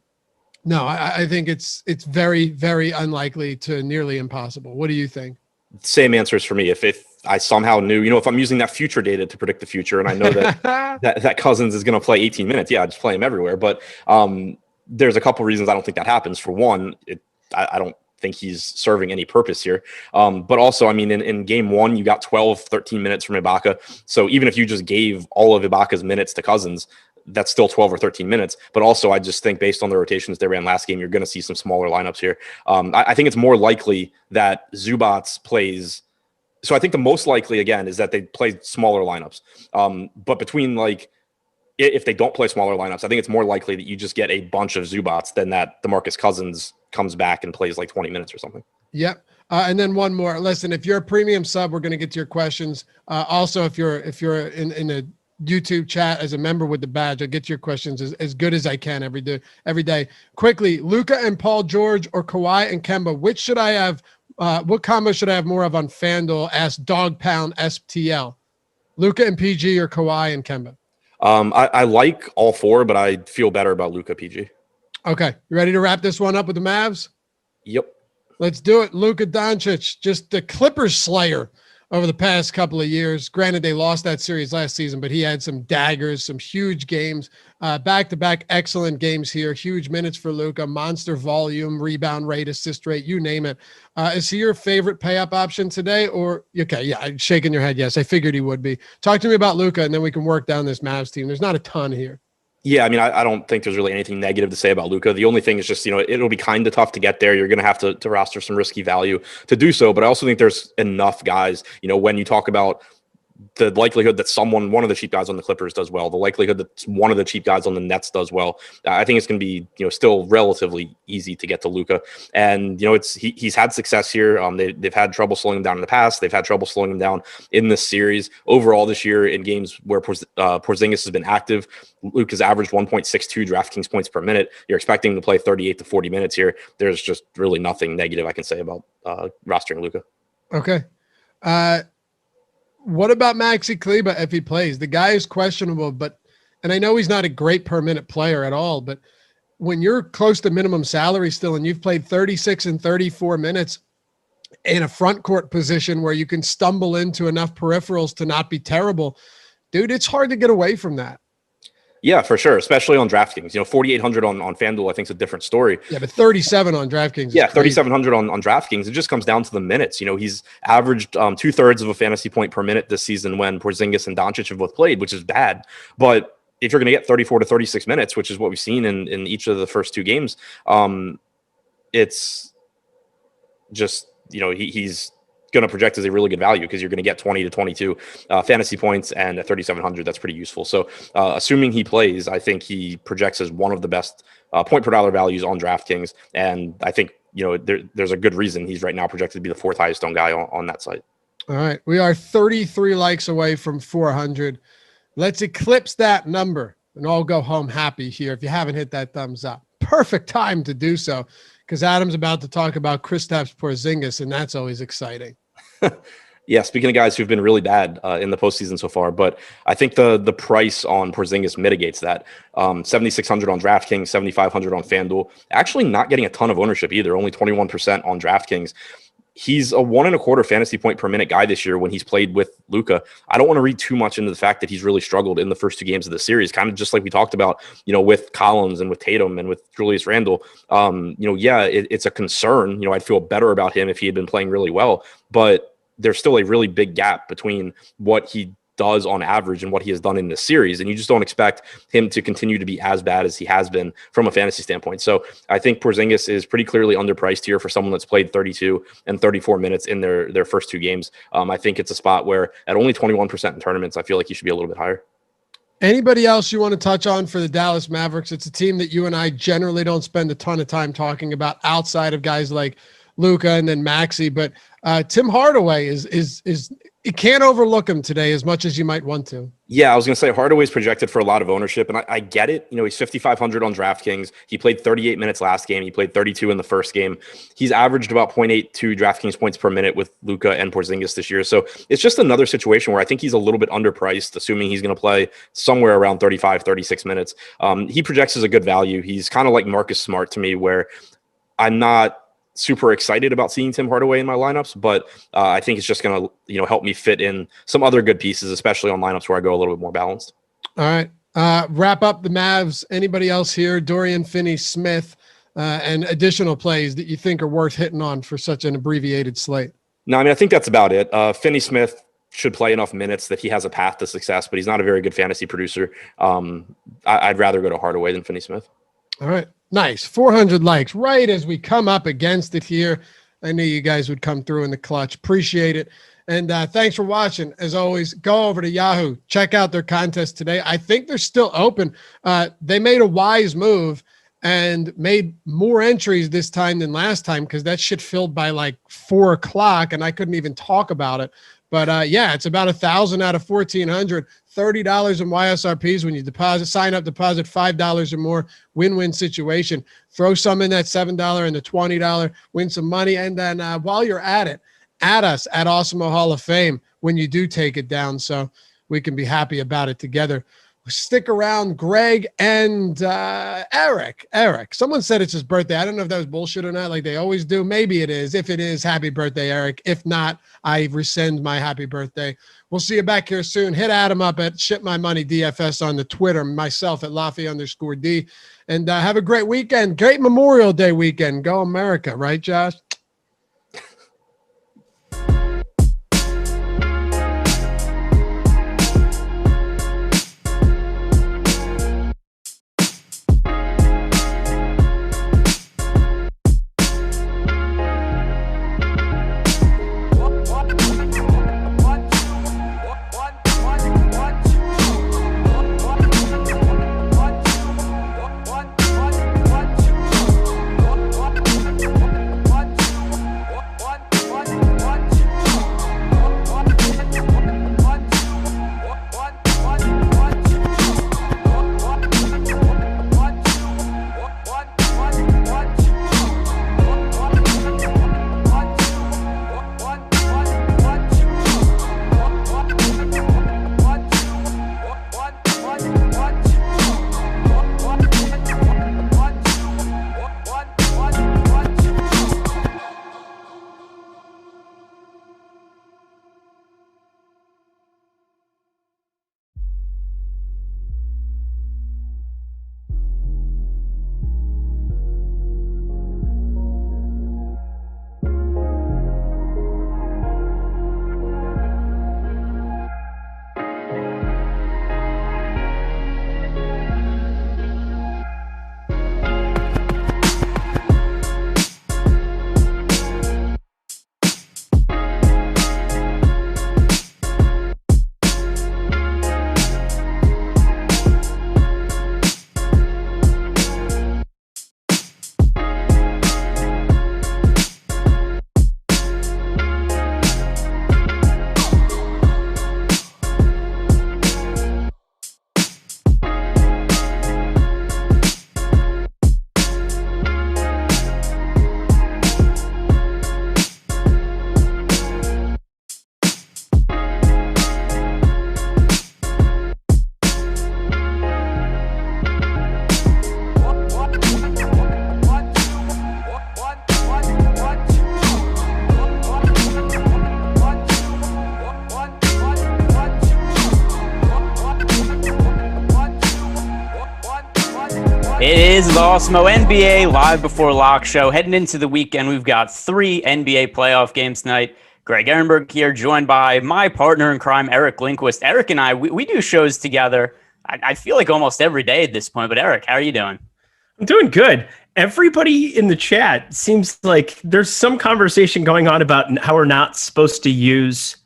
No, I think it's very, very unlikely to nearly impossible. What do you think? Same answers for me. If I somehow knew, if I'm using that future data to predict the future, and I know that that Cousins is going to play 18 minutes, I'd just play him everywhere. But there's a couple reasons I don't think that happens. For one, I don't think he's serving any purpose here. But also, I mean, in game 1, you got 12, 13 minutes from Ibaka. So even if you just gave all of Ibaka's minutes to Cousins, that's still 12 or 13 minutes. But also, I just think based on the rotations they ran last game, you're going to see some smaller lineups here. I think it's more likely that Zubats plays. So I think the most likely, again, is that they play smaller lineups. But between if they don't play smaller lineups, I think it's more likely that you just get a bunch of Zubats than that DeMarcus Cousins comes back and plays like 20 minutes or something. Yep. And then one more. Listen, if you're a premium sub, we're going to get to your questions. Also, if you're in a YouTube chat as a member with the badge, I'll get your questions as good as I can every day. Quickly, Luka and Paul George or Kawhi and Kemba, which should I have? What combo should I have more of on FanDuel? Ask Dog Pound STL. Luka and PG or Kawhi and Kemba? I like all 4, but I feel better about Luka PG. Okay. You ready to wrap this one up with the Mavs? Yep. Let's do it. Luka Doncic, just the Clippers slayer over the past couple of years. Granted, they lost that series last season, but he had some daggers, some huge games, back-to-back excellent games here. Huge minutes for Luka, monster volume, rebound rate, assist rate, you name it. Is he your favorite pay-up option today? Or, okay, yeah, shaking your head. Yes, I figured he would be. Talk to me about Luka, and then we can work down this Mavs team. There's not a ton here. Yeah, I mean, I don't think there's really anything negative to say about Luka. The only thing is just, it'll be kind of tough to get there. You're going to have to roster some risky value to do so. But I also think there's enough guys, when you talk about the likelihood that one of the cheap guys on the Clippers does well, the likelihood that one of the cheap guys on the Nets does well, I think it's going to be, still relatively easy to get to Luka. And, he's had success here. They've had trouble slowing him down in the past. They've had trouble slowing him down in this series. Overall this year in games where Porzingis has been active, Luka's averaged 1.62 DraftKings points per minute. You're expecting him to play 38 to 40 minutes here. There's just really nothing negative I can say about rostering Luka. Okay. What about Maxi Kleba if he plays? The guy is questionable, and I know he's not a great per minute player at all, but when you're close to minimum salary still and you've played 36 and 34 minutes in a front court position where you can stumble into enough peripherals to not be terrible, dude, it's hard to get away from that. Yeah, for sure, especially on DraftKings. 4,800 on FanDuel, I think, is a different story. Yeah, but 37 on DraftKings. Yeah, 3,700 on DraftKings. It just comes down to the minutes. He's averaged 2/3 of a fantasy point per minute this season when Porzingis and Doncic have both played, which is bad. But if you're going to get 34 to 36 minutes, which is what we've seen in each of the first two games, it's just, he's going to project as a really good value because you're going to get 20 to 22 fantasy points, and at 3,700, that's pretty useful. So assuming he plays, I think he projects as one of the best point per dollar values on DraftKings. And I think, there's a good reason he's right now projected to be the fourth highest owned guy on that site. All right. We are 33 likes away from 400. Let's eclipse that number and all go home happy here. If you haven't hit that thumbs up, perfect time to do so, because Adam's about to talk about Kristaps Porzingis, and that's always exciting. Yeah, speaking of guys who've been really bad in the postseason so far, but I think the price on Porzingis mitigates that. 7,600 on DraftKings, 7,500 on FanDuel. Actually not getting a ton of ownership either, only 21% on DraftKings. He's a 1.25 fantasy point per minute guy this year when he's played with Luka. I don't want to read too much into the fact that he's really struggled in the first two games of the series, kind of just like we talked about, with Collins and with Tatum and with Julius Randle. It's a concern. I'd feel better about him if he had been playing really well, but there's still a really big gap between what he does on average and what he has done in this series. And you just don't expect him to continue to be as bad as he has been from a fantasy standpoint. So I think Porzingis is pretty clearly underpriced here for someone that's played 32 and 34 minutes in their first two games. I think it's a spot where at only 21% in tournaments, I feel like he should be a little bit higher. Anybody else you want to touch on for the Dallas Mavericks? It's a team that you and I generally don't spend a ton of time talking about outside of guys like Luka and then Maxey, but Tim Hardaway is you can't overlook him today as much as you might want to. Yeah, I was going to say Hardaway's projected for a lot of ownership, and I get it. He's 5,500 on DraftKings. He played 38 minutes last game. He played 32 in the first game. He's averaged about 0.82 DraftKings points per minute with Luka and Porzingis this year. So it's just another situation where I think he's a little bit underpriced, assuming he's going to play somewhere around 35, 36 minutes. He projects as a good value. He's kind of like Marcus Smart to me, where I'm not super excited about seeing Tim Hardaway in my lineups, but I think it's just going to help me fit in some other good pieces, especially on lineups where I go a little bit more balanced. All right, wrap up the Mavs. Anybody else here? Dorian Finney-Smith and additional plays that you think are worth hitting on for such an abbreviated slate? No, I think that's about it. Finney-Smith should play enough minutes that he has a path to success, but he's not a very good fantasy producer. I'd rather go to Hardaway than Finney-Smith. All right. Nice. 400 likes right as we come up against it here. I knew you guys would come through in the clutch. Appreciate it. And thanks for watching. As always, go over to Yahoo. Check out their contest today. I think they're still open. They made a wise move and made more entries this time than last time because that shit filled by like 4 o'clock and I couldn't even talk about it. But it's about 1,000 out of 1,400. $30 in YSRPs when you sign up, deposit $5 or more, win-win situation. Throw some in that $7 and the $20, win some money. And then while you're at it, add us at Awesemo Hall of Fame when you do take it down so we can be happy about it together. Stick around, Greg and Eric. Someone said it's his birthday. I don't know if that was bullshit or not, like they always do. Maybe it is. If it is, happy birthday, Eric. If not, I rescind my happy birthday. We'll see you back here soon. Hit Adam up at ShipMyMoney DFS on the Twitter, myself at Laffy_D. And have a great weekend. Great Memorial Day weekend. Go America, right, Josh? It is the Awesemo NBA Live Before Lock show. Heading into the weekend, we've got 3 NBA playoff games tonight. Greg Ehrenberg here, joined by my partner in crime, Eric Lindquist. Eric and I, we do shows together, I feel like almost every day at this point. But Eric, how are you doing? I'm doing good. Everybody in the chat seems like there's some conversation going on about how we're not supposed to use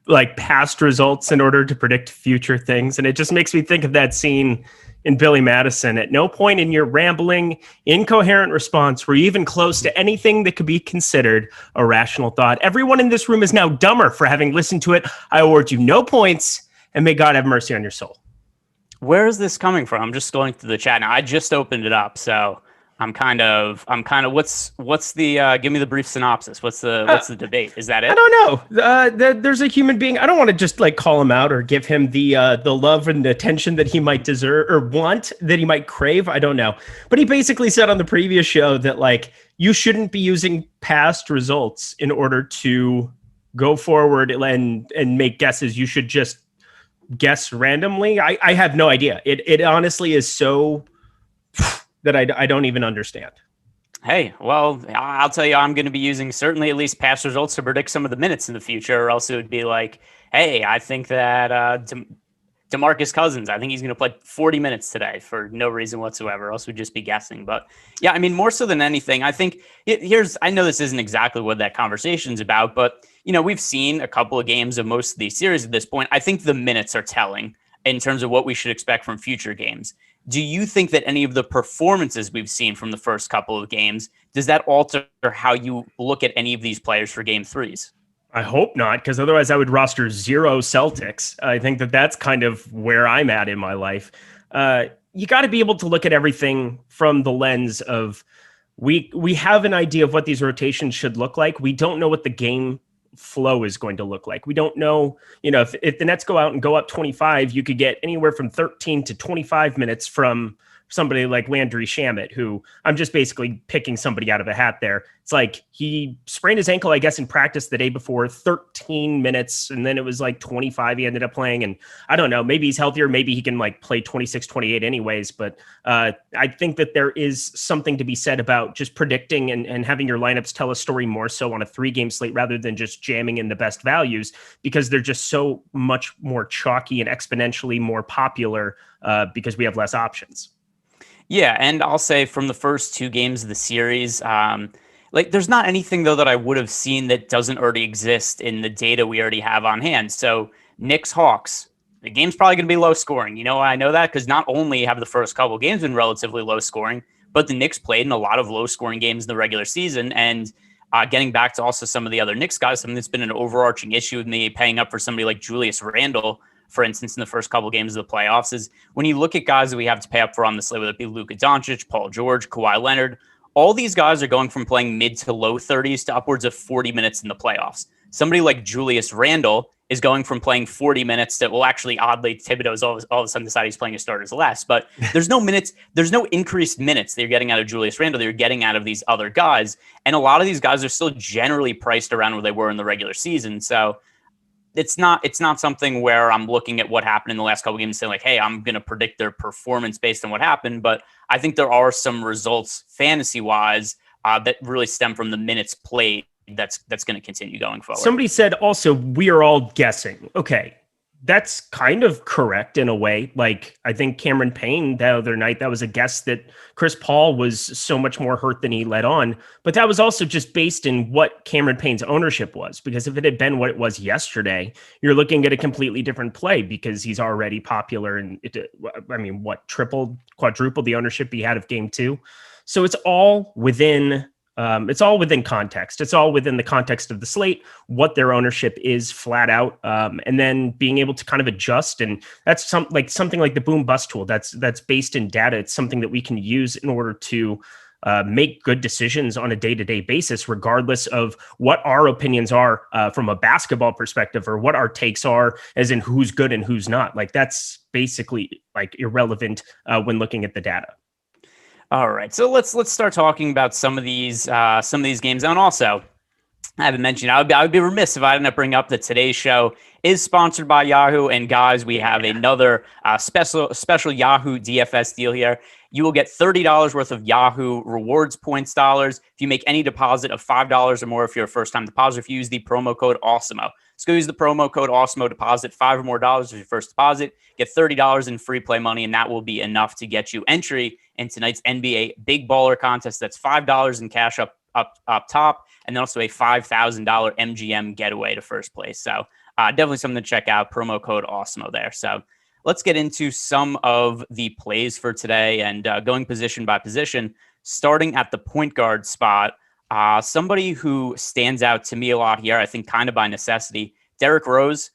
like past results in order to predict future things. And it just makes me think of that scene in Billy Madison. At no point in your rambling, incoherent response were you even close to anything that could be considered a rational thought. Everyone in this room is now dumber for having listened to it. I award you no points, and may God have mercy on your soul. Where is this coming from? I'm just going through the chat now. I just opened it up, so I'm kind of what's the give me the brief synopsis. What's the debate? Is that it? I don't know. There's a human being. I don't want to just like call him out or give him the love and attention that he might deserve or want, that he might crave. I don't know. But he basically said on the previous show that like you shouldn't be using past results in order to go forward and make guesses. You should just guess randomly. I have no idea. It honestly is so that I don't even understand. Hey, well, I'll tell you, I'm going to be using certainly at least past results to predict some of the minutes in the future, or else it would be like, hey, I think that DeMarcus Cousins, I think he's going to play 40 minutes today for no reason whatsoever, else we'd just be guessing. But yeah, I mean, more so than anything, I think I know this isn't exactly what that conversation's about, but we've seen a couple of games of most of these series at this point. I think the minutes are telling in terms of what we should expect from future games. Do you think that any of the performances we've seen from the first couple of games, does that alter how you look at any of these players for game 3s? I hope not, because otherwise I would roster 0 Celtics. I think that's kind of where I'm at in my life. You got to be able to look at everything from the lens of we have an idea of what these rotations should look like. We don't know what the game flow is going to look like. We don't know, if the Nets go out and go up 25, you could get anywhere from 13 to 25 minutes from somebody like Landry Shamet, who I'm just basically picking somebody out of a hat there. It's like he sprained his ankle, I guess, in practice the day before, 13 minutes. And then it was like 25 he ended up playing. And I don't know, maybe he's healthier. Maybe he can like play 26, 28 anyways. But I think that there is something to be said about just predicting and having your lineups tell a story more so on a 3-game slate rather than just jamming in the best values, because they're just so much more chalky and exponentially more popular because we have less options. Yeah, and I'll say from the first 2 games of the series, there's not anything, though, that I would have seen that doesn't already exist in the data we already have on hand. So Knicks-Hawks, the game's probably going to be low scoring. I know that because not only have the first couple games been relatively low scoring, but the Knicks played in a lot of low scoring games in the regular season. And getting back to also some of the other Knicks guys, something that's been an overarching issue with me paying up for somebody like Julius Randle, for instance, in the first couple games of the playoffs, is when you look at guys that we have to pay up for on the slate, whether it be Luka Doncic, Paul George, Kawhi Leonard, all these guys are going from playing mid to low 30s to upwards of 40 minutes in the playoffs. Somebody like Julius Randle is going from playing 40 minutes to, well, actually, oddly, Thibodeau's all of a sudden decided he's playing his starters less. But there's no minutes, there's no increased minutes that you're getting out of Julius Randle. They're getting out of these other guys. And a lot of these guys are still generally priced around where they were in the regular season. So it's not something where I'm looking at what happened in the last couple of games and saying like, hey, I'm going to predict their performance based on what happened. But I think there are some results fantasy wise that really stem from the minutes played. That's going to continue going forward. Somebody said also, we are all guessing. Okay. That's kind of correct in a way. Like, I think Cameron Payne the other night, that was a guess that Chris Paul was so much more hurt than he let on. But that was also just based in what Cameron Payne's ownership was. Because if it had been what it was yesterday, you're looking at a completely different play because he's already popular. And tripled, quadrupled the ownership he had of game 2. So it's all within context. It's all within the context of the slate, what their ownership is flat out, and then being able to kind of adjust. And that's something like the boom bust tool. That's based in data. It's something that we can use in order to make good decisions on a day-to-day basis, regardless of what our opinions are from a basketball perspective, or what our takes are as in who's good and who's not. Like, that's basically like irrelevant when looking at the data. All right, so let's start talking about some of these games, and also I haven't mentioned, I would be remiss if I didn't bring up that today's show is sponsored by Yahoo. And guys, we have another special Yahoo DFS deal here. You will get $30 worth of Yahoo rewards points dollars if you make any deposit of $5 or more if you're a first-time depositor. If you use the promo code Awesemo, so go use the promo code Awesemo, deposit $5 or more dollars for your first deposit, get $30 in free play money, and that will be enough to get you entry in tonight's NBA Big Baller contest. That's $5 in cash up top, and then also a $5,000 MGM getaway to first place. So definitely something to check out. Promo code Awesemo there. So let's get into some of the plays for today and going position by position, starting at the point guard spot. Somebody who stands out to me a lot here, I think kind of by necessity, Derrick Rose.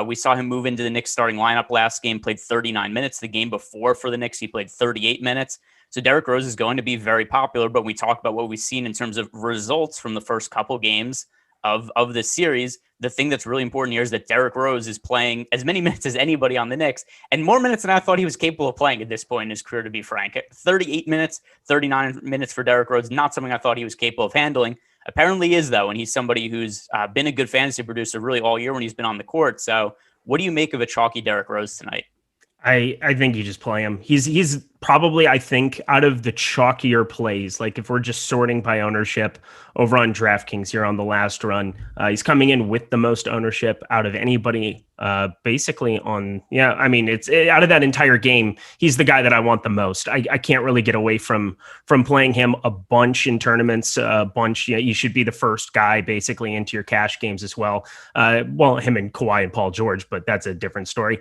We saw him move into the Knicks starting lineup last game, played 39 minutes. The game before for the Knicks, he played 38 minutes. So Derrick Rose is going to be very popular, but we talk about what we've seen in terms of results from the first couple games of this series. The thing that's really important here is that Derrick Rose is playing as many minutes as anybody on the Knicks, and more minutes than I thought he was capable of playing at this point in his career, to be frank. 38 minutes, 39 minutes for Derrick Rose, not something I thought he was capable of handling. Apparently is, though, and he's somebody who's been a good fantasy producer really all year when he's been on the court. So what do you make of a chalky Derrick Rose tonight? I think you just play him. He's probably, I think, out of the chalkier plays, like if we're just sorting by ownership over on DraftKings here on the last run, he's coming in with the most ownership out of anybody, basically on, it's out of that entire game. He's the guy that I want the most. I can't really get away from playing him a bunch in tournaments, a bunch. You should be the first guy basically into your cash games as well. Him and Kawhi and Paul George, but that's a different story.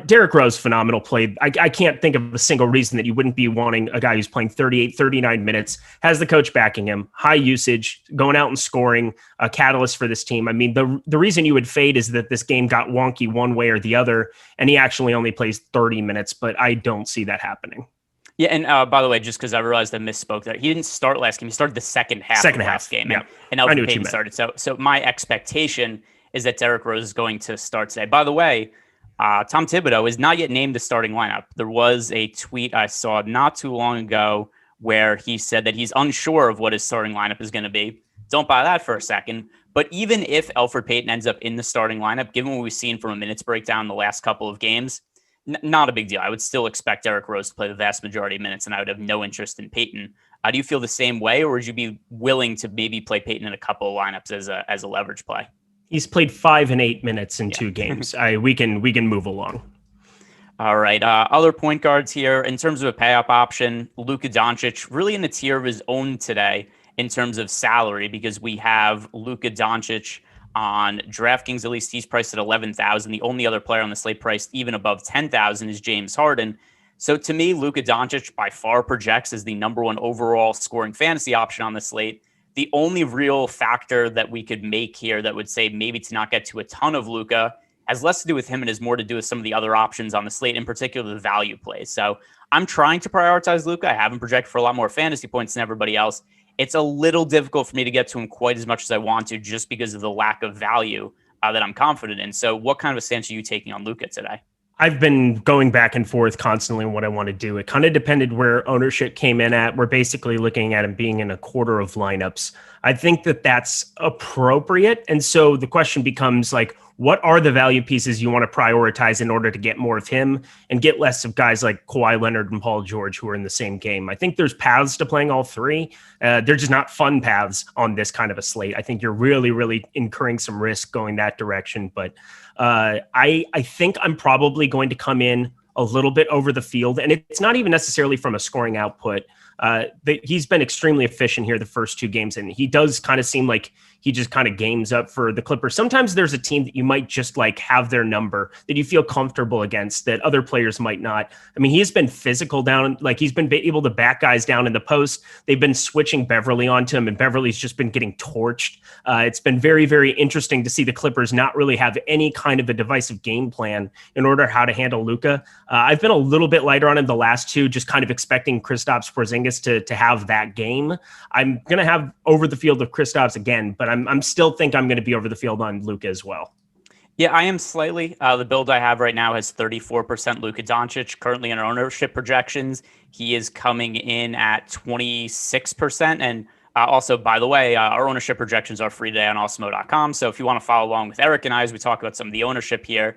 Derrick Rose, phenomenal play. I can't think of a single reason that you wouldn't be wanting a guy who's playing 38, 39 minutes, has the coach backing him, high usage, going out and scoring, a catalyst for this team. I mean, the reason you would fade is that this game got wonky one way or the other, and he actually only plays 30 minutes, but I don't see that happening. Yeah, and by the way, just because I realized I misspoke there, he didn't start last game. He started the second half of last game, yeah. and Elfrid Payton started. So my expectation is that Derrick Rose is going to start today. By the way, Tom Thibodeau is not yet named the starting lineup. There was a tweet I saw not too long ago where he said that he's unsure of what his starting lineup is going to be. Don't buy that for a second. But even if Elfrid Payton ends up in the starting lineup, given what we've seen from a minutes breakdown the last couple of games, not a big deal. I would still expect Derrick Rose to play the vast majority of minutes, and I would have no interest in Payton. Do you feel the same way, or would you be willing to maybe play Payton in a couple of lineups as a leverage play? He's played 5 and 8 minutes in 2 games. We can move along. All right. Other point guards here in terms of a pay-up option. Luka Doncic really in a tier of his own today in terms of salary, because we have Luka Doncic on DraftKings. At least he's priced at $11,000. The only other player on the slate priced even above $10,000 is James Harden. So to me, Luka Doncic by far projects as the number one overall scoring fantasy option on the slate. The only real factor that we could make here that would say maybe to not get to a ton of Luka has less to do with him and has more to do with some of the other options on the slate, in particular the value plays. So I'm trying to prioritize Luka. I haven't projected for a lot more fantasy points than everybody else. It's a little difficult for me to get to him quite as much as I want to, just because of the lack of value that I'm confident in. So what kind of a stance are you taking on Luka today? I've been going back and forth constantly on what I want to do. It kind of depended where ownership came in at. We're basically looking at him being in a quarter of lineups. I think that that's appropriate. And so the question becomes like, what are the value pieces you want to prioritize in order to get more of him and get less of guys like Kawhi Leonard and Paul George who are in the same game? I think there's paths to playing all three. They're just not fun paths on this kind of a slate. I think you're really, really incurring some risk going that direction. But I think I'm probably going to come in a little bit over the field. And it's not even necessarily from a scoring output. He's been extremely efficient here the first 2 games, and he does kind of seem like he just kind of games up for the Clippers. Sometimes there's a team that you might just like have their number that you feel comfortable against that other players might not. I mean, he has been physical down, like he's been able to back guys down in the post. They've been switching Beverly onto him, and Beverly's just been getting torched. It's been very, very interesting to see the Clippers not really have any kind of a divisive game plan in order how to handle Luka. I've been a little bit lighter on him the last 2, just kind of expecting Kristaps Porzingis to have that game. I'm going to have over the field of Kristaps again, but I'm still think I'm going to be over the field on Luka as well. Yeah, I am slightly. The build I have right now has 34% Luka Doncic. Currently in our ownership projections, he is coming in at 26%. And Also, by the way, our ownership projections are free today on Awesemo.com. So if you want to follow along with Eric and I as we talk about some of the ownership here,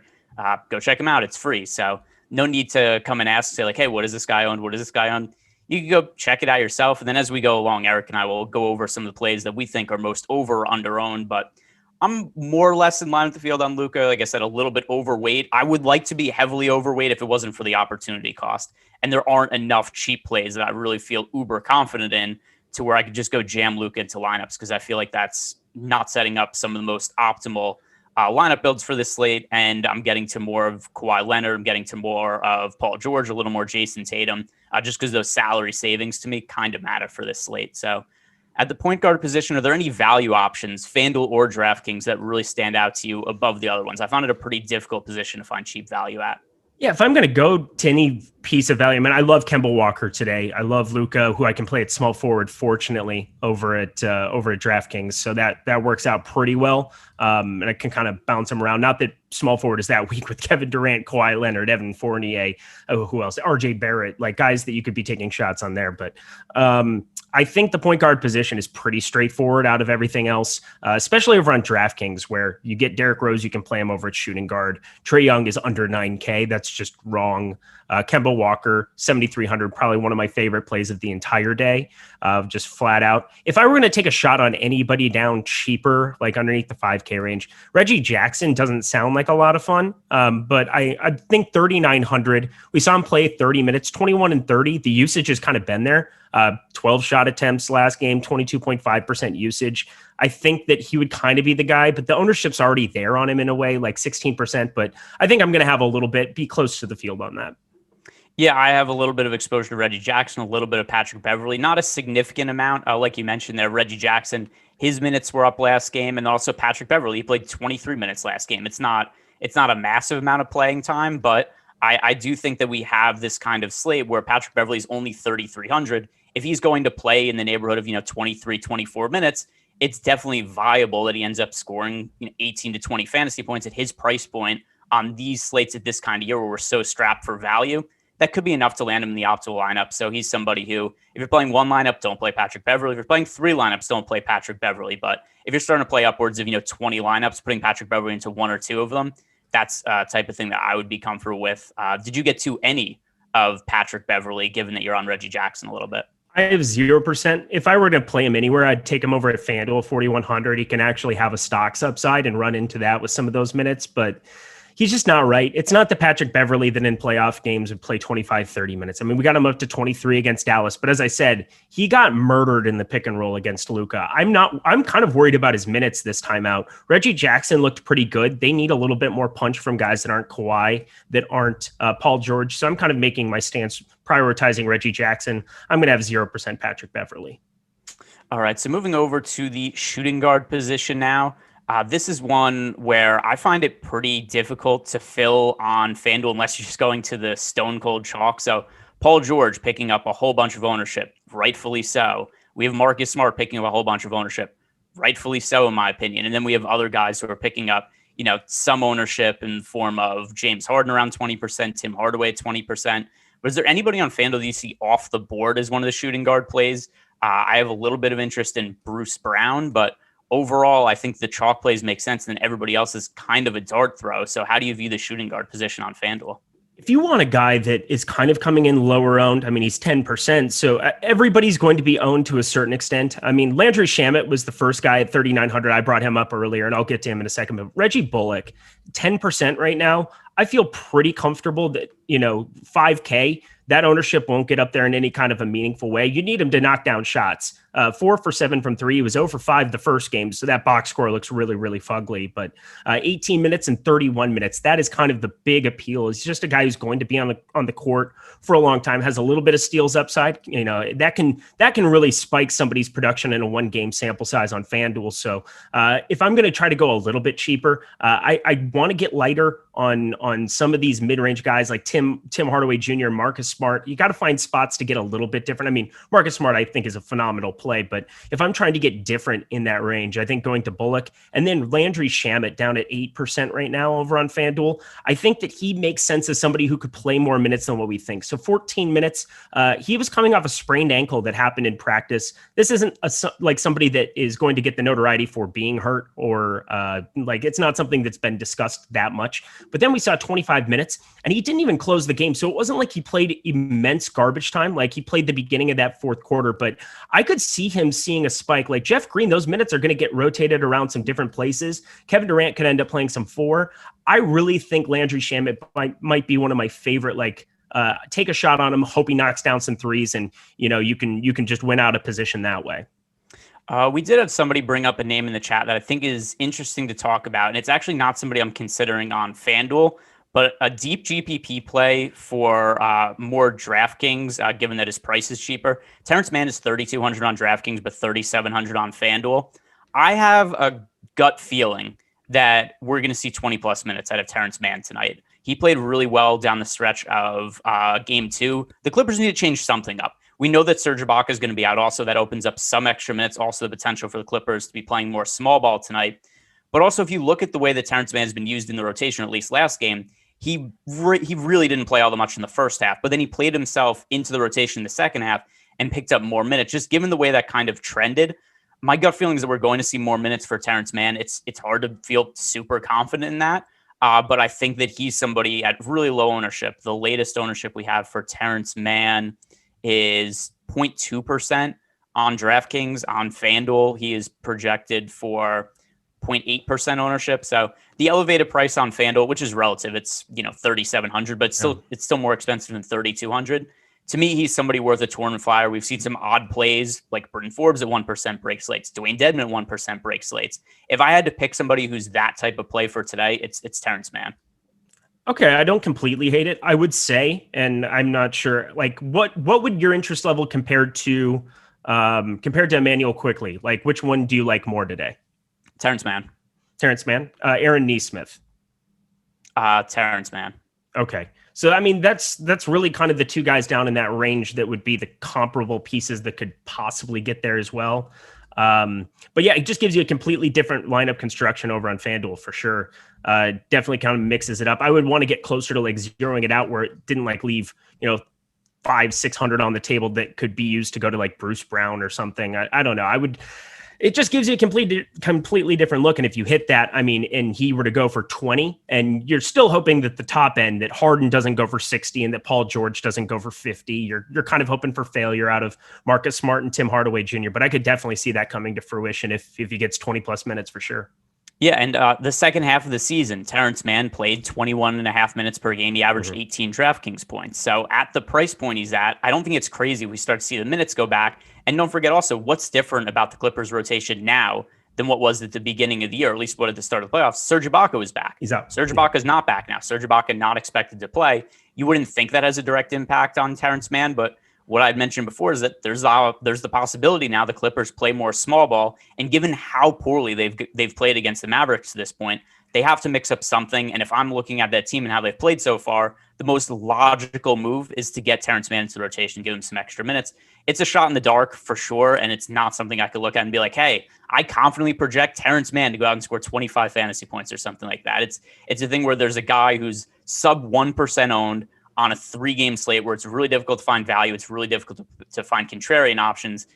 go check them out. It's free. So no need to come and ask, say like, hey, what is this guy owned? What is this guy owned? You can go check it out yourself. And then as we go along, Eric and I will go over some of the plays that we think are most over or under owned. But I'm more or less in line with the field on Luka. Like I said, a little bit overweight. I would like to be heavily overweight if it wasn't for the opportunity cost. And there aren't enough cheap plays that I really feel uber confident in to where I could just go jam Luka into lineups, because I feel like that's not setting up some of the most optimal lineup builds for this slate. And I'm getting to more of Kawhi Leonard. I'm getting to more of Paul George, a little more Jason Tatum, just because those salary savings to me kind of matter for this slate. So at the point guard position, are there any value options, FanDuel or DraftKings, that really stand out to you above the other ones? I found it a pretty difficult position to find cheap value at. Yeah, if I'm going to go to any piece of value, I mean, I love Kemba Walker today. I love Luka, who I can play at small forward, fortunately, over at DraftKings. So that works out pretty well. And I can kind of bounce him around. Not that small forward is that weak with Kevin Durant, Kawhi Leonard, Evan Fournier, who else? RJ Barrett, like guys that you could be taking shots on there. But I think the point guard position is pretty straightforward out of everything else, especially over on DraftKings, where you get Derrick Rose, you can play him over at shooting guard. Trey Young is under 9K. That's just wrong. Kemba Walker, 7,300, probably one of my favorite plays of the entire day, just flat out. If I were going to take a shot on anybody down cheaper, like underneath the 5K range, Reggie Jackson doesn't sound like a lot of fun, but I think 3,900. We saw him play 30 minutes, 21 and 30. The usage has kind of been there. 12 shot attempts last game, 22.5% usage. I think that he would kind of be the guy, but the ownership's already there on him in a way, like 16%. But I think I'm going to have a little bit, be close to the field on that. Yeah, I have a little bit of exposure to Reggie Jackson, a little bit of Patrick Beverley, not a significant amount. Like you mentioned there, Reggie Jackson, his minutes were up last game, and also Patrick Beverley, he played 23 minutes last game. It's not a massive amount of playing time, but I do think that we have this kind of slate where Patrick Beverley is only 3,300. If he's going to play in the neighborhood of 23, 24 minutes, it's definitely viable that he ends up scoring 18 to 20 fantasy points at his price point on these slates at this kind of year where we're so strapped for value. That could be enough to land him in the optimal lineup. So he's somebody who, if you're playing one lineup, don't play Patrick Beverley. If you're playing three lineups, don't play Patrick Beverley. But if you're starting to play upwards of 20 lineups, putting Patrick Beverley into one or two of them, that's a type of thing that I would be comfortable with. Did you get to any of Patrick Beverley, given that you're on Reggie Jackson a little bit? I have 0%. If I were to play him anywhere, I'd take him over at FanDuel 4,100. He can actually have a stocks upside and run into that with some of those minutes, but he's just not right. It's not the Patrick Beverley that in playoff games would play 25, 30 minutes. I mean, we got him up to 23 against Dallas, but as I said, he got murdered in the pick and roll against Luka. I'm kind of worried about his minutes this time out. Reggie Jackson looked pretty good. They need a little bit more punch from guys that aren't Kawhi, that aren't Paul George. So I'm kind of making my stance prioritizing Reggie Jackson. I'm going to have 0% Patrick Beverley. All right. So moving over to the shooting guard position now. This is one where I find it pretty difficult to fill on FanDuel unless you're just going to the stone cold chalk. So Paul George picking up a whole bunch of ownership, rightfully so. We have Marcus Smart picking up a whole bunch of ownership, rightfully so, in my opinion. And then we have other guys who are picking up, some ownership in the form of James Harden around 20%, Tim Hardaway at 20%. But is there anybody on FanDuel that you see off the board as one of the shooting guard plays? I have a little bit of interest in Bruce Brown, but overall, I think the chalk plays make sense, and everybody else is kind of a dart throw. So how do you view the shooting guard position on FanDuel? If you want a guy that is kind of coming in lower owned, I mean, he's 10%. So everybody's going to be owned to a certain extent. I mean, Landry Shamet was the first guy at 3,900. I brought him up earlier, and I'll get to him in a second. But Reggie Bullock, 10% right now. I feel pretty comfortable that, 5K, that ownership won't get up there in any kind of a meaningful way. You need him to knock down shots. 4 for 7 from 3. He was 0 for 5 the first game. So that box score looks really, really fugly. But 18 minutes and 31 minutes, that is kind of the big appeal. He's just a guy who's going to be on the court for a long time, has a little bit of steals upside. That can really spike somebody's production in a 1-game sample size on FanDuel. So if I'm going to try to go a little bit cheaper, I want to get lighter on some of these mid-range guys like Tim Hardaway Jr., Marcus Smart. You got to find spots to get a little bit different. I mean, Marcus Smart, I think, is a phenomenal play. But if I'm trying to get different in that range, I think going to Bullock and then Landry Shamet down at 8% right now over on FanDuel, I think that he makes sense as somebody who could play more minutes than what we think. So 14 minutes, he was coming off a sprained ankle that happened in practice. This isn't like somebody that is going to get the notoriety for being hurt or like it's not something that's been discussed that much. But then we saw 25 minutes and he didn't even close the game. So it wasn't like he played immense garbage time. Like he played the beginning of that fourth quarter, but I could see him seeing a spike. Like Jeff Green, those minutes are going to get rotated around some different places. Kevin Durant could end up playing some 4. I really think Landry Shamet might be one of my favorite, like take a shot on him, hope he knocks down some threes, and you can just win out a position that way. We did have somebody bring up a name in the chat that I think is interesting to talk about, and it's actually not somebody I'm considering on FanDuel, but a deep GPP play for more DraftKings, given that his price is cheaper. Terrence Mann is $3,200 on DraftKings, but $3,700 on FanDuel. I have a gut feeling that we're going to see 20-plus minutes out of Terrence Mann tonight. He played really well down the stretch of Game 2. The Clippers need to change something up. We know that Serge Ibaka is going to be out. Also, that opens up some extra minutes. Also, the potential for the Clippers to be playing more small ball tonight. But also, if you look at the way that Terrence Mann has been used in the rotation, at least last game, he really didn't play all that much in the first half. But then he played himself into the rotation in the second half and picked up more minutes. Just given the way that kind of trended, my gut feeling is that we're going to see more minutes for Terrence Mann. It's hard to feel super confident in that. But I think that he's somebody at really low ownership. The latest ownership we have for Terrence Mann is 0.2% on DraftKings. On FanDuel, he is projected for 0.8% ownership. So the elevated price on FanDuel, which is relative, it's $3,700, but it's still more expensive than $3,200. To me, he's somebody worth a tournament flyer. We've seen some odd plays like Britton Forbes at 1% break slates, Dwayne Dedman at 1% break slates. If I had to pick somebody who's that type of play for today, it's Terrence Mann. Okay, I don't completely hate it. I would say, and I'm not sure, like what would your interest level compared to Emmanuel Quickly? Like, which one do you like more today? Terrence Mann. Aaron Nesmith. Terrence Mann. Okay. So, I mean, that's really kind of the two guys down in that range that would be the comparable pieces that could possibly get there as well. But yeah, it just gives you a completely different lineup construction over on FanDuel for sure. Definitely kind of mixes it up. I would want to get closer to like zeroing it out where it didn't like leave, $500-600 on the table that could be used to go to like Bruce Brown or something. I don't know. It just gives you a completely different look. And if you hit that, I mean, and he were to go for 20 and you're still hoping that the top end, that Harden doesn't go for 60 and that Paul George doesn't go for 50, you're kind of hoping for failure out of Marcus Smart and Tim Hardaway Jr. But I could definitely see that coming to fruition if he gets 20 plus minutes for sure. Yeah, and the second half of the season, Terrence Mann played 21.5 minutes per game. He averaged 18 DraftKings points. So at the price point he's at, I don't think it's crazy we start to see the minutes go back. And don't forget also what's different about the Clippers rotation now than what was at the beginning of the year, or at least what at the start of the playoffs. Serge Ibaka was back. He's out. Serge Ibaka is not back now. Serge Ibaka not expected to play. You wouldn't think that has a direct impact on Terrence Mann, but what I'd mentioned before is that there's the possibility now the Clippers play more small ball, and given how poorly they've played against the Mavericks to this point, they have to mix up something. And if I'm looking at that team and how they've played so far, the most logical move is to get Terrence Mann into the rotation, give him some extra minutes. It's a shot in the dark for sure, and it's not something I could look at and be like, hey, I confidently project Terrence Mann to go out and score 25 fantasy points or something like that. It's a thing where there's a guy who's sub 1% owned on a 3-game slate where it's really difficult to find value. It's really difficult to find contrarian options.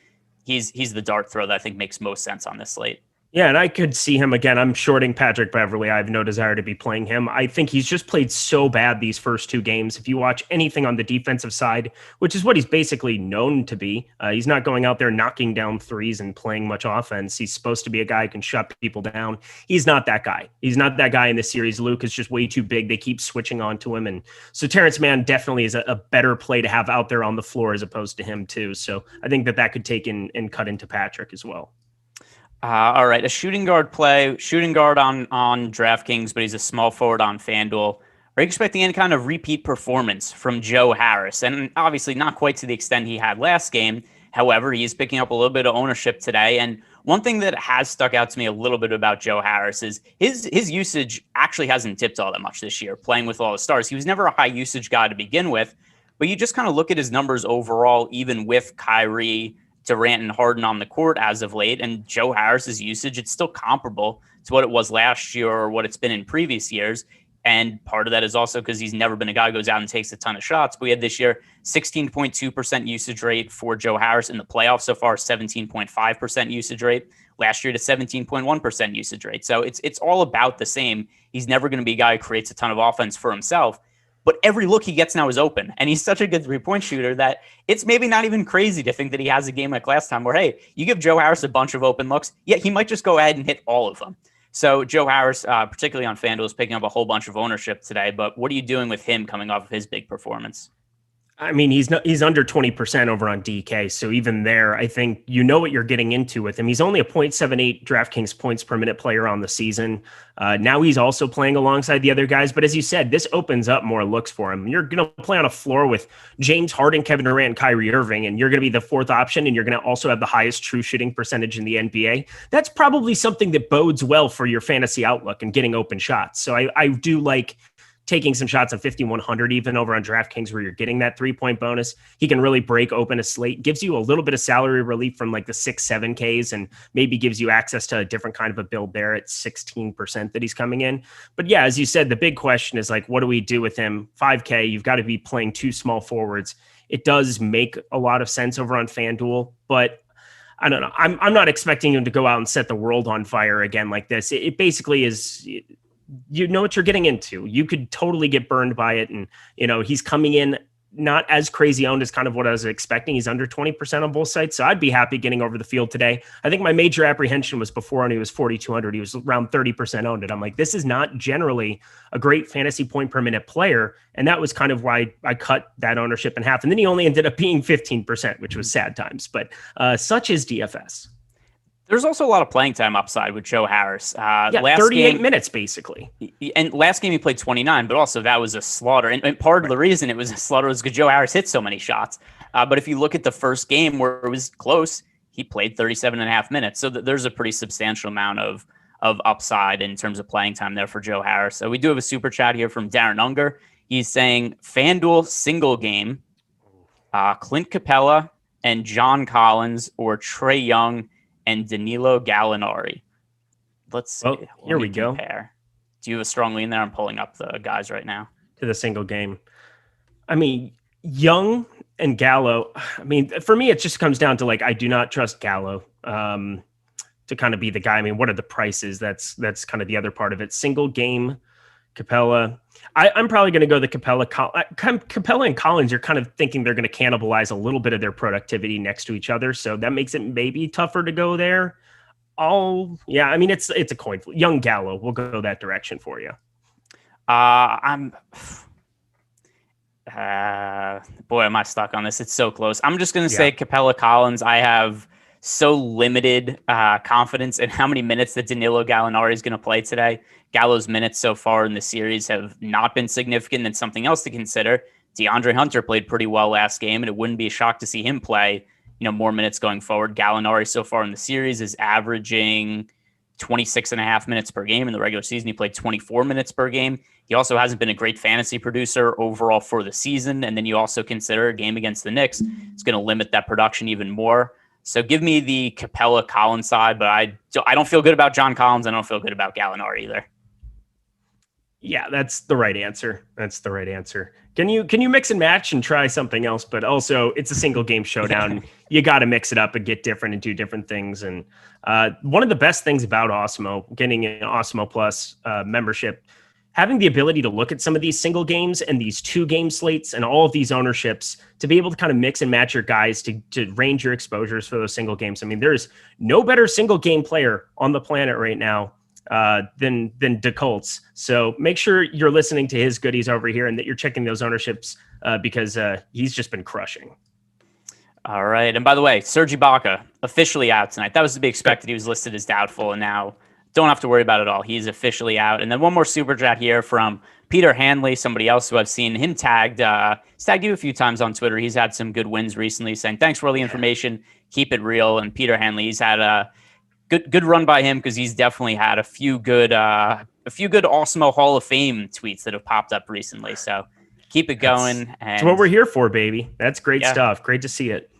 He's the dart throw that I think makes most sense on this slate. Yeah, and I could see him again. I'm shorting Patrick Beverley. I have no desire to be playing him. I think he's just played so bad these first 2 games. If you watch anything on the defensive side, which is what he's basically known to be, he's not going out there knocking down threes and playing much offense. He's supposed to be a guy who can shut people down. He's not that guy. He's not that guy in this series. Luke is just way too big. They keep switching on to him. And so Terrence Mann definitely is a better play to have out there on the floor as opposed to him too. So I think that could take in and cut into Patrick as well. All right, a shooting guard play, shooting guard on DraftKings, but he's a small forward on FanDuel. Are you expecting any kind of repeat performance from Joe Harris? And obviously not quite to the extent he had last game. However, he's picking up a little bit of ownership today. And one thing that has stuck out to me a little bit about Joe Harris is his usage actually hasn't dipped all that much this year, playing with all the stars. He was never a high usage guy to begin with, but you just kind of look at his numbers overall, even with Kyrie Durant and Harden on the court as of late, and Joe Harris's usage, it's still comparable to what it was last year or what it's been in previous years. And part of that is also because he's never been a guy who goes out and takes a ton of shots. But we had this year 16.2% usage rate for Joe Harris in the playoffs so far, 17.5% usage rate. Last year to 17.1% usage rate. So it's all about the same. He's never going to be a guy who creates a ton of offense for himself. But every look he gets now is open. And he's such a good three-point shooter that it's maybe not even crazy to think that he has a game like last time where, hey, you give Joe Harris a bunch of open looks, yeah, he might just go ahead and hit all of them. So Joe Harris, particularly on Fanduel, is picking up a whole bunch of ownership today. But what are you doing with him coming off of his big performance? I mean, he's under 20% over on DK. So even there, I think you know what you're getting into with him. He's only a 0.78 DraftKings points per minute player on the season. Now he's also playing alongside the other guys. But as you said, this opens up more looks for him. You're going to play on a floor with James Harden, Kevin Durant, and Kyrie Irving, and you're going to be the fourth option, and you're going to also have the highest true shooting percentage in the NBA. That's probably something that bodes well for your fantasy outlook and getting open shots. So I do like taking some shots on 5,100, even over on DraftKings where you're getting that 3-point bonus. He can really break open a slate, gives you a little bit of salary relief from like the 6-7Ks, and maybe gives you access to a different kind of a build there at 16% that he's coming in. But yeah, as you said, the big question is like, what do we do with him? 5K, you've got to be playing two small forwards. It does make a lot of sense over on FanDuel, but I don't know. I'm not expecting him to go out and set the world on fire again like this. It basically is, you know what you're getting into. You could totally get burned by it. And, you know, he's coming in not as crazy owned as kind of what I was expecting. He's under 20% on both sides. So I'd be happy getting over the field today. I think my major apprehension was before when he was 4,200. He was around 30% owned. And I'm like, this is not generally a great fantasy point per minute player. And that was kind of why I cut that ownership in half. And then he only ended up being 15%, which was sad times. But such is DFS. There's also a lot of playing time upside with Joe Harris. Last 38 minutes, basically. And last game he played 29, but also that was a slaughter. And part of the reason it was a slaughter was because Joe Harris hit so many shots. But if you look at the first game where it was close, he played 37 and a half minutes. So there's a pretty substantial amount of upside in terms of playing time there for Joe Harris. So we do have a super chat here from Darren Unger. He's saying FanDuel single game, Clint Capela and John Collins or Trey Young and Danilo Gallinari. Let's see. Well, here we go. Do you have a strong lean there? I'm pulling up the guys right now. To the single game. I mean, Young and Gallo, I mean, for me, it just comes down to like, I do not trust Gallo to kind of be the guy. I mean, what are the prices? That's kind of the other part of it. Single game, Capela. I'm probably going to go the Capela and Collins. You're kind of thinking they're going to cannibalize a little bit of their productivity next to each other. So that makes it maybe tougher to go there. Yeah, I mean, it's a coin flip. Young Gallo, we'll go that direction for you. Boy, am I stuck on this. It's so close. I'm just going to say Capela Collins. I have so limited confidence in how many minutes that Danilo Gallinari is going to play today. Gallo's minutes so far in the series have not been significant, and something else to consider. Deandre Hunter played pretty well last game, and it wouldn't be a shock to see him play, more minutes going forward. Gallinari so far in the series is averaging 26 and a half minutes per game. In the regular season, he played 24 minutes per game. He also hasn't been a great fantasy producer overall for the season. And then you also consider a game against the Knicks is going to limit that production even more. So give me the Capela Collins side, but I don't feel good about John Collins. I don't feel good about Gallinari either. Yeah, that's the right answer. Can you mix and match and try something else? But also, it's a single game showdown. You got to mix it up and get different and do different things. And one of the best things about Awesemo, getting an Awesemo Plus membership, having the ability to look at some of these single games and these 2-game slates and all of these ownerships to be able to kind of mix and match your guys to range your exposures for those single games. I mean, there's no better single game player on the planet right now than DeColts. So make sure you're listening to his goodies over here and that you're checking those ownerships because he's just been crushing. All right. And by the way, Serge Ibaka officially out tonight. That was to be expected. He was listed as doubtful, and now don't have to worry about it all. He's officially out. And then one more super chat here from Peter Hanley, somebody else who I've seen him tagged. He's tagged you a few times on Twitter. He's had some good wins recently, saying thanks for all the information. Keep it real. And Peter Hanley, he's had a good run by him because he's definitely had a few good Awesemo Hall of Fame tweets that have popped up recently. So keep it going. That's what we're here for, baby. That's great stuff. Great to see it.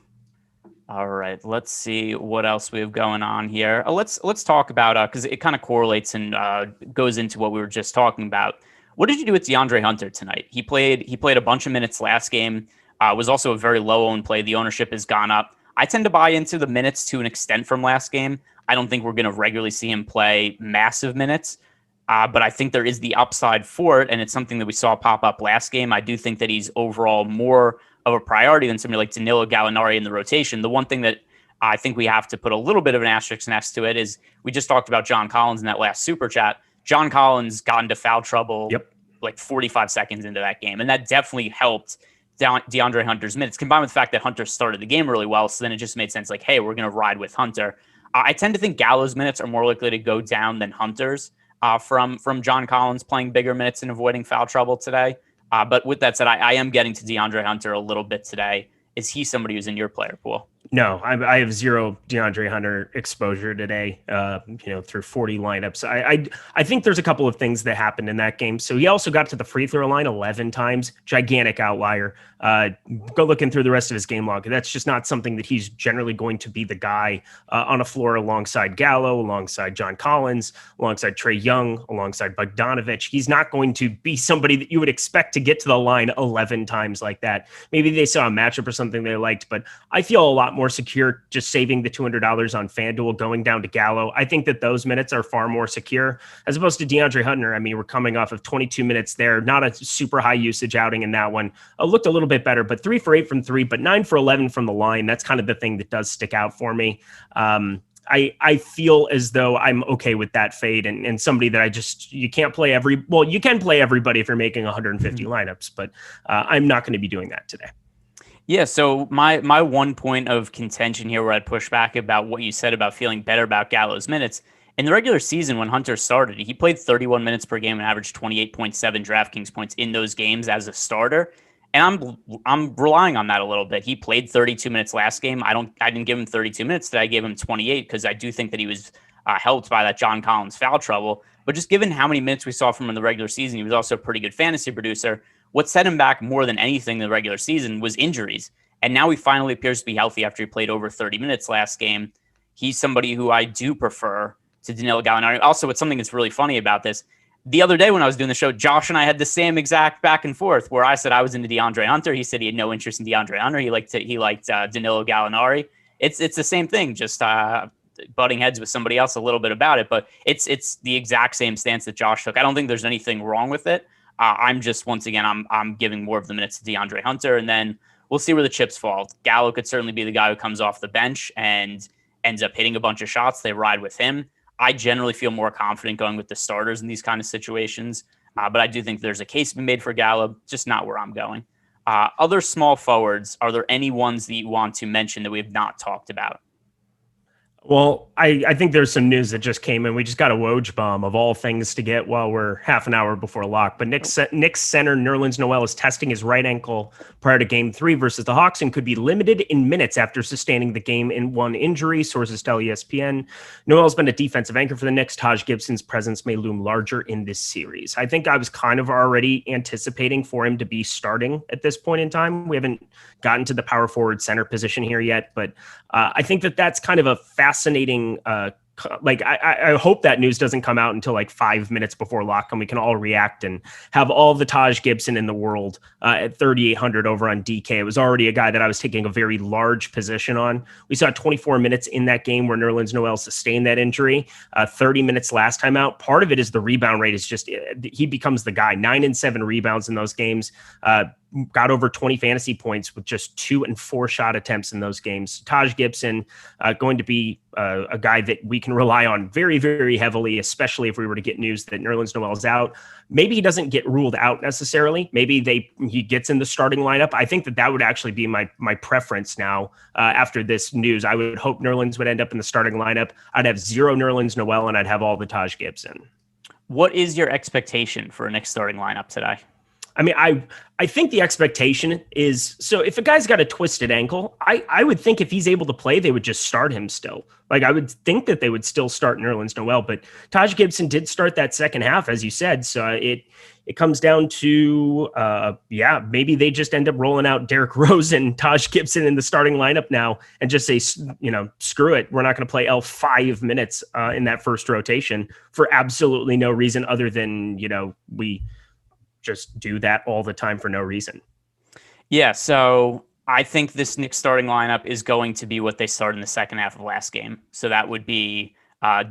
All right, let's see what else we have going on here. Let's talk about because it kind of correlates and goes into what we were just talking about. What did you do with DeAndre Hunter tonight? He played a bunch of minutes last game. Was also a very low owned play. The ownership has gone up. I tend to buy into the minutes to an extent from last game. I don't think we're going to regularly see him play massive minutes, but I think there is the upside for it, and it's something that we saw pop up last game. I do think that he's overall more of a priority than somebody like Danilo Gallinari in the rotation. The one thing that I think we have to put a little bit of an asterisk next to it is we just talked about John Collins in that last super chat. John Collins got into foul trouble like 45 seconds into that game, and that definitely helped DeAndre Hunter's minutes, combined with the fact that Hunter started the game really well. So then it just made sense like, hey, we're going to ride with Hunter. I tend to think Gallo's minutes are more likely to go down than Hunter's from John Collins playing bigger minutes and avoiding foul trouble today. But with that said, I am getting to DeAndre Hunter a little bit today. Is he somebody who's in your player pool? No, I have zero DeAndre Hunter exposure today, through 40 lineups. I think there's a couple of things that happened in that game. So he also got to the free throw line 11 times, gigantic outlier. Go looking through the rest of his game log. That's just not something that he's generally going to be the guy on a floor alongside Gallo, alongside John Collins, alongside Trey Young, alongside Bogdanovich. He's not going to be somebody that you would expect to get to the line 11 times like that. Maybe they saw a matchup or something they liked, but I feel a lot more secure just saving the $200 on Fanduel, going down to Gallo. I think that those minutes are far more secure as opposed to DeAndre Hunter. I mean, we're coming off of 22 minutes there, not a super high usage outing in that one. Looked a little bit better, but 3 for 8 from 3, but 9 for 11 from the line. That's kind of the thing that does stick out for me. I feel as though I'm okay with that fade and somebody that you can't play you can play everybody if you're making 150 lineups, but I'm not going to be doing that today. Yeah, so my one point of contention here where I'd push back about what you said about feeling better about Gallo's minutes, in the regular season when Hunter started, he played 31 minutes per game and averaged 28.7 DraftKings points in those games as a starter. And I'm relying on that a little bit. He played 32 minutes last game. I didn't give him 32 minutes today. I gave him 28 because I do think that he was helped by that John Collins foul trouble. But just given how many minutes we saw from him in the regular season, he was also a pretty good fantasy producer. What set him back more than anything in the regular season was injuries. And now he finally appears to be healthy after he played over 30 minutes last game. He's somebody who I do prefer to Danilo Gallinari. Also, what's something that's really funny about this, the other day when I was doing the show, Josh and I had the same exact back and forth where I said I was into DeAndre Hunter. He said he had no interest in DeAndre Hunter. He liked Danilo Gallinari. It's the same thing, just butting heads with somebody else a little bit about it. But it's the exact same stance that Josh took. I don't think there's anything wrong with it. I'm just, once again, I'm giving more of the minutes to DeAndre Hunter, and then we'll see where the chips fall. Gallo could certainly be the guy who comes off the bench and ends up hitting a bunch of shots. They ride with him. I generally feel more confident going with the starters in these kind of situations, but I do think there's a case to be made for Gallo, just not where I'm going. Other small forwards, are there any ones that you want to mention that we have not talked about? Well, I think there's some news that just came in. We just got a Woj bomb of all things to get while we're half an hour before lock. But Knicks center Nerlens Noel is testing his right ankle prior to Game 3 versus the Hawks and could be limited in minutes after sustaining the game in one injury, sources tell ESPN. Noel's been a defensive anchor for the Knicks. Taj Gibson's presence may loom larger in this series. I think I was kind of already anticipating for him to be starting at this point in time. We haven't gotten to the power forward center position here yet, but I think that's kind of a fascinating I hope that news doesn't come out until like 5 minutes before lock and we can all react and have all the Taj Gibson in the world at 3,800 over on DK. It was already a guy that I was taking a very large position on. We saw 24 minutes in that game where Nerlens Noel sustained that injury, 30 minutes last time out. Part of it is the rebound rate is just, he becomes the guy. 9 and 7 rebounds in those games. Got over 20 fantasy points with just 2 and 4 shot attempts in those games. Taj Gibson going to be a guy that we can rely on very, very heavily, especially if we were to get news that Nerlens Noel's out. Maybe he doesn't get ruled out necessarily. Maybe he gets in the starting lineup. I think that would actually be my preference now after this news. I would hope Nerlens would end up in the starting lineup. I'd have 0 Nerlens Noel and I'd have all the Taj Gibson. What is your expectation for a Knicks starting lineup today? I mean, I think the expectation is, so if a guy's got a twisted ankle, I would think if he's able to play, they would just start him still. Like, I would think that they would still start Nerlens Noel, but Taj Gibson did start that second half, as you said. So it comes down to, maybe they just end up rolling out Derrick Rose and Taj Gibson in the starting lineup now and just say, screw it. We're not going to play 5 minutes in that first rotation for absolutely no reason other than, we just do that all the time for no reason. Yeah, so I think this Knicks starting lineup is going to be what they started in the second half of last game. So that would be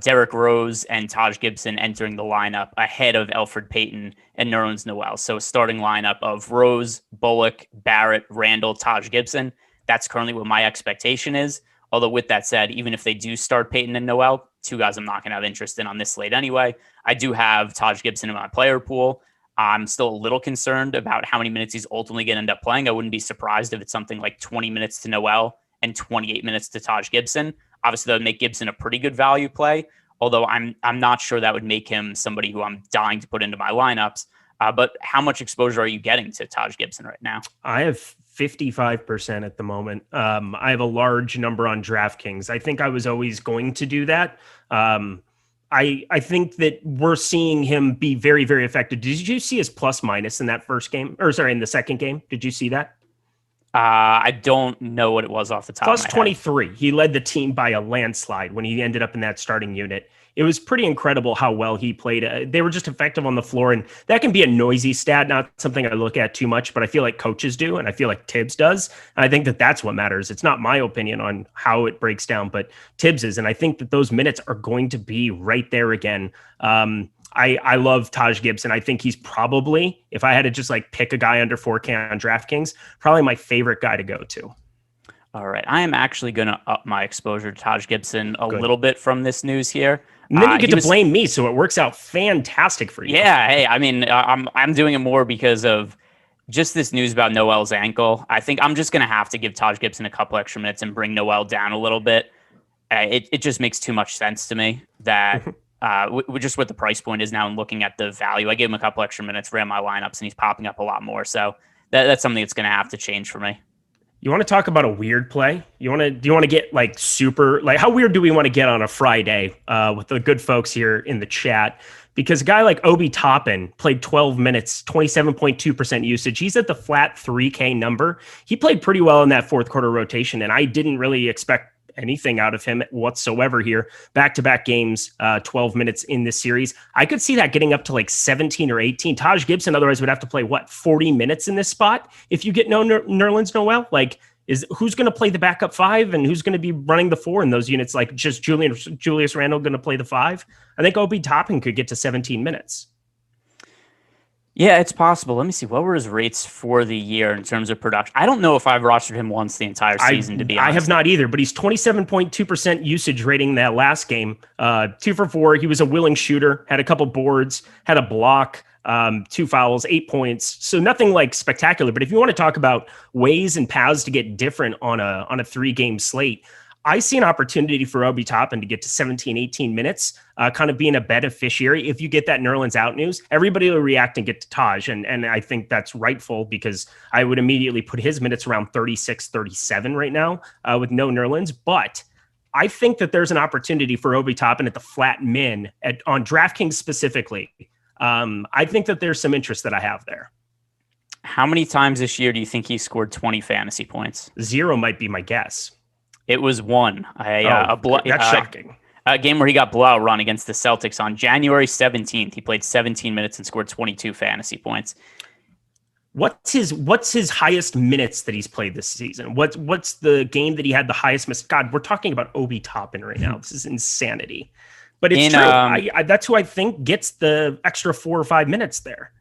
Derrick Rose and Taj Gibson entering the lineup ahead of Elfrid Payton and Nerlens Noel. So a starting lineup of Rose, Bullock, Barrett, Randall, Taj Gibson. That's currently what my expectation is. Although with that said, even if they do start Payton and Noel, two guys I'm not going to have interest in on this slate anyway, I do have Taj Gibson in my player pool. I'm still a little concerned about how many minutes he's ultimately going to end up playing. I wouldn't be surprised if it's something like 20 minutes to Noel and 28 minutes to Taj Gibson. Obviously, that would make Gibson a pretty good value play, although I'm not sure that would make him somebody who I'm dying to put into my lineups. But how much exposure are you getting to Taj Gibson right now? I have 55% at the moment. I have a large number on DraftKings. I think I was always going to do that. I think that we're seeing him be very, very effective. Did you see his plus minus in that first game? In the second game? Did you see that? I don't know what it was off the top plus of my 23. Head. He led the team by a landslide when he ended up in that starting unit. It was pretty incredible how well he played. They were just effective on the floor, and that can be a noisy stat, not something I look at too much, but I feel like coaches do, and I feel like Tibbs does. And I think that that's what matters. It's not my opinion on how it breaks down, but Tibbs's, and I think that those minutes are going to be right there again. I love Taj Gibson. I think he's probably, if I had to just pick a guy under 4K on DraftKings, probably my favorite guy to go to. All right. I am actually going to up my exposure to Taj Gibson a little bit from this news here. And then you get to blame me, so it works out fantastic for you. Yeah, hey, I mean, I'm doing it more because of just this news about Noel's ankle. I think I'm just going to have to give Taj Gibson a couple extra minutes and bring Noel down a little bit. It just makes too much sense to me that just what the price point is now and looking at the value. I gave him a couple extra minutes, ran my lineups, and he's popping up a lot more. So that's something that's going to have to change for me. You want to talk about a weird play? Do you want to get super, how weird do we want to get on a Friday with the good folks here in the chat? Because a guy like Obi Toppin played 12 minutes, 27.2% usage. He's at the flat 3K number. He played pretty well in that fourth quarter rotation, and I didn't really expect anything out of him whatsoever here. Back-to-back games, 12 minutes in this series. I could see that getting up to 17 or 18. Taj Gibson otherwise would have to play 40 minutes in this spot if you get Nerlens Noel. Who's going to play the backup 5 and who's going to be running the 4 in those units? Just Julius Randle going to play the 5? I think Obi Toppin could get to 17 minutes. Yeah, it's possible. Let me see. What were his rates for the year in terms of production? I don't know if I've rostered him once the entire season, to be honest. I have not either, but he's 27.2% usage rating that last game. 2 for 4. He was a willing shooter, had a couple boards, had a block, 2 fouls, 8 points. So nothing spectacular. But if you want to talk about ways and paths to get different on a 3-game slate, I see an opportunity for Obi Toppin to get to 17, 18 minutes, kind of being a beneficiary. If you get that Nerlens out news, everybody will react and get to Taj. And I think that's rightful because I would immediately put his minutes around 36, 37 right now with no Nerlens. But I think that there's an opportunity for Obi Toppin at the flat min on DraftKings specifically. I think that there's some interest that I have there. How many times this year do you think he scored 20 fantasy points? 0 might be my guess. It was 1. That's shocking. A game where he got blowout run against the Celtics on January 17th. He played 17 minutes and scored 22 fantasy points. What's his highest minutes that he's played this season? What's the game that he had the highest miss? God, we're talking about Obi Toppin right now. This is insanity. But it's true. That's who I think gets the extra 4 or 5 minutes there.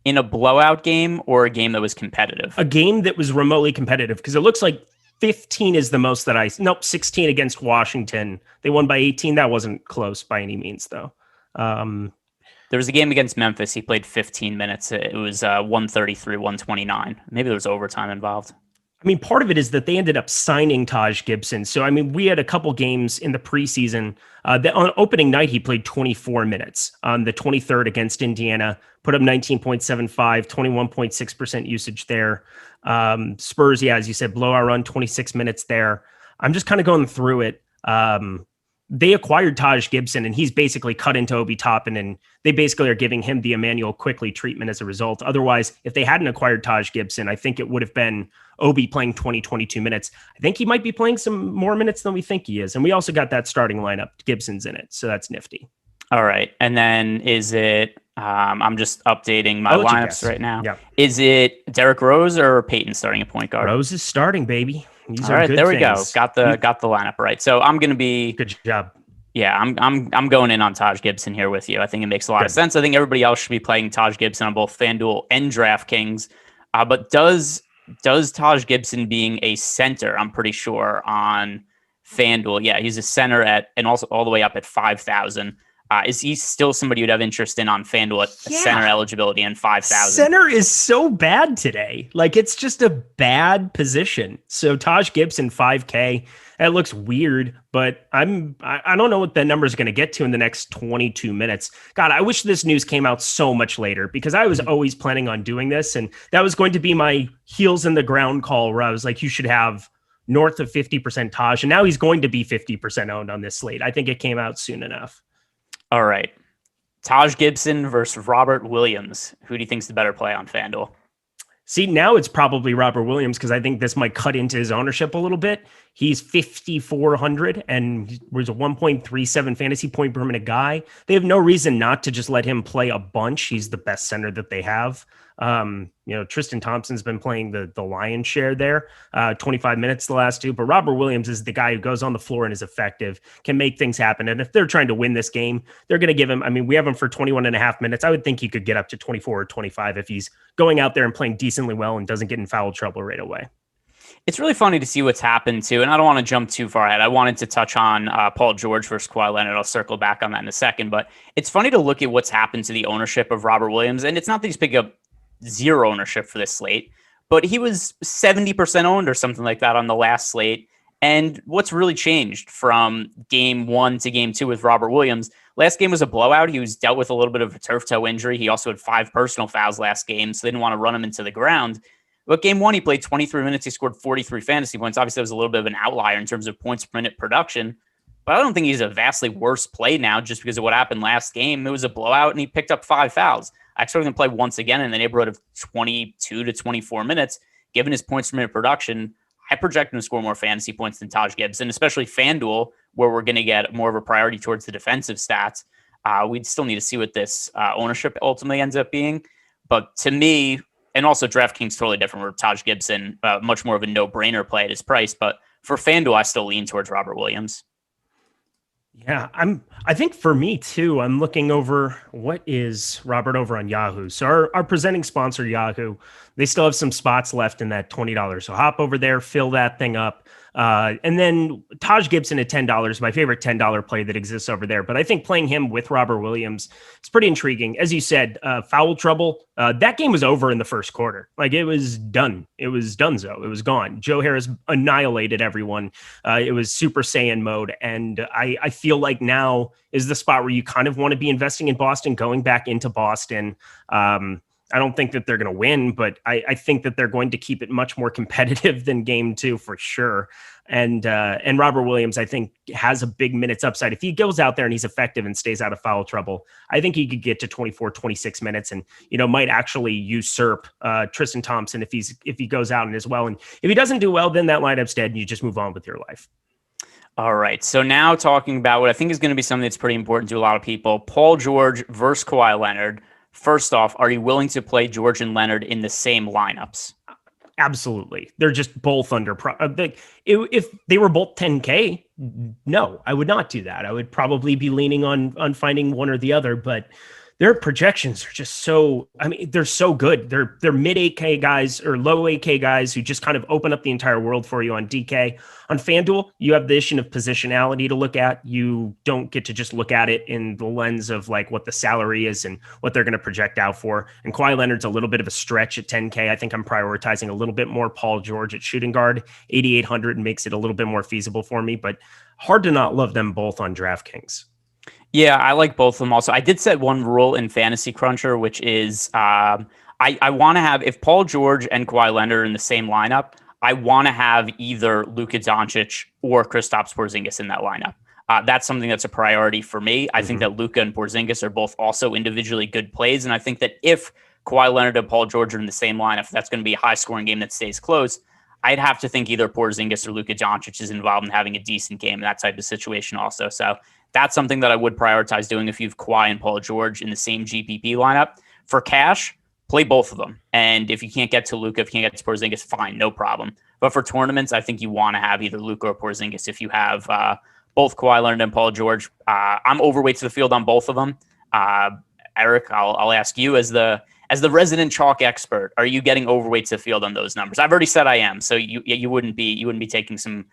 In a blowout game or a game that was competitive? A game that was remotely competitive, because it looks like 15 is the most that 16 against Washington. They won by 18. That wasn't close by any means, though. There was a game against Memphis. He played 15 minutes. It was 133, 129. Maybe there was overtime involved. I mean, part of it is that they ended up signing Taj Gibson. So, I mean, we had a couple games in the preseason that on opening night, he played 24 minutes on the 23rd against Indiana, put up 19.75, 21.6% usage there. Spurs, yeah, as you said, blowout run, 26 minutes there. I'm just kind of going through it. They acquired Taj Gibson, and he's basically cut into Obi Toppin, and they basically are giving him the Emmanuel Quickley treatment as a result. Otherwise, if they hadn't acquired Taj Gibson, I think it would have been Obi playing 22 minutes. I think he might be playing some more minutes than we think he is. And we also got that starting lineup. Gibson's in it, so that's nifty. All right. And then is it, I'm just updating my lineups right now. Yeah. Is it Derrick Rose or Peyton starting at point guard? Rose is starting, baby. These All right, there we go. things. Got the lineup right. So I'm going to be Good job. Yeah, I'm going in on Taj Gibson here with you. I think it makes a lot of sense. I think everybody else should be playing Taj Gibson on both FanDuel and DraftKings. But does Taj Gibson being a center, I'm pretty sure on FanDuel, yeah, he's a center and also all the way up at 5,000. Is he still somebody you'd have interest in on FanDuel at center eligibility and 5,000? Center is so bad today. Like, it's just a bad position. So Taj Gibson, 5K. That looks weird, but I don't know what the number is going to get to in the next 22 minutes. God, I wish this news came out so much later, because I was always planning on doing this, and that was going to be my heels in the ground call, where I was like, you should have north of 50% Taj, and now he's going to be 50% owned on this slate. I think it came out soon enough. All right. Taj Gibson versus Robert Williams. Who do you think's the better play on FanDuel? See, now it's probably Robert Williams, because I think this might cut into his ownership a little bit. He's 5,400 and was a 1.37 fantasy point per minute guy. They have no reason not to just let him play a bunch. He's the best center that they have. Tristan Thompson's been playing the lion's share there, 25 minutes the last two. But Robert Williams is the guy who goes on the floor and is effective, can make things happen. And if they're trying to win this game, they're going to give him, I mean, we have him for 21 and a half minutes. I would think he could get up to 24 or 25 if he's going out there and playing decently well and doesn't get in foul trouble right away. It's really funny to see what's happened too, and I don't want to jump too far ahead. I wanted to touch on Paul George versus Kawhi Leonard. I'll circle back on that in a second, but it's funny to look at what's happened to the ownership of Robert Williams, and it's not that he's picking up zero ownership for this slate, but he was 70% owned or something like that on the last slate. And what's really changed from game 1 to game 2 with Robert Williams? Last game was a blowout. He was dealt with a little bit of a turf toe injury. He also had 5 personal fouls last game, so they didn't want to run him into the ground. But game 1, he played 23 minutes. He scored 43 fantasy points. Obviously, that was a little bit of an outlier in terms of points per minute production. But I don't think he's a vastly worse play now just because of what happened last game. It was a blowout, and he picked up 5 fouls. I expect him to play once again in the neighborhood of 22 to 24 minutes. Given his points per minute production, I project him to score more fantasy points than Taj Gibson, especially FanDuel, where we're going to get more of a priority towards the defensive stats. We'd still need to see what this ownership ultimately ends up being. But to me, and also DraftKings totally different where Taj Gibson, much more of a no-brainer play at his price. But for FanDuel, I still lean towards Robert Williams. Yeah, I think for me too, I'm looking over what is Robert over on Yahoo. So our presenting sponsor, Yahoo, they still have some spots left in that $20. So hop over there, fill that thing up. And then Taj Gibson at $10, my favorite $10 play that exists over there. But I think playing him with Robert Williams, it's pretty intriguing. As you said, foul trouble. That game was over in the first quarter. Like, it was done. It was donezo. It was gone. Joe Harris annihilated everyone. It was Super Saiyan mode. And I feel like now is the spot where you kind of want to be investing in Boston, going back into Boston. I don't think that they're going to win, but I think that they're going to keep it much more competitive than game 2 for sure. And Robert Williams, I think, has a big minutes upside. If he goes out there and he's effective and stays out of foul trouble, I think he could get to 24, 26 minutes and, might actually usurp Tristan Thompson if he goes out and is well. And if he doesn't do well, then that lineup's dead and you just move on with your life. All right. So now talking about what I think is going to be something that's pretty important to a lot of people, Paul George versus Kawhi Leonard. First off, are you willing to play George and Leonard in the same lineups? Absolutely. They're just both under. If they were both 10K, no, I would not do that. I would probably be leaning on finding one or the other, but their projections are just so, I mean, they're so good. They're mid 8K guys or low 8K guys who just kind of open up the entire world for you on DK. On FanDuel, you have the issue of positionality to look at. You don't get to just look at it in the lens of like what the salary is and what they're going to project out for. And Kawhi Leonard's a little bit of a stretch at 10K. I think I'm prioritizing a little bit more Paul George at shooting guard. 8,800 makes it a little bit more feasible for me, but hard to not love them both on DraftKings. Yeah, I like both of them also. I did set one rule in Fantasy Cruncher, which is I want to have, if Paul George and Kawhi Leonard are in the same lineup, I want to have either Luka Doncic or Kristaps Porzingis in that lineup. That's something that's a priority for me. I think that Luka and Porzingis are both also individually good plays. And I think that if Kawhi Leonard and Paul George are in the same lineup, that's going to be a high-scoring game that stays close. I'd have to think either Porzingis or Luka Doncic is involved in having a decent game in that type of situation also. So that's something that I would prioritize doing if you have Kawhi and Paul George in the same GPP lineup. For cash, play both of them. And if you can't get to Luka, if you can't get to Porzingis, fine, no problem. But for tournaments, I think you want to have either Luka or Porzingis if you have both Kawhi Leonard and Paul George. I'm overweight to the field on both of them. Eric, I'll ask you as the resident chalk expert, are you getting overweight to the field on those numbers? I've already said I am, so you wouldn't be taking some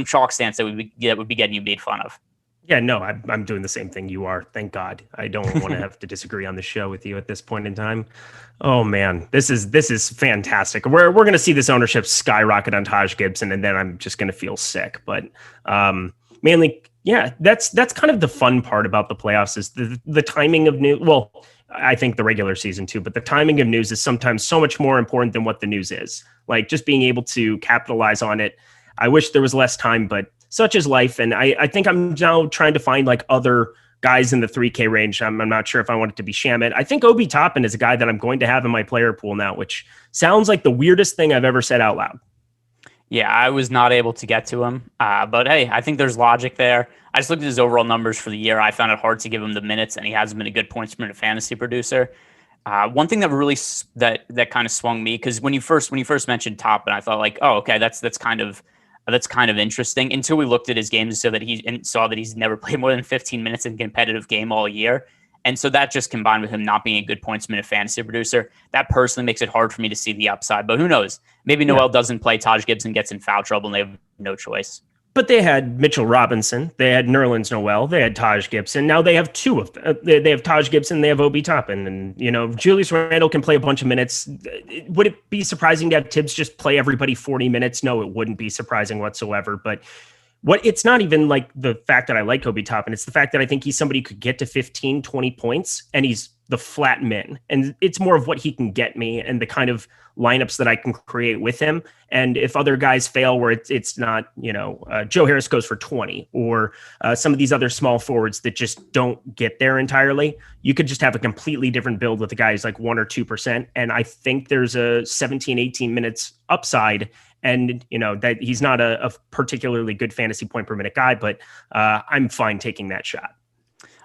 chalk stance that would be getting you made fun of. Yeah, no, I'm doing the same thing you are. Thank God. I don't want to have to disagree on the show with you at this point in time. Oh man, this is fantastic. We're going to see this ownership skyrocket on Taj Gibson, and then I'm just going to feel sick. But mainly, yeah, that's kind of the fun part about the playoffs is the timing of news. Well, I think the regular season too, but the timing of news is sometimes so much more important than what the news is. Like just being able to capitalize on it. I wish there was less time, but such is life. And I think I'm now trying to find like other guys in the 3K range. I'm not sure if I want it to be Shamet. I think Obi Toppin is a guy that I'm going to have in my player pool now, which sounds like the weirdest thing I've ever said out loud. Yeah, I was not able to get to him. But hey, I think there's logic there. I just looked at his overall numbers for the year. I found it hard to give him the minutes, and he hasn't been a good points per minute fantasy producer. One thing that really that kind of swung me, because when you first mentioned Toppin, I thought like, oh, okay, that's kind of interesting until we looked at his games so that saw that he's never played more than 15 minutes in a competitive game all year. And so that just combined with him not being a good points minute fantasy producer, that personally makes it hard for me to see the upside. But who knows? Maybe Noel doesn't play. Taj Gibson gets in foul trouble and they have no choice. But they had Mitchell Robinson, they had Nerlens Noel, they had Taj Gibson. Now they have two of them. They have Taj Gibson, they have Obi Toppin. And, Julius Randle can play a bunch of minutes. Would it be surprising to have Tibbs just play everybody 40 minutes? No, it wouldn't be surprising whatsoever. But it's not even like the fact that I like Obi Toppin. It's the fact that I think he's somebody who could get to 15, 20 points, and he's the flat min. And it's more of what he can get me and the kind of lineups that I can create with him. And if other guys fail where it's not, Joe Harris goes for 20 or some of these other small forwards that just don't get there entirely, you could just have a completely different build with the guys like 1 or 2%. And I think there's a 17, 18 minutes upside. And, that he's not a particularly good fantasy point per minute guy, but I'm fine taking that shot.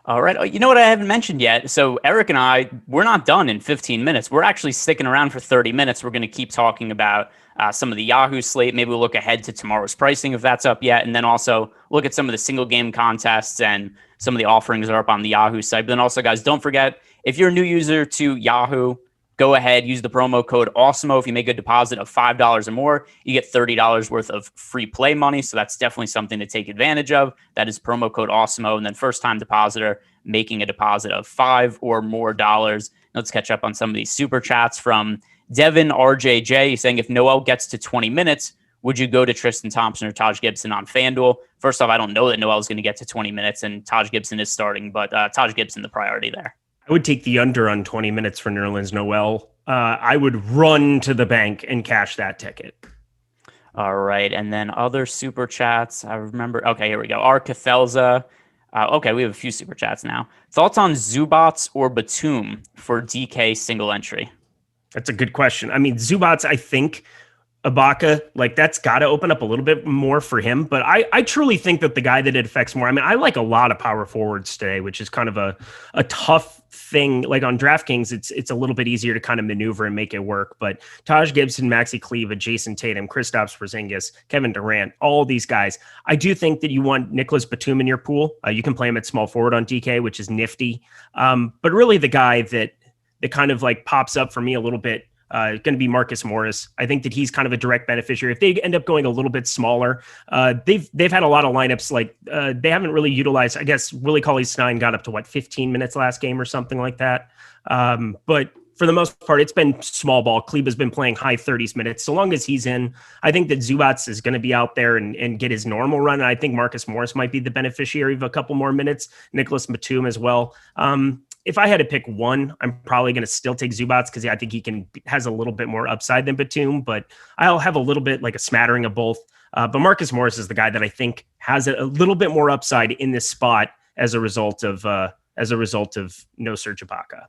All right. You know what I haven't mentioned yet? So Eric and I, we're not done in 15 minutes. We're actually sticking around for 30 minutes. We're going to keep talking about some of the Yahoo slate. Maybe we'll look ahead to tomorrow's pricing if that's up yet. And then also look at some of the single game contests and some of the offerings that are up on the Yahoo site. But then also, guys, don't forget, if you're a new user to Yahoo, go ahead, use the promo code Awesemo. If you make a deposit of $5 or more, you get $30 worth of free play money. So that's definitely something to take advantage of. That is promo code Awesemo. And then first-time depositor making a deposit of $5 or more. Let's catch up on some of these super chats from Devin RJJ. He's saying, if Noel gets to 20 minutes, would you go to Tristan Thompson or Taj Gibson on FanDuel? First off, I don't know that Noel is going to get to 20 minutes and Taj Gibson is starting, but Taj Gibson, the priority there. I would take the under on 20 minutes for Nerlens Noel. I would run to the bank and cash that ticket. All right. And then other super chats. I remember. Okay, here we go. R. Cathelza. Okay, we have a few super chats now. Thoughts on Zubats or Batum for DK single entry? That's a good question. I mean, Zubats, I think, Ibaka, like that's got to open up a little bit more for him. But I truly think that the guy that it affects more, I mean, I like a lot of power forwards today, which is kind of a tough thing. Like on DraftKings, it's a little bit easier to kind of maneuver and make it work. But Taj Gibson, Maxi Kleber, Jason Tatum, Kristaps Porzingis, Kevin Durant, all these guys. I do think that you want Nicholas Batum in your pool. You can play him at small forward on DK, which is nifty. But really the guy that kind of like pops up for me a little bit, going to be Marcus Morris. I think that he's kind of a direct beneficiary. If they end up going a little bit smaller, they've had a lot of lineups. Like they haven't really utilized, I guess, Willie Cauley-Stein got up to 15 minutes last game or something like that. But for the most part, it's been small ball. Kleber's been playing high 30s minutes. So long as he's in, I think that Zubats is going to be out there and get his normal run. And I think Marcus Morris might be the beneficiary of a couple more minutes. Nicholas Batum as well. If I had to pick one, I'm probably going to still take Zubats because I think he has a little bit more upside than Batum, but I'll have a little bit like a smattering of both. But Marcus Morris is the guy that I think has a little bit more upside in this spot as a result of no Serge Ibaka.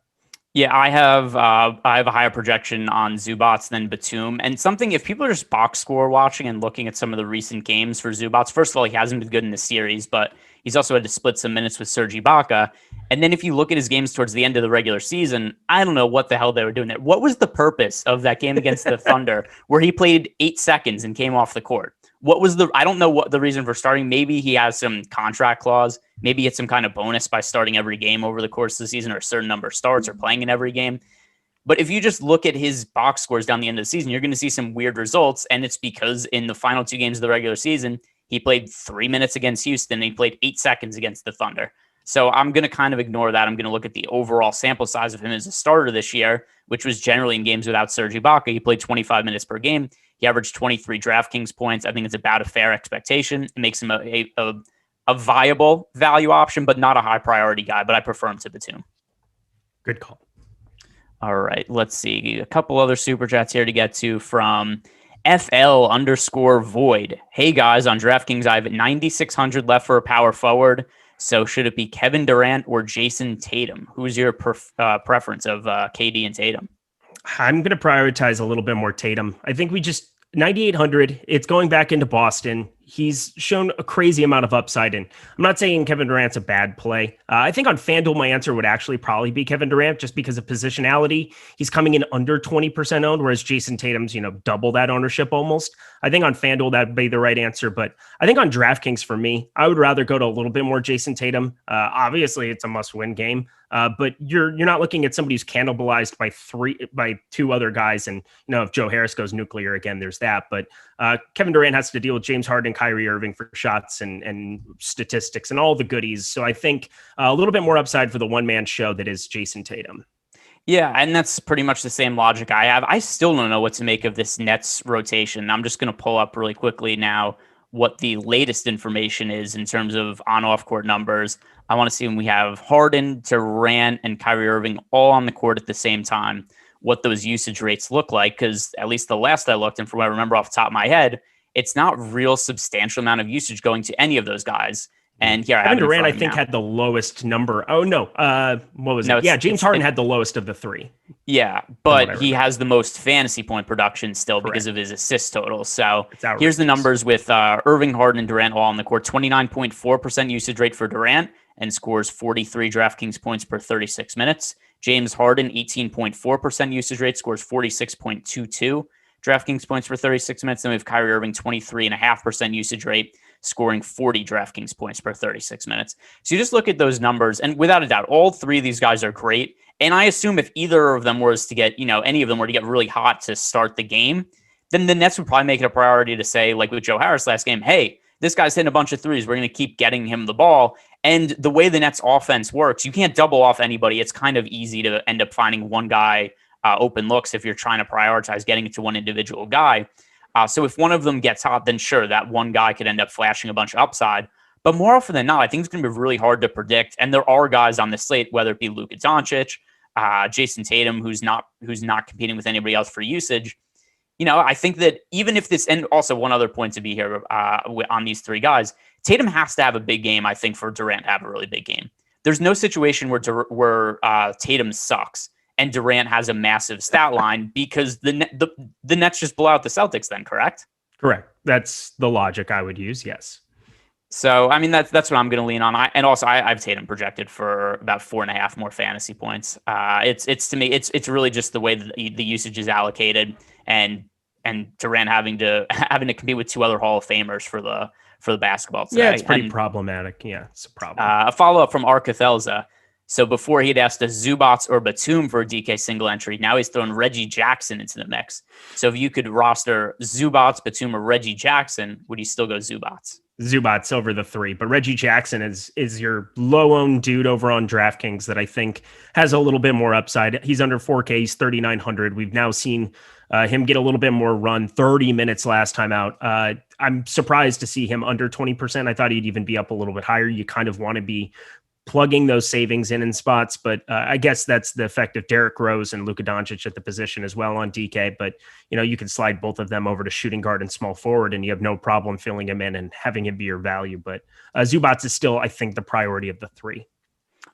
Yeah, I have a higher projection on Zubats than Batum. And something, if people are just box score watching and looking at some of the recent games for Zubats, first of all, he hasn't been good in the series, but he's also had to split some minutes with Serge Ibaka. And then if you look at his games towards the end of the regular season, I don't know what the hell they were doing there. What was the purpose of that game against the Thunder where he played 8 seconds and came off the court? I don't know what the reason for starting. Maybe he has some contract clause. Maybe it's some kind of bonus by starting every game over the course of the season, or a certain number of starts, or playing in every game. But if you just look at his box scores down the end of the season, you're going to see some weird results. And it's because in the final 2 games of the regular season, he played 3 minutes against Houston and he played 8 seconds against the Thunder. So I'm going to kind of ignore that. I'm going to look at the overall sample size of him as a starter this year, which was generally in games without Serge Ibaka. He played 25 minutes per game. He averaged 23 DraftKings points. I think it's about a fair expectation. It makes him a viable value option, but not a high priority guy, but I prefer him to Batum. Good call. All right, let's see. A couple other super chats here to get to from FL_Void. Hey guys, on DraftKings, I have 9,600 left for a power forward. So should it be Kevin Durant or Jason Tatum? Who's your preference of KD and Tatum? I'm going to prioritize a little bit more Tatum. I think 9,800. It's going back into Boston. He's shown a crazy amount of upside. And I'm not saying Kevin Durant's a bad play. I think on FanDuel, my answer would actually probably be Kevin Durant just because of positionality. He's coming in under 20% owned, whereas Jason Tatum's, double that ownership almost. I think on FanDuel, that'd be the right answer. But I think on DraftKings for me, I would rather go to a little bit more Jason Tatum. Obviously, it's a must-win game. But you're not looking at somebody who's cannibalized by 2 other guys. And, if Joe Harris goes nuclear again, there's that. But Kevin Durant has to deal with James Harden, Kyrie Irving for shots and statistics and all the goodies. So I think a little bit more upside for the one-man show that is Jason Tatum. Yeah, and that's pretty much the same logic I have. I still don't know what to make of this Nets rotation. I'm just going to pull up really quickly now what the latest information is in terms of on-off court numbers. I want to see when we have Harden, Durant, and Kyrie Irving all on the court at the same time, what those usage rates look like, because at least the last I looked, and from what I remember off the top of my head, it's not real substantial amount of usage going to any of those guys. And here, Kevin Durant, I think, had the lowest number. Oh, no. What was it? Yeah, James Harden had the lowest of the 3. Yeah, but he has the most fantasy point production still because of his assist totals. So here's the numbers with Irving, Harden, and Durant all on the court. 29.4% usage rate for Durant and scores 43 DraftKings points per 36 minutes. James Harden, 18.4% usage rate, scores 46.22 DraftKings points per 36 minutes. Then we have Kyrie Irving, 23.5% usage rate, scoring 40 DraftKings points per 36 minutes. So you just look at those numbers, and without a doubt, all 3 of these guys are great. And I assume if either of them was to get, any of them were to get really hot to start the game, then the Nets would probably make it a priority to say, like with Joe Harris last game, hey, this guy's hitting a bunch of threes. We're going to keep getting him the ball. And the way the Nets offense works, you can't double off anybody. It's kind of easy to end up finding one guy open looks if you're trying to prioritize getting it to one individual guy. So if one of them gets hot, then sure, that one guy could end up flashing a bunch of upside. But more often than not, I think it's going to be really hard to predict. And there are guys on the slate, whether it be Luka Doncic, Jason Tatum, who's not competing with anybody else for usage. I think that even if this, and also one other point to be here on these 3 guys, Tatum has to have a big game, I think, for Durant to have a really big game. There's no situation where Tatum sucks and Durant has a massive stat line because the Nets just blow out the Celtics then, correct? Correct. That's the logic I would use. Yes. So, I mean, that's what I'm going to lean on. I've Tatum projected for about 4.5 more fantasy points. It's to me, it's really just the way that the usage is allocated, and Durant having to compete with 2 other Hall of Famers for the basketball today. Yeah, it's pretty problematic. Yeah, it's a problem. A follow up from Arkathelza. So before he'd asked us Zubats or Batum for a DK single entry. Now he's thrown Reggie Jackson into the mix. So if you could roster Zubats, Batum, or Reggie Jackson, would you still go Zubats? Zubats over the 3, but Reggie Jackson is your low-owned dude over on DraftKings that I think has a little bit more upside. He's under 4K. He's 3,900. We've now seen him get a little bit more run, 30 minutes last time out. I'm surprised to see him under 20%. I thought he'd even be up a little bit higher. You kind of want to be plugging those savings in spots, but I guess that's the effect of Derrick Rose and Luka Doncic at the position as well on DK. But you can slide both of them over to shooting guard and small forward, and you have no problem filling him in and having him be your value. But Zubats is still, I think, the priority of the 3.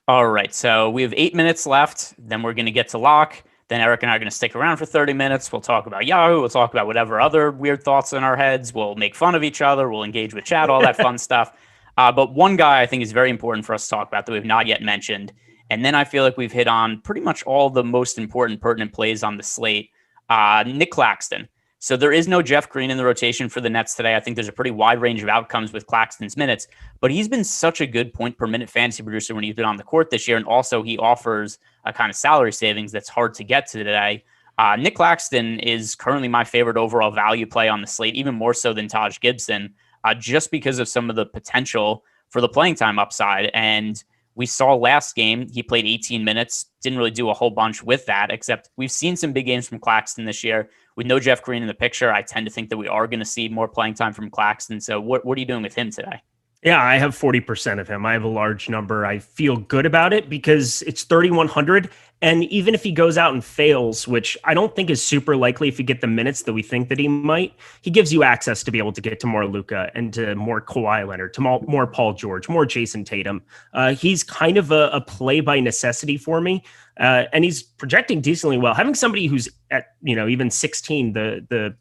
All right, so we have 8 minutes left. Then we're going to get to lock. Then Eric and I are going to stick around for 30 minutes. We'll talk about Yahoo. We'll talk about whatever other weird thoughts in our heads. We'll make fun of each other. We'll engage with chat, all that fun stuff. But one guy I think is very important for us to talk about that we've not yet mentioned. And then I feel like we've hit on pretty much all the most important, pertinent plays on the slate. Nick Claxton. So there is no Jeff Green in the rotation for the Nets today. I think there's a pretty wide range of outcomes with Claxton's minutes, but he's been such a good point per minute fantasy producer when he's been on the court this year. And also he offers a kind of salary savings that's hard to get to today. Nick Claxton is currently my favorite overall value play on the slate, even more so than Taj Gibson. Just because of some of the potential for the playing time upside. And we saw last game, he played 18 minutes, didn't really do a whole bunch with that, except we've seen some big games from Claxton this year. With no Jeff Green in the picture, I tend to think that we are going to see more playing time from Claxton. So what are you doing with him today? Yeah, I have 40% of him. I have a large number. I feel good about it because it's 3,100. And even if he goes out and fails, which I don't think is super likely if you get the minutes that we think that he might, he gives you access to be able to get to more Luka and to more Kawhi Leonard, to more Paul George, more Jason Tatum. He's kind of a play by necessity for me. And he's projecting decently well. Having somebody who's at, even 16,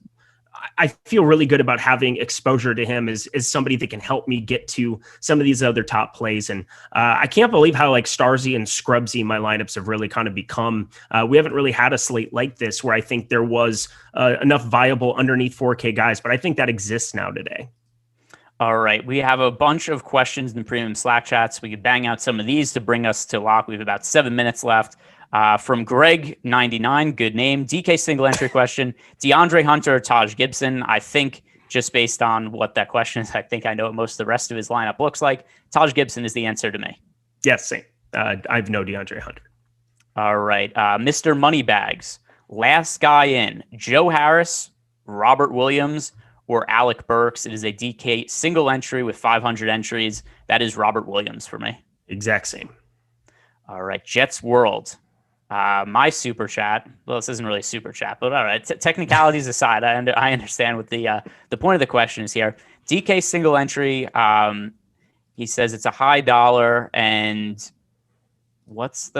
I feel really good about having exposure to him as somebody that can help me get to some of these other top plays. And I can't believe how Starsy and Scrubsy my lineups have really kind of become. We haven't really had a slate like this where I think there was enough viable underneath 4K guys, but I think that exists now today. All right. We have a bunch of questions in the premium Slack chats. We could bang out some of these to bring us to lock. We have about 7 minutes left. From Greg99, good name. DK single entry question. DeAndre Hunter, Taj Gibson. I think just based on what that question is, I think I know what most of the rest of his lineup looks like. Taj Gibson is the answer to me. Yes, same. I have no DeAndre Hunter. All right. Mr. Moneybags. Last guy in. Joe Harris, Robert Williams, or Alec Burks. It is a DK single entry with 500 entries. That is Robert Williams for me. Exact same. All right. Jets World. My super chat. Well, this isn't really super chat, but all right. Technicalities aside, I understand what the point of the question is here. DK single entry. He says it's a high dollar, and what's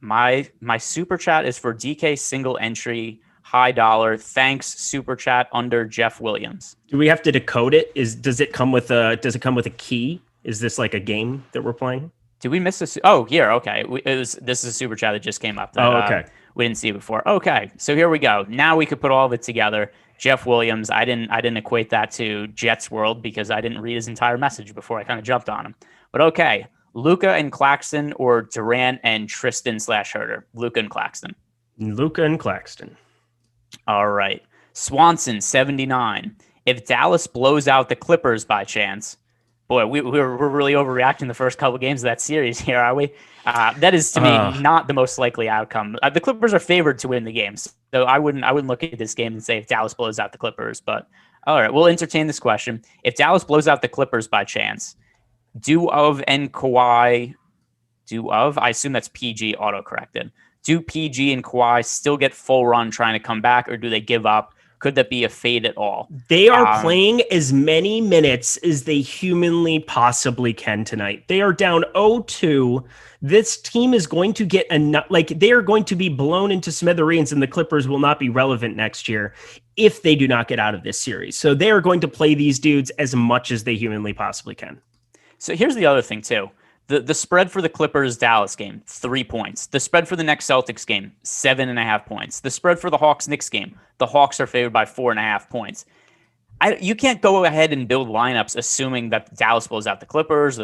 my super chat is for DK single entry, high dollar. Thanks, super chat under Jeff Williams. Do we have to decode it? Does it come with a key? Is this like a game that we're playing? Did we miss this? Oh, here. Okay. This is a super chat that just came up. That, okay. We didn't see it before. Okay. So here we go. Now we could put all of it together. Jeff Williams. I didn't equate that to Jets World because I didn't read his entire message before I kind of jumped on him. But okay. Luka and Claxton or Durant and Tristan /Herter? Luka and Claxton. Luka and Claxton. All right. Swanson 79. If Dallas blows out the Clippers by chance, boy, we're really overreacting the first couple of games of that series here, are we? That is to me not the most likely outcome. The Clippers are favored to win the games, so I wouldn't look at this game and say if Dallas blows out the Clippers. But all right, we'll entertain this question. If Dallas blows out the Clippers by chance, and Kawhi, I assume that's PG autocorrected. Do PG and Kawhi still get full run trying to come back, or do they give up? Could that be a fade at all? They are playing as many minutes as they humanly possibly can tonight. They are down 0-2. This team is going to get enough, like they are going to be blown into smithereens, and the Clippers will not be relevant next year if they do not get out of this series. So they are going to play these dudes as much as they humanly possibly can. So here's the other thing too. The spread for the Clippers Dallas game, 3 points. The spread for the next Celtics game, 7.5 points. The spread for the Hawks Knicks game, the Hawks are favored by 4.5 points. You can't go ahead and build lineups assuming that Dallas blows out the Clippers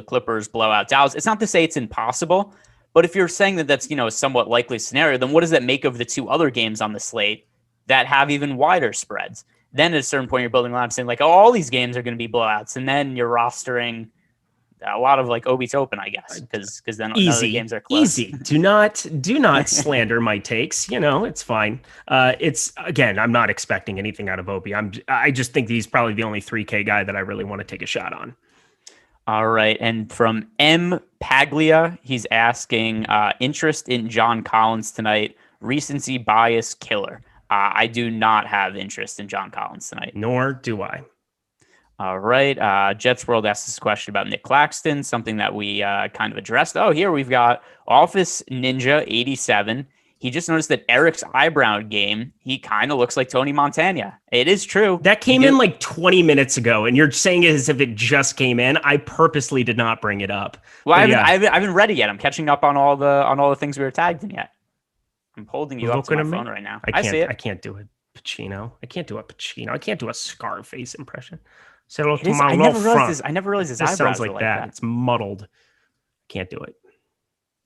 blow out Dallas. It's not to say it's impossible, but if you're saying that that's, a somewhat likely scenario, then what does that make of the 2 other games on the slate that have even wider spreads? Then at a certain point, you're building lineups saying like, oh, all these games are going to be blowouts, and then you're rostering a lot of like Obi Toppin, I guess, because then none of the games are close. Easy. Do not slander my takes. It's fine. It's again, I'm not expecting anything out of Obi. I just think he's probably the only 3K guy that I really want to take a shot on. All right, and from M Paglia, he's asking interest in John Collins tonight. Recency bias killer. I do not have interest in John Collins tonight. Nor do I. All right. Jets World asked this question about Nick Claxton, something that we kind of addressed. Oh, here we've got Office Ninja 87. He just noticed that Eric's eyebrow game, he kind of looks like Tony Montana. It is true. That came in like 20 minutes ago, and you're saying it as if it just came in. I purposely did not bring it up. Well, I haven't read it yet. I'm catching up on all the things we were tagged in yet. I'm holding you up to my phone right now. I see it. I can't do a Pacino. I can't do a Pacino. I can't do a Scarface impression. I never realized his eyebrows sounds like that. It's muddled. Can't do it.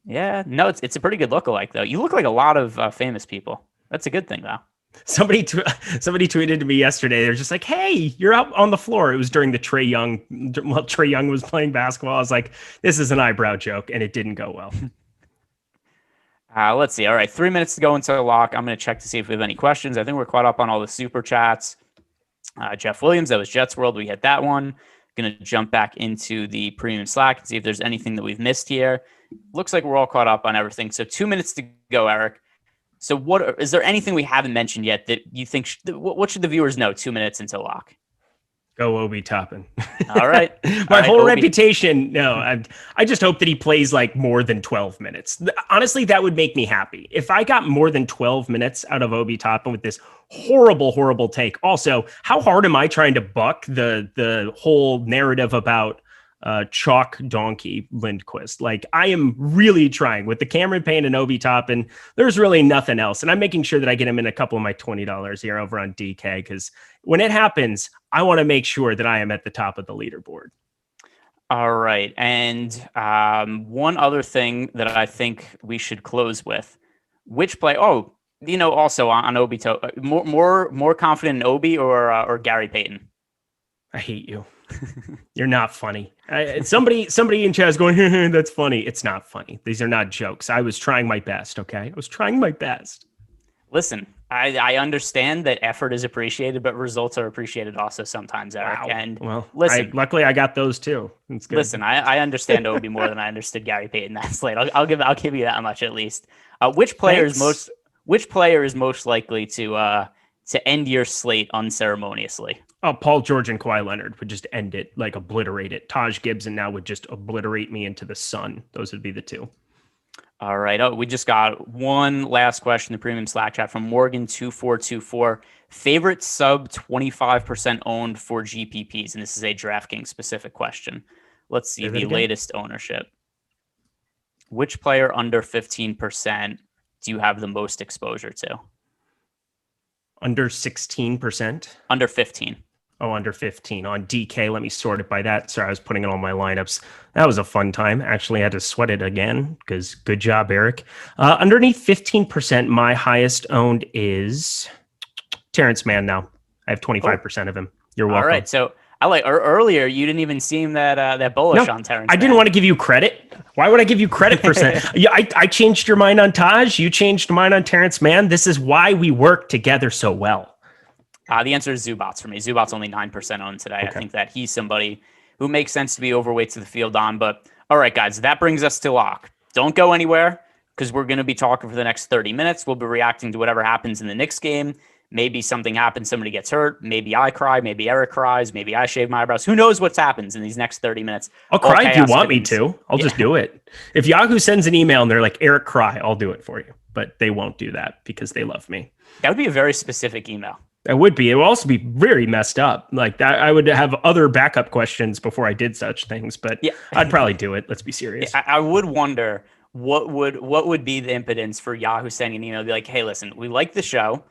Yeah, no, it's a pretty good lookalike though. You look like a lot of famous people. That's a good thing though. Somebody tweeted to me yesterday. They're just like, "Hey, you're out on the floor." It was during the Trey Young. While Trey Young was playing basketball, I was like, "This is an eyebrow joke," and it didn't go well. Let's see. All right, 3 minutes to go until lock. I'm going to check to see if we have any questions. I think we're caught up on all the super chats. Jeff Williams, that was Jets World. We hit that one. Going to jump back into the premium Slack and see if there's anything that we've missed here. Looks like we're all caught up on everything. So 2 minutes to go, Eric. So is there anything we haven't mentioned yet that you think, what should the viewers know 2 minutes until lock? Go Obi Toppin. All right. My whole reputation. No, I just hope that he plays like more than 12 minutes. Honestly, that would make me happy. If I got more than 12 minutes out of Obi Toppin with this horrible take. Also, how hard am I trying to buck the whole narrative about chalk donkey Lindquist? Like, I am really trying with the Cameron Payne and Obi Toppin. There's really nothing else. And I'm making sure that I get him in a couple of my $20 here over on DK, because when it happens, I want to make sure that I am at the top of the leaderboard. All right. And one other thing that I think we should close with, which play? Oh, also on Obi, more confident in Obi or Gary Payton? I hate you. You're not funny. Somebody in chat is going, that's funny. It's not funny. These are not jokes. I was trying my best. Okay. I was trying my best. Listen, I understand that effort is appreciated, but results are appreciated also sometimes, Eric. Wow. And listen, luckily I got those too. It's good. Listen, I understand Obi more than I understood Gary Payton. That's late. I'll give you that much at least. Which player is most likely to end your slate unceremoniously? Oh, Paul George and Kawhi Leonard would just end it, like obliterate it. Taj Gibson now would just obliterate me into the sun. Those would be the two. All right. Oh, we just got one last question in the premium Slack chat from Morgan2424. Favorite sub 25% owned for GPPs? And this is a DraftKings specific question. Let's see the latest ownership. Which player under 15% do you have the most exposure to? Under 16%? Under 15. Oh, under 15 on DK. Let me sort it by that. Sorry, I was putting in all my lineups. That was a fun time. Actually, I had to sweat it again because good job, Eric. Underneath 15%, my highest owned is Terrence Mann now. I have 25% of him. You're welcome. All right. So I like earlier, you didn't even seem that bullish on Terrence Mann. I didn't want to give you credit. Why would I give you credit for saying? Yeah, I changed your mind on Taj. You changed mine on Terrence Mann. This is why we work together so well. The answer is Zubats for me. Zubats only 9% owned today. Okay. I think that he's somebody who makes sense to be overweight to the field on. But all right, guys, that brings us to lock. Don't go anywhere because we're going to be talking for the next 30 minutes. We'll be reacting to whatever happens in the Knicks game. Maybe something happens, somebody gets hurt. Maybe I cry, maybe Eric cries, maybe I shave my eyebrows. Who knows what happens in these next 30 minutes? I'll cry if you want me to. I'll just do it. If Yahoo sends an email and they're like, Eric, cry, I'll do it for you. But they won't do that because they love me. That would be a very specific email. That would be. It would also be very messed up. Like that, I would have other backup questions before I did such things, but I'd probably do it. Let's be serious. I would wonder what would be the impotence for Yahoo sending an email, be like, hey, listen, we like the show.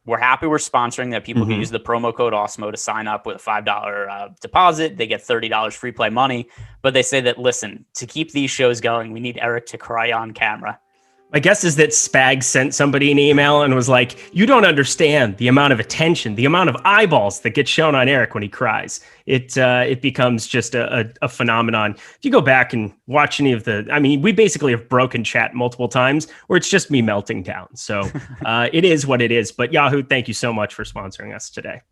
We're happy we're sponsoring that. People can use the promo code Awesemo to sign up with a $5 deposit. They get $30 free play money. But they say that, listen, to keep these shows going, we need Eric to cry on camera. My guess is that Spags sent somebody an email and was like, you don't understand the amount of attention, the amount of eyeballs that get shown on Eric when he cries. It becomes just a phenomenon. If you go back and watch any of we basically have broken chat multiple times where it's just me melting down. So it is what it is. But Yahoo, thank you so much for sponsoring us today.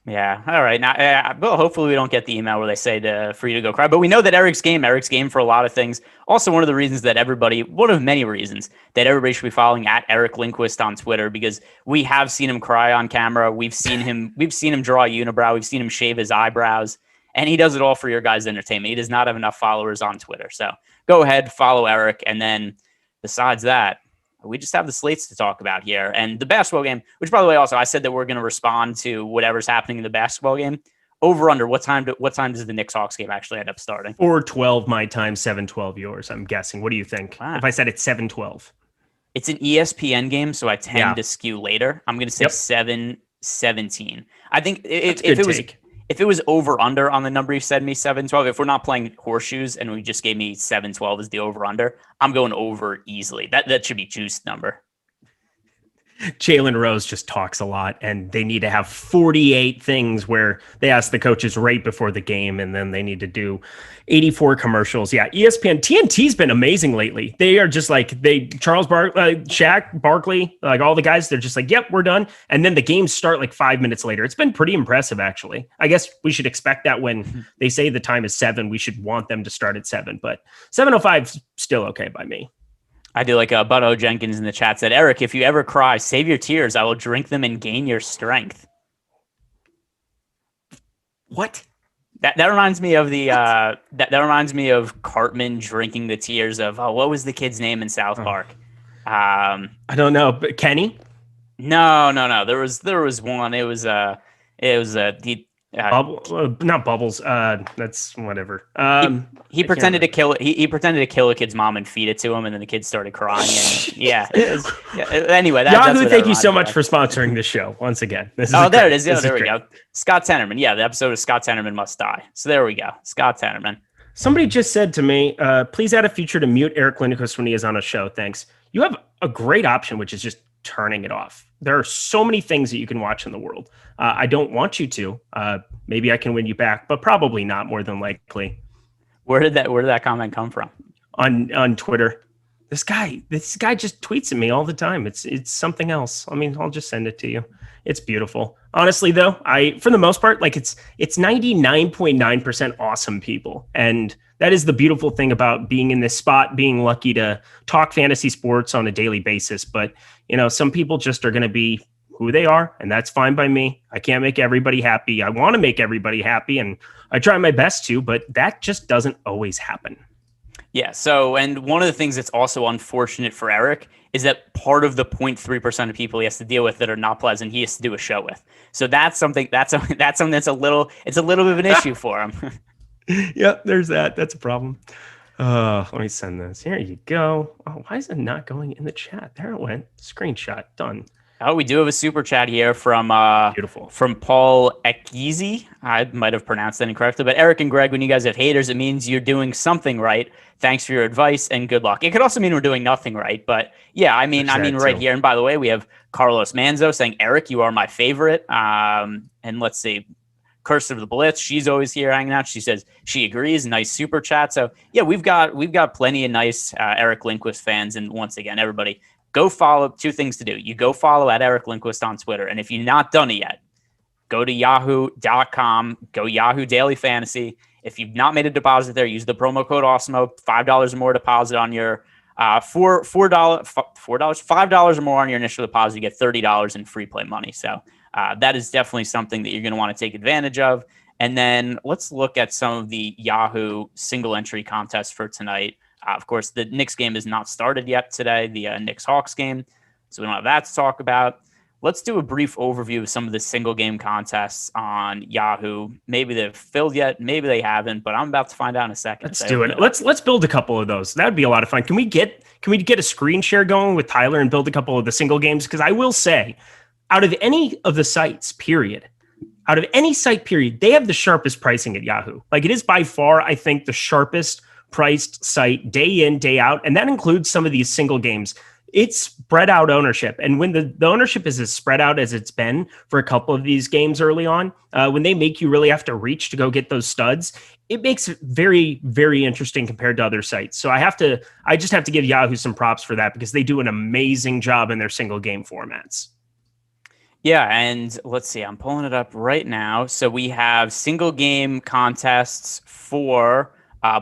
Yeah. All right. Now, well, hopefully we don't get the email where they say for you to go cry. But we know that Eric's game for a lot of things. Also, one of many reasons that everybody should be following at Eric Lindquist on Twitter, because we have seen him cry on camera. We've seen him draw a unibrow. We've seen him shave his eyebrows, and he does it all for your guys' entertainment. He does not have enough followers on Twitter. So go ahead, follow Eric. And then besides that, we just have the slates to talk about here. And the basketball game, which, by the way, also, I said that we're going to respond to whatever's happening in the basketball game. Over under, what time does the Knicks-Hawks game actually end up starting? 4:12 my time, 7:12 yours, I'm guessing. What do you think? Wow. If I said it's 7:12? It's an ESPN game, so I tend to skew later. I'm going to say 7:17. I think if it was over under on the number you said me, 7:12, if we're not playing horseshoes and we just gave me 7:12 as the over under, I'm going over easily. That should be juiced number. Jalen Rose just talks a lot, and they need to have 48 things where they ask the coaches right before the game, and then they need to do 84 commercials. Yeah, ESPN, TNT's been amazing lately. They are just like, Shaq, Barkley, like all the guys, they're just like, yep, we're done. And then the games start like 5 minutes later. It's been pretty impressive, actually. I guess we should expect that when they say the time is 7, we should want them to start at 7, but 7:05 is still okay by me. I do like Butto Jenkins in the chat said, Eric, if you ever cry, save your tears. I will drink them and gain your strength. What? That reminds me of that reminds me of Cartman drinking the tears of what was the kid's name in South Park? I don't know, but Kenny? No. There was one. It was not Bubbles. That's whatever. He pretended to kill it. He pretended to kill a kid's mom and feed it to him, and then the kid started crying. And anyway, Yahoo, thank you so much for sponsoring this show once again. There it is. There we go. Scott Tenorman. Yeah, the episode of Scott Tenorman Must Die. So there we go. Scott Tenorman. Somebody just said to me, please add a feature to mute Eric Lindquist when he is on a show. Thanks. You have a great option, which is just turning it off. There are so many things that you can watch in the world. I don't want you to. Maybe I can win you back, but probably not, more than likely. Where did that comment come from? On Twitter. This guy just tweets at me all the time. It's something else. I mean, I'll just send it to you. It's beautiful. Honestly, though, for the most part, like it's 99.9% awesome people. And that is the beautiful thing about being in this spot, being lucky to talk fantasy sports on a daily basis. But, some people just are going to be who they are, and that's fine by me. I can't make everybody happy. I want to make everybody happy, and I try my best to, but that just doesn't always happen. Yeah. So, and one of the things that's also unfortunate for Eric is that part of the 0.3% of people he has to deal with that are not pleasant, he has to do a show with. So that's something that's a little bit of an issue for him. Yep, there's that. That's a problem. Let me send this. Here you go. Oh, why is it not going in the chat? There it went. Screenshot. Done. Oh, we do have a super chat here from beautiful from Paul Ekizi. I might have pronounced that incorrectly, but Eric and Greg, when you guys have haters, it means you're doing something right. Thanks for your advice and good luck. It could also mean we're doing nothing right, but yeah, I mean right here. And by the way, we have Carlos Manzo saying, Eric, you are my favorite. And let's see, Curse of the Blitz. She's always here hanging out. She says she agrees. Nice super chat. So yeah, we've got plenty of nice Eric Lindquist fans. And once again, everybody, go follow. Two things to do. You go follow at Eric Lindquist on Twitter. And if you've not done it yet, go to yahoo.com, go Yahoo Daily Fantasy. If you've not made a deposit there, use the promo code Awesemo, $5 or more deposit on your $5 or more on your initial deposit, you get $30 in free play money. So that is definitely something that you're going to want to take advantage of. And then let's look at some of the Yahoo single entry contests for tonight. Of course, the Knicks game is not started yet today, the Knicks Hawks game. So we don't have that to talk about. Let's do a brief overview of some of the single game contests on Yahoo. Maybe they've filled yet, maybe they haven't, but I'm about to find out in a second. Let's do it. Let's build a couple of those. That'd be a lot of fun. Can we get a screen share going with Tyler and build a couple of the single games? Because I will say, out of any of the sites, period, they have the sharpest pricing at Yahoo. Like, it is by far, I think, the sharpest priced site day in, day out. And that includes some of these single games. It's spread out ownership. And when the ownership is as spread out as it's been for a couple of these games early on, when they make you really have to reach to go get those studs, it makes it very, very interesting compared to other sites. So I just have to give Yahoo some props for that, because they do an amazing job in their single game formats. Yeah, and let's see, I'm pulling it up right now. So we have single game contests for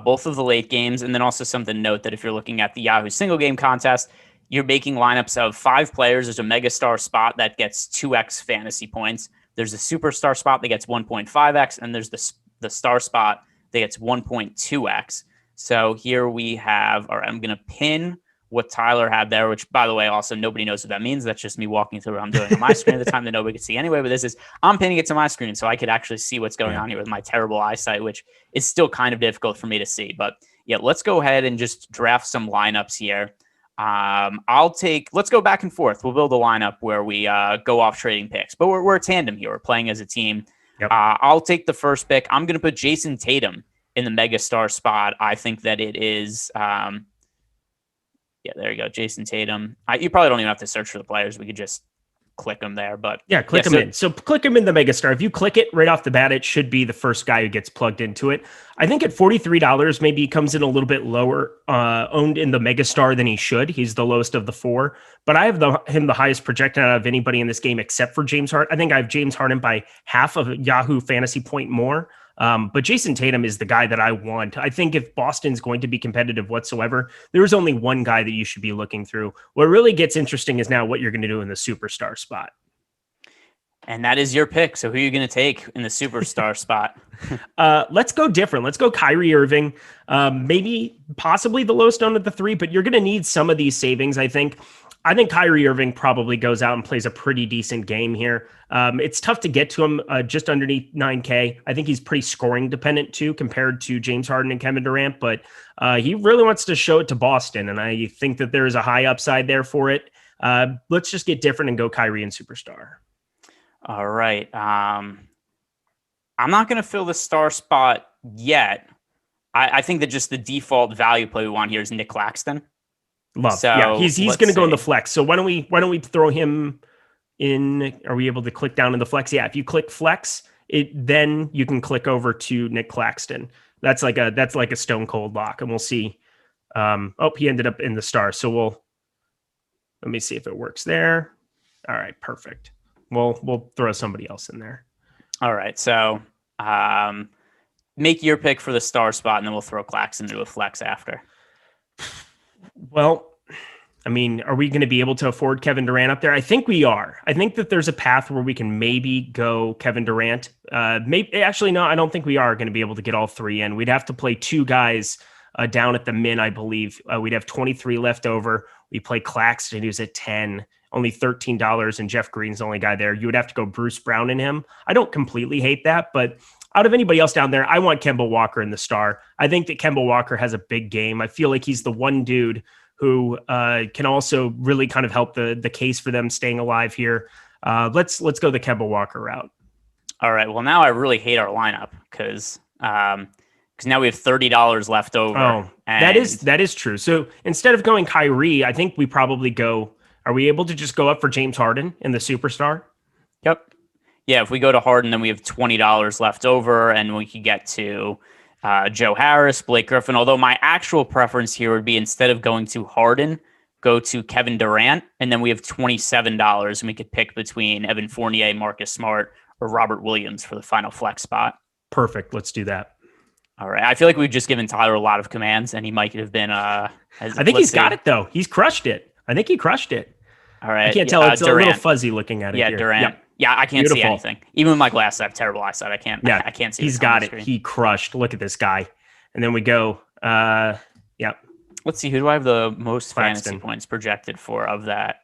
both of the late games, and then also something to note that if you're looking at the Yahoo single game contest, you're making lineups of 5 players. There's a megastar spot that gets 2x fantasy points. There's a superstar spot that gets 1.5x, and there's the star spot that gets 1.2x. So here we have, all right, I'm going to pin what Tyler had there, which, by the way, also nobody knows what that means. That's just me walking through what I'm doing on my screen at the time that nobody could see anyway. But I'm pinning it to my screen so I could actually see what's going on here with my terrible eyesight, which is still kind of difficult for me to see. But yeah, let's go ahead and just draft some lineups here. Let's go back and forth. We'll build a lineup where we go off trading picks, but we're a tandem here. We're playing as a team. Yep. I'll take the first pick. I'm going to put Jason Tatum in the megastar spot. I think that it is, yeah, there you go. Jason Tatum. You probably don't even have to search for the players. We could just click them there, but click them in. So click them in the megastar. If you click it right off the bat, it should be the first guy who gets plugged into it. I think at $43, maybe he comes in a little bit lower owned in the megastar than he should. He's the lowest of the 4, but I have him the highest projected out of anybody in this game except for James Harden. I think I have James Harden by half of Yahoo fantasy point more. But Jason Tatum is the guy that I want. I think if Boston's going to be competitive whatsoever, there's only one guy that you should be looking through. What really gets interesting is now what you're going to do in the superstar spot. And that is your pick. So who are you going to take in the superstar spot? Let's go different. Let's go Kyrie Irving. Maybe possibly the lowest owned of the 3, but you're going to need some of these savings, I think. I think Kyrie Irving probably goes out and plays a pretty decent game here. It's tough to get to him just underneath 9K. I think he's pretty scoring dependent too, compared to James Harden and Kevin Durant, but he really wants to show it to Boston. And I think that there is a high upside there for it. Let's just get different and go Kyrie and superstar. All right. I'm not going to fill the star spot yet. I think that just the default value play we want here is Nick Claxton. Love. So yeah, he's going to go in the flex. So why don't we throw him in? Are we able to click down in the flex? Yeah, if you click flex, then you can click over to Nick Claxton. That's like a stone cold lock, and we'll see. He ended up in the star. So let me see if it works there. All right, perfect. We'll throw somebody else in there. All right, so make your pick for the star spot, and then we'll throw Claxton into a flex after. Well, I mean, are we going to be able to afford Kevin Durant up there? I think we are. I think that there's a path where we can maybe go Kevin Durant. Actually, no, I don't think we are going to be able to get all 3 in. We'd have to play 2 guys down at the min, I believe. We'd have 23 left over. We play Claxton, who's at 10, only $13, and Jeff Green's the only guy there. You would have to go Bruce Brown in him. I don't completely hate that, but out of anybody else down there, I want Kemba Walker in the star. I think that Kemba Walker has a big game. I feel like he's the one dude who can also really kind of help the case for them staying alive here. Let's go the Kemba Walker route. All right. Well, now I really hate our lineup because now we have $30 left over. Oh, that is true. So instead of going Kyrie, I think we probably go. Are we able to just go up for James Harden in the superstar? Yep. Yeah, if we go to Harden, then we have $20 left over, and we could get to Joe Harris, Blake Griffin. Although my actual preference here would be instead of going to Harden, go to Kevin Durant, and then we have $27, and we could pick between Evan Fournier, Marcus Smart, or Robert Williams for the final flex spot. Perfect. Let's do that. All right. I feel like we've just given Tyler a lot of commands, and he might have been. I think he's got it though. He's crushed it. I think he crushed it. All right. I can't tell. It's Durant. a little fuzzy looking at it. Yeah, here. Durant. Yep. Yeah, I can't see Beautiful. anything. Even with my glasses, I have terrible eyesight. I can't. Yeah, I can't see. He's got it. He crushed. Look at this guy. And then we go. Yep. Let's see. Who do I have the most Claxton. fantasy points projected for of that?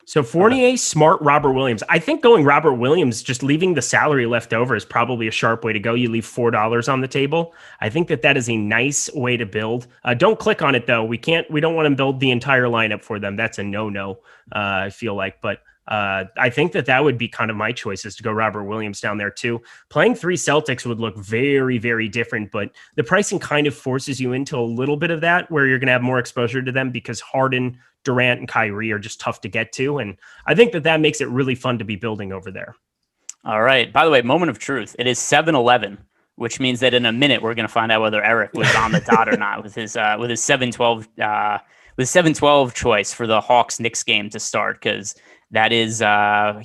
So Fournier, Smart, Robert Williams. I think going Robert Williams, just leaving the salary left over is probably a sharp way to go. You leave $4 on the table. I think that is a nice way to build. Don't click on it though. We don't want to build the entire lineup for them. That's a no-no, I feel like. But I think that would be kind of my choice, is to go Robert Williams down there too. Playing 3 Celtics would look very, very different, but the pricing kind of forces you into a little bit of that, where you're going to have more exposure to them because Harden, Durant, and Kyrie are just tough to get to. And I think that makes it really fun to be building over there. All right. By the way, moment of truth. It is 7-11, which means that in a minute we're going to find out whether Eric was on the dot or not with his 7-12 choice for the Hawks Knicks game to start, because that is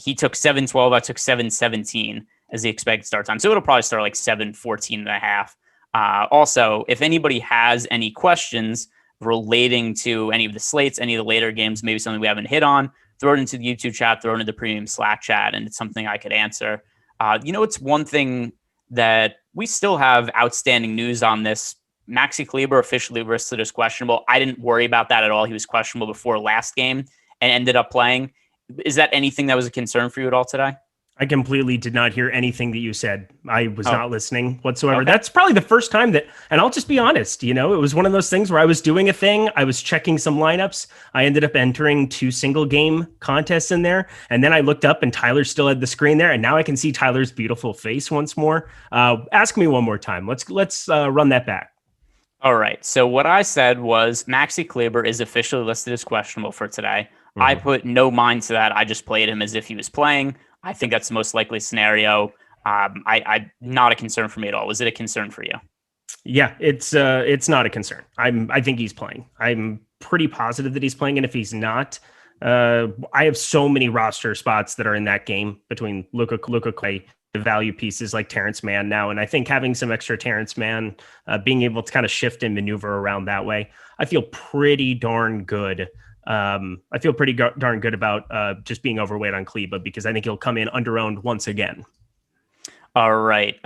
he took 7-12, I took 7-17 as the expected start time. So it'll probably start like 7-14 and a half. Also, if anybody has any questions relating to any of the slates, any of the later games, maybe something we haven't hit on, throw it into the YouTube chat, throw it into the premium Slack chat, and it's something I could answer. It's one thing that we still have outstanding news on this. Maxi Kleber officially listed as questionable. I didn't worry about that at all. He was questionable before last game and ended up playing. Is that anything that was a concern for you at all today? I completely did not hear anything that you said. I was not listening whatsoever. Okay. That's probably the first time that, and I'll just be honest, it was one of those things where I was doing a thing. I was checking some lineups. I ended up entering 2 single game contests in there. And then I looked up and Tyler still had the screen there. And now I can see Tyler's beautiful face once more. Ask me one more time. Let's run that back. All right. So what I said was Maxi Kleber is officially listed as questionable for today. Mm-hmm. I put no mind to that. I just played him as if he was playing. I think that's the most likely scenario. I not a concern for me at all. Was it a concern for you? Yeah, it's not a concern. I think he's playing. I'm pretty positive that he's playing, and if he's not, I have so many roster spots that are in that game between Luka Clay, the value pieces like Terrence Mann now, and I think having some extra Terrence Mann, being able to kind of shift and maneuver around that way, I feel pretty darn good. I feel pretty darn good about just being overweight on Kleba, because I think he'll come in under-owned once again. All right.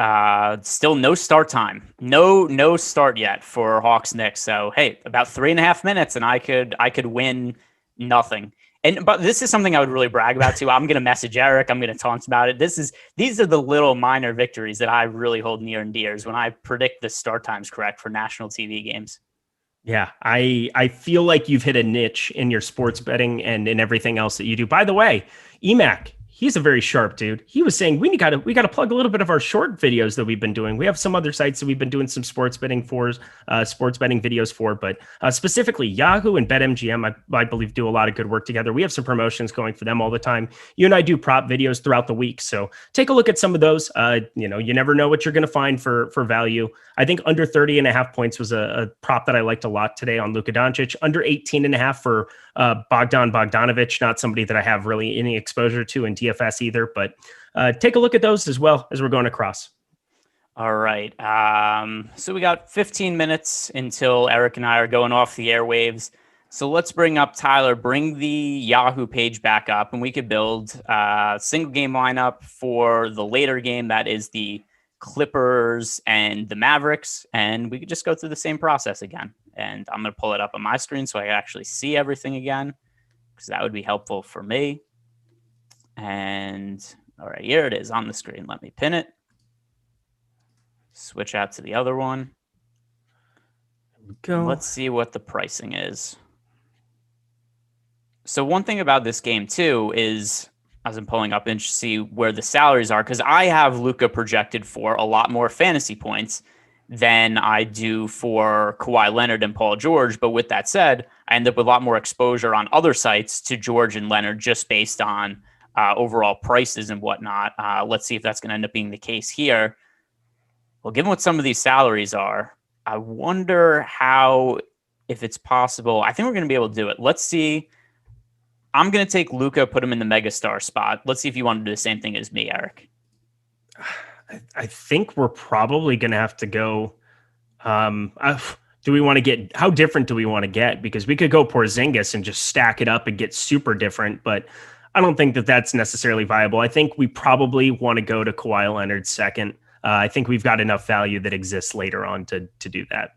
Still no start time. No start yet for Hawks Knicks. So, hey, about 3.5 minutes and I could win nothing. But this is something I would really brag about too. I'm going to message Eric. I'm going to taunt about it. These are the little minor victories that I really hold near and dear, is when I predict the start times correct for national TV games. Yeah, I feel like you've hit a niche in your sports betting and in everything else that you do. By the way, EMAC, he's a very sharp dude. He was saying we got to plug a little bit of our short videos that we've been doing. We have some other sites that we've been doing some sports betting videos for, but specifically Yahoo and BetMGM, I believe, do a lot of good work together. We have some promotions going for them all the time. You and I do prop videos throughout the week, so take a look at some of those. You never know what you're going to find for value. I think under 30.5 points was a prop that I liked a lot today on Luka Doncic. Under 18.5 for Bogdan Bogdanovic, not somebody that I have really any exposure to in DFS either, but take a look at those as well as we're going across. All right. So we got 15 minutes until Eric and I are going off the airwaves. So let's bring up Tyler, bring the Yahoo page back up, and we could build a single game lineup for the later game. That is the Clippers and the Mavericks. And we could just go through the same process again. And I'm going to pull it up on my screen so I can actually see everything again, because that would be helpful for me. And all right, here it is on the screen. Let me pin it. Switch out to the other one. Go. Let's see what the pricing is. So one thing about this game too is, as I'm pulling up and see where the salaries are, because I have Luka projected for a lot more fantasy points than I do for Kawhi Leonard and Paul George. But with that said, I end up with a lot more exposure on other sites to George and Leonard just based on overall prices and whatnot. Let's see if that's going to end up being the case here. Well, given what some of these salaries are, I wonder if it's possible. I think we're going to be able to do it. Let's see. I'm going to take Luka, put him in the megastar spot. Let's see if you want to do the same thing as me, Eric. I think we're probably going to have to go Do we want to get, how different do we want to get? Because we could go Porzingis and just stack it up and get super different, but I don't think that that's necessarily viable. I think we probably want to go to Kawhi Leonard second. I think we've got enough value that exists later on to do that.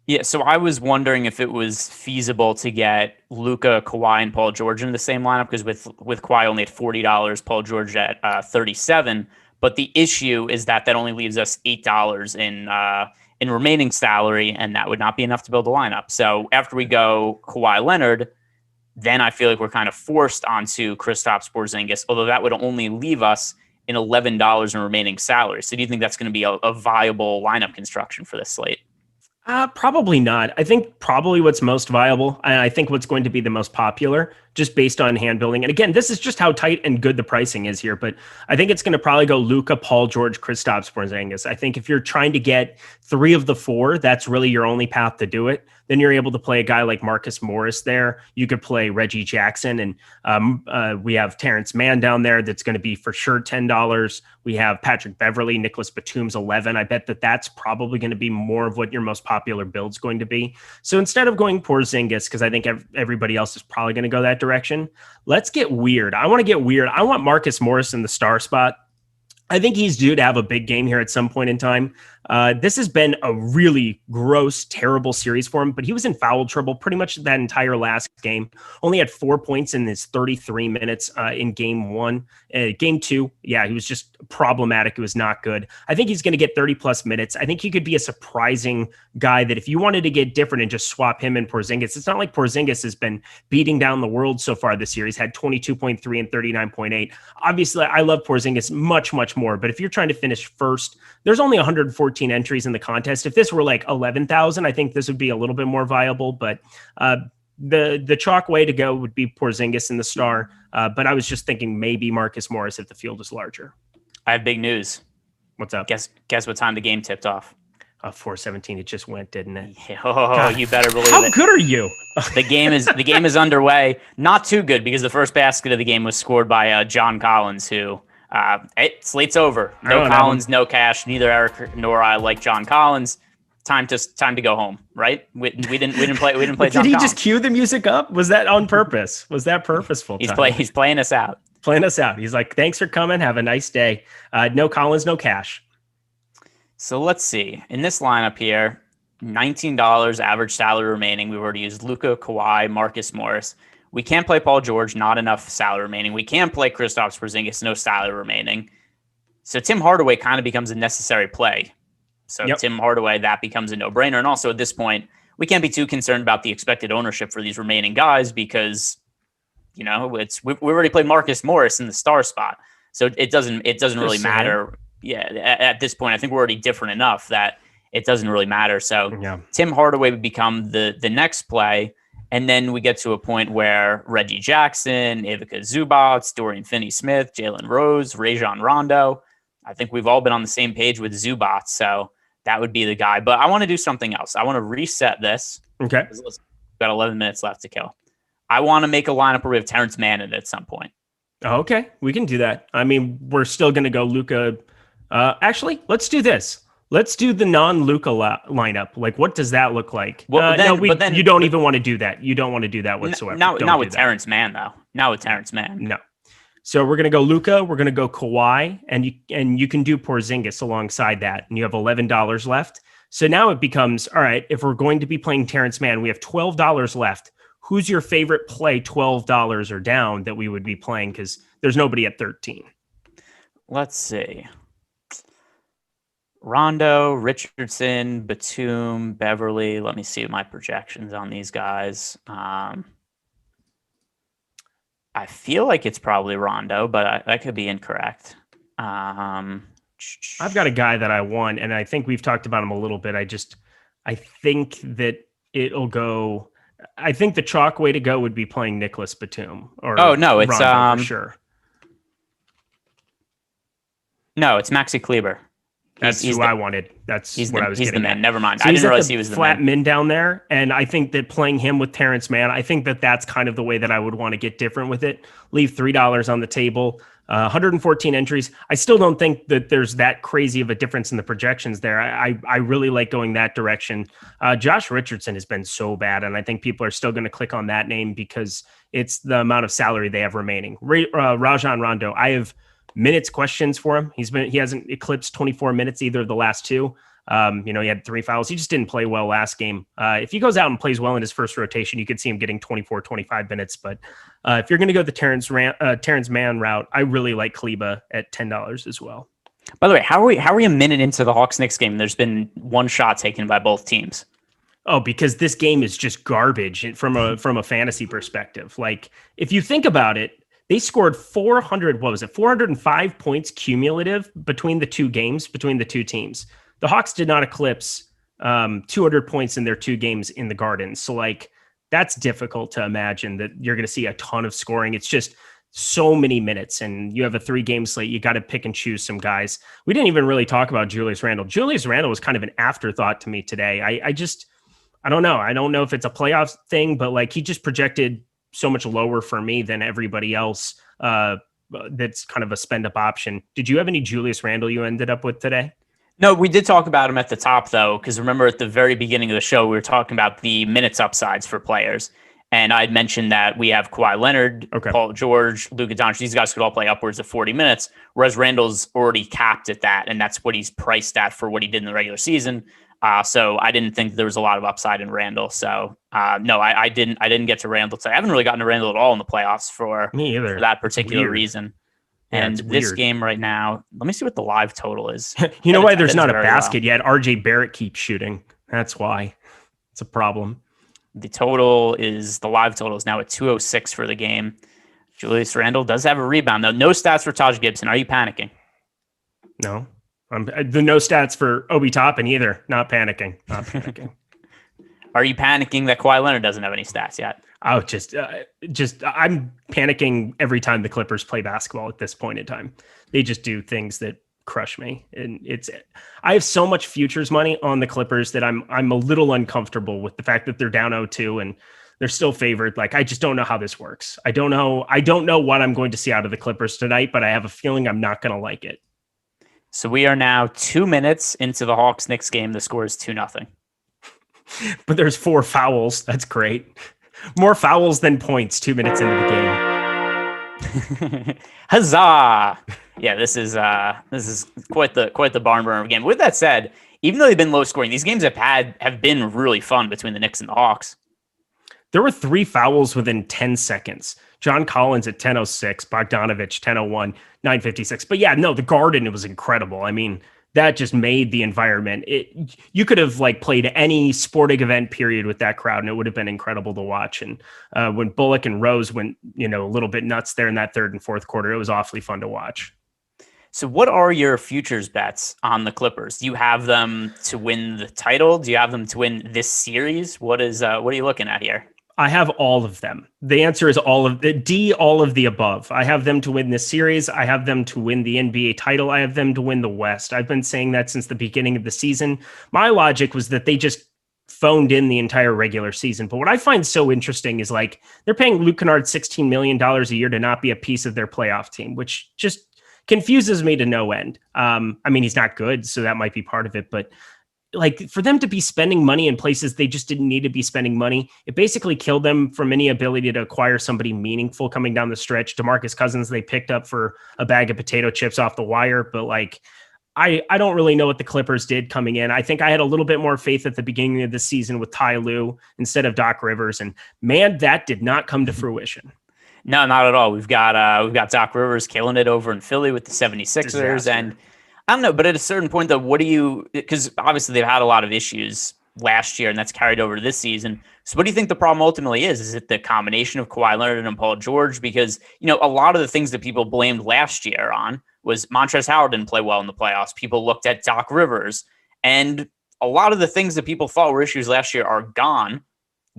Yeah, so I was wondering if it was feasible to get Luka, Kawhi, and Paul George in the same lineup, because with Kawhi only at $40, Paul George at $37. But the issue is that only leaves us $8 in remaining salary, and that would not be enough to build a lineup. So after we go Kawhi Leonard, then I feel like we're kind of forced onto Kristaps Porzingis, although that would only leave us in $11 in remaining salary. So do you think that's going to be a viable lineup construction for this slate? Probably not. I think probably what's most viable, and I think what's going to be the most popular, just based on hand building. And again, this is just how tight and good the pricing is here, but I think it's going to probably go Luka, Paul George, Kristaps Porzingis. I think if you're trying to get 3 of the 4, that's really your only path to do it. Then you're able to play a guy like Marcus Morris there. You could play Reggie Jackson, and we have Terrence Mann down there. That's going to be for sure $10. We have Patrick Beverley, Nicholas Batum's $11. I bet that's probably going to be more of what your most popular build's going to be. So instead of going Porzingis, because I think everybody else is probably going to go that direction, let's get weird. I want to get weird. I want Marcus Morris in the star spot. I think he's due to have a big game here at some point in time. This has been a really gross, terrible series for him, but he was in foul trouble pretty much that entire last game. Only had 4 points in his 33 minutes in game 1. Game 2, yeah, he was just problematic. It was not good. I think he's going to get 30 plus minutes. I think he could be a surprising guy that if you wanted to get different and just swap him and Porzingis, it's not like Porzingis has been beating down the world so far this year. He's had 22.3 and 39.8. Obviously, I love Porzingis much, much more, but if you're trying to finish first, there's only 114 entries in the contest. If this were like 11,000, I think this would be a little bit more viable, but the chalk way to go would be Porzingis in the star. But I was just thinking maybe Marcus Morris if the field is larger. I have big news. What's up? Guess what time the game tipped off? 4:17. It just went, didn't it? Yeah, God, you better believe it. How good are you? The game is underway. Not too good, because the first basket of the game was scored by John Collins, who slate's over. No Collins, no cash. Neither Eric nor I like John Collins. Time to go home, right? We didn't play John Collins. Did he just cue the music up? Was that on purpose? Was that purposeful? He's playing us out. Playing us out. He's like, thanks for coming. Have a nice day. No Collins, no cash. So let's see. In this lineup here, $19 average salary remaining. We've already used Luka, Kawhi, Marcus Morris. We can't play Paul George, not enough salary remaining. We can't play Kristaps Porzingis, no salary remaining. So Tim Hardaway kind of becomes a necessary play. So yep. Tim Hardaway, that becomes a no-brainer. And also at this point, we can't be too concerned about the expected ownership for these remaining guys, because, you know, we already played Marcus Morris in the star spot. So it doesn't really matter. Yeah, at this point, I think we're already different enough that it doesn't really matter. So yeah. Tim Hardaway would become the next play. And then we get to a point where Reggie Jackson, Ivica Zubac, Dorian Finney-Smith, Jalen Rose, Rajon Rondo. I think we've all been on the same page with Zubac, so that would be the guy. But I want to do something else. I want to reset this. Okay. We've got 11 minutes left to kill. I want to make a lineup where we have Terrence Mann in it at some point. Okay, we can do that. I mean, we're still going to go Luka. Actually, let's do this. Let's do the non-Luka lineup. Like, what does that look like? Well, you don't even want to do that. You don't want to do that whatsoever. Not with Terrence Mann, though. Not with Terrence Mann. No. So we're going to go Luka. We're going to go Kawhi, and you can do Porzingis alongside that, and you have $11 left. So now it becomes, all right, if we're going to be playing Terrence Mann, we have $12 left. Who's your favorite play $12 or down that we would be playing? Because there's nobody at 13. Let's see. Rondo, Richardson, Batum, Beverly. Let me see my projections on these guys. I feel like it's probably Rondo, but I could be incorrect. I've got a guy that I want, and I think we've talked about him a little bit. I think that it'll go. I think the chalk way to go would be playing Nicholas Batum. No, it's Rondo for sure. No, it's Maxi Kleber. That's who I wanted. That's what I was getting the man. at. Never mind. So I didn't realize he was the flat man. min down there. And I think that playing him with Terrence Mann, I think that that's kind of the way that I would want to get different with it. Leave $3 on the table. 114 entries. I still don't think that there's that crazy of a difference in the projections there. I really like going that direction. Josh Richardson has been so bad, and I think people are still going to click on that name because it's the amount of salary they have remaining. Rajon Rondo, I have minutes questions for him. He hasn't eclipsed 24 minutes either of the last two. He had 3 fouls. He just didn't play well last game. If he goes out and plays well in his first rotation, you could see him getting 24, 25 minutes. But if you're going to go the Terrence Mann route, I really like Kleba at $10 as well. By the way, how are we a minute into the Hawks-Knicks game? There's been one shot taken by both teams. Oh, because this game is just garbage from a fantasy perspective. Like, if you think about it, they scored 405 points cumulative between the two games, between the two teams. The Hawks did not eclipse 200 points in their 2 games in the Garden. So, like, that's difficult to imagine that you're going to see a ton of scoring. It's just so many minutes, and you have a 3-game slate. You got to pick and choose some guys. We didn't even really talk about Julius Randle. Julius Randle was kind of an afterthought to me today. I don't know. I don't know if it's a playoff thing, but like he just projected so much lower for me than everybody else. That's kind of a spend up option. Did you have any Julius Randle you ended up with today? No, we did talk about him at the top, though, because remember at the very beginning of the show, we were talking about the minutes upsides for players. And I'd mentioned that we have Kawhi Leonard, Paul George, Luka Doncic. These guys could all play upwards of 40 minutes, whereas Randle's already capped at that, and that's what he's priced at for what he did in the regular season. So I didn't think there was a lot of upside in Randle. So no, I didn't get to Randle today. I haven't really gotten to Randle at all in the playoffs for that particular reason. Yeah, and this game right now, let me see what the live total is. You know why there's not a basket yet? RJ Barrett keeps shooting. That's why. It's a problem. The live total is now at 206 for the game. Julius Randle does have a rebound, though. No stats for Taj Gibson. Are you panicking? No. The no stats for Obi Toppin either. Not panicking. Not panicking. Are you panicking that Kawhi Leonard doesn't have any stats yet? Oh, just I'm panicking every time the Clippers play basketball at this point in time. They just do things that crush me, and I have so much futures money on the Clippers that I'm a little uncomfortable with the fact that they're down 0-2 and they're still favored. Like, I just don't know how this works. I don't know what I'm going to see out of the Clippers tonight, but I have a feeling I'm not going to like it. So we are now 2 minutes into the Hawks-Knicks game. The score is 2-0. But there's 4 fouls. That's great. More fouls than points 2 minutes into the game. Huzzah! Yeah, this is quite the barn burner game. With that said, even though they've been low scoring, these games have been really fun between the Knicks and the Hawks. There were 3 fouls within 10 seconds. John Collins at 10:06, Bogdanovich 10:01, 9:56. But yeah, no, the Garden, it was incredible. I mean, that just made the environment. You could have like played any sporting event period with that crowd, and it would have been incredible to watch. And when Bullock and Rose went, a little bit nuts there in that third and fourth quarter, it was awfully fun to watch. So what are your futures bets on the Clippers? Do you have them to win the title? Do you have them to win this series? What are you looking at here? I have all of them. The answer is all of the above. I have them to win this series. I have them to win the NBA title. I have them to win the West. I've been saying that since the beginning of the season. My logic was that they just phoned in the entire regular season. But what I find so interesting is like they're paying Luke Kennard $16 million a year to not be a piece of their playoff team, which just confuses me to no end. I mean, he's not good, so that might be part of it, but like for them to be spending money in places they just didn't need to be spending money, it basically killed them from any ability to acquire somebody meaningful coming down the stretch. DeMarcus Cousins, they picked up for a bag of potato chips off the wire, but like, I don't really know what the Clippers did coming in. I think I had a little bit more faith at the beginning of the season with Ty Lue instead of Doc Rivers, and man, that did not come to fruition. No, not at all. We've got Doc Rivers killing it over in Philly with the 76ers. Disaster. And I don't know, but at a certain point, though, because obviously they've had a lot of issues last year, and that's carried over to this season. So what do you think the problem ultimately is? Is it the combination of Kawhi Leonard and Paul George? Because, a lot of the things that people blamed last year on was Montrezl Harrell didn't play well in the playoffs. People looked at Doc Rivers, and a lot of the things that people thought were issues last year are gone.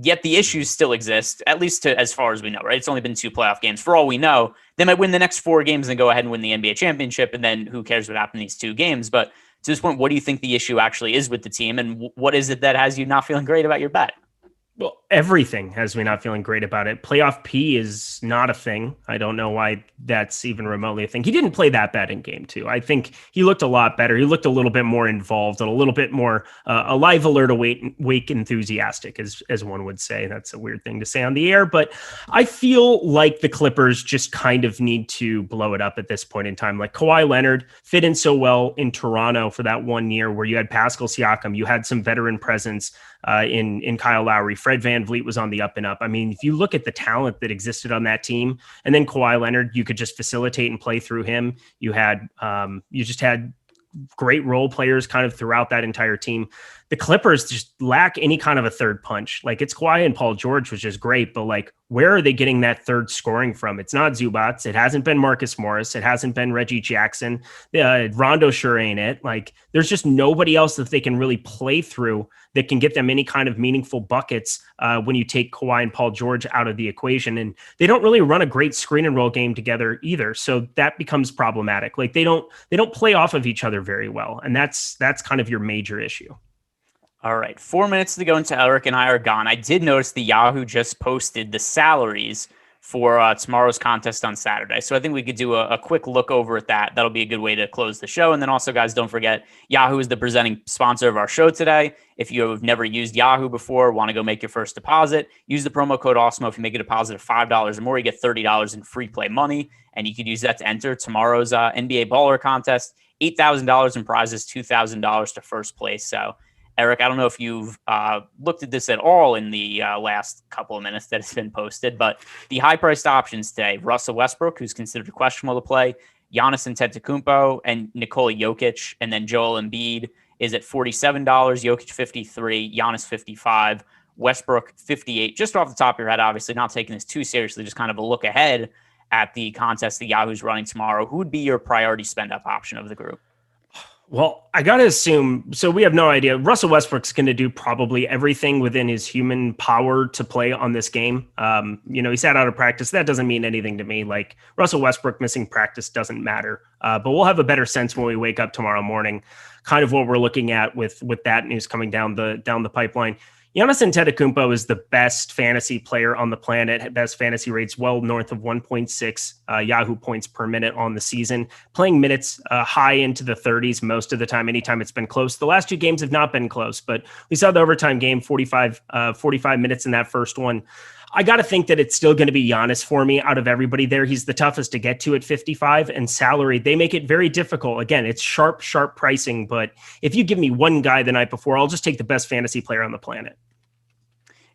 Yet the issues still exist, at least as far as we know, right? It's only been 2 playoff games. For all we know, they might win the next 4 games and go ahead and win the NBA championship, and then who cares what happened in these 2 games? But to this point, what do you think the issue actually is with the team, and what is it that has you not feeling great about your bet? Well, everything has me not feeling great about it. Playoff P is not a thing. I don't know why that's even remotely a thing. He didn't play that bad in game 2. I think he looked a lot better. He looked a little bit more involved and a little bit more alive, alert, awake, enthusiastic, as one would say. That's a weird thing to say on the air, but I feel like the Clippers just kind of need to blow it up at this point in time. Like Kawhi Leonard fit in so well in Toronto for that 1 year where you had Pascal Siakam, you had some veteran presence in Kyle Lowry. Fred VanVleet was on the up and up. I mean, if you look at the talent that existed on that team, and then Kawhi Leonard, you could just facilitate and play through him. You just had great role players kind of throughout that entire team. The Clippers just lack any kind of a third punch. Like, it's Kawhi and Paul George, which is great, but like, where are they getting that third scoring from? It's not Zubats. It hasn't been Marcus Morris. It hasn't been Reggie Jackson. Rondo sure ain't it. Like, there's just nobody else that they can really play through that can get them any kind of meaningful buckets when you take Kawhi and Paul George out of the equation. And they don't really run a great screen and roll game together either. So that becomes problematic. Like, they don't play off of each other very well. And that's kind of your major issue. All right, 4 minutes to go until Eric and I are gone. I did notice the Yahoo just posted the salaries for tomorrow's contest on Saturday. So I think we could do a quick look over at that. That'll be a good way to close the show. And then also, guys, don't forget, Yahoo is the presenting sponsor of our show today. If you have never used Yahoo before, want to go make your first deposit, use the promo code Awesemo. If you make a deposit of $5 or more, you get $30 in free play money. And you could use that to enter tomorrow's NBA Baller contest. $8,000 in prizes, $2,000 to first place. So, Eric, I don't know if you've looked at this at all in the last couple of minutes that it's been posted, but the high-priced options today, Russell Westbrook, who's considered questionable to play, Giannis Antetokounmpo, and Nikola Jokic, and then Joel Embiid is at $47, Jokic $53, Giannis $55, Westbrook $58. Just off the top of your head, obviously, not taking this too seriously, just kind of a look ahead at the contest that Yahoo's running tomorrow. Who would be your priority spend-up option of the group? Well, I got to assume, so we have no idea. Russell Westbrook's going to do probably everything within his human power to play on this game. He sat out of practice. That doesn't mean anything to me. Like, Russell Westbrook missing practice doesn't matter. But we'll have a better sense when we wake up tomorrow morning, kind of what we're looking at with that news coming down the pipeline. Giannis Antetokounmpo is the best fantasy player on the planet. Best fantasy rates well north of 1.6 Yahoo points per minute on the season. Playing minutes high into the 30s most of the time, anytime it's been close. The last 2 games have not been close, but we saw the overtime game, 45 minutes in that first one. I got to think that it's still going to be Giannis for me out of everybody there. He's the toughest to get to at 55, and salary, they make it very difficult. Again, it's sharp pricing, but if you give me one guy the night before, I'll just take the best fantasy player on the planet.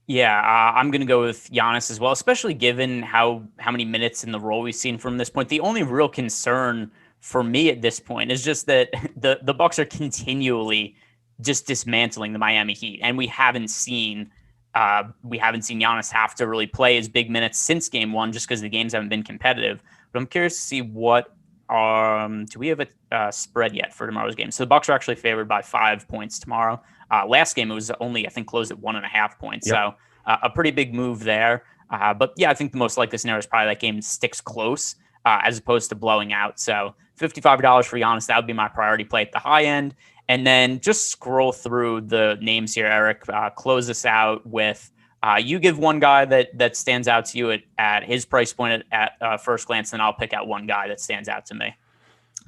Yeah, I'm going to go with Giannis as well, especially given how many minutes in the role we've seen from this point. The only real concern for me at this point is just that the Bucks are continually just dismantling the Miami Heat, and we haven't seen Giannis have to really play his big minutes since game 1 just because the games haven't been competitive. But I'm curious to see what do we have a spread yet for tomorrow's game? So the Bucks are actually favored by 5 points tomorrow. Last game, it was only, I think, closed at 1.5 points. Yep. So a pretty big move there. But yeah, I think the most likely scenario is probably that game sticks close as opposed to blowing out. So $55 for Giannis, that would be my priority play at the high end. And then just scroll through the names here, Eric. Close this out with you give one guy that stands out to you at his price point at first glance, and I'll pick out one guy that stands out to me.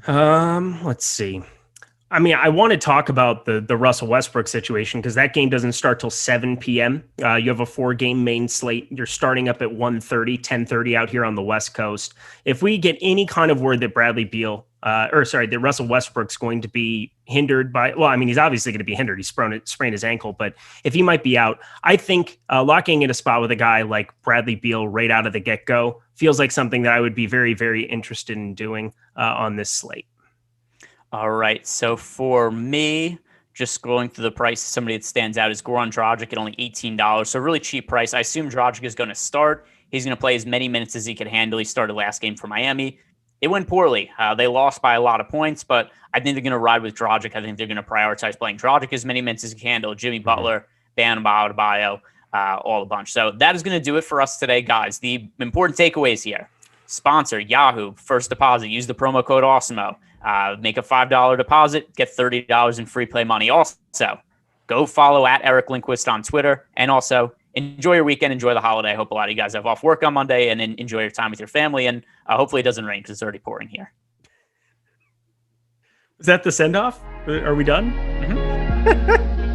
Let's see. I mean, I want to talk about the Russell Westbrook situation because that game doesn't start till 7 p.m. You have a 4-game main slate. You're starting up at 1:30, 10:30 out here on the West Coast. If we get any kind of word that that Russell Westbrook's going to be hindered by, well, I mean, he's obviously going to be hindered. He sprained his ankle, but if he might be out, I think locking in a spot with a guy like Bradley Beal right out of the get-go feels like something that I would be very, very interested in doing on this slate. All right. So for me, just scrolling through the price, somebody that stands out is Goran Dragic at only $18. So really cheap price. I assume Dragic is going to start. He's going to play as many minutes as he can handle. He started last game for Miami. It went poorly. They lost by a lot of points, but I think they're going to ride with Dragic. I think they're going to prioritize playing Dragic as many minutes as he can handle. Jimmy Butler, Bam Adebayo, all a bunch. So that is going to do it for us today, guys. The important takeaways here. Sponsor, Yahoo, first deposit. Use the promo code Awesemo. Make a $5 deposit, get $30 in free play money. Also, go follow at Eric Lindquist on Twitter. And also, enjoy your weekend, enjoy the holiday. I hope a lot of you guys have off work on Monday, and then enjoy your time with your family. And hopefully it doesn't rain because it's already pouring here. Is that the send off? Are we done? Mm-hmm.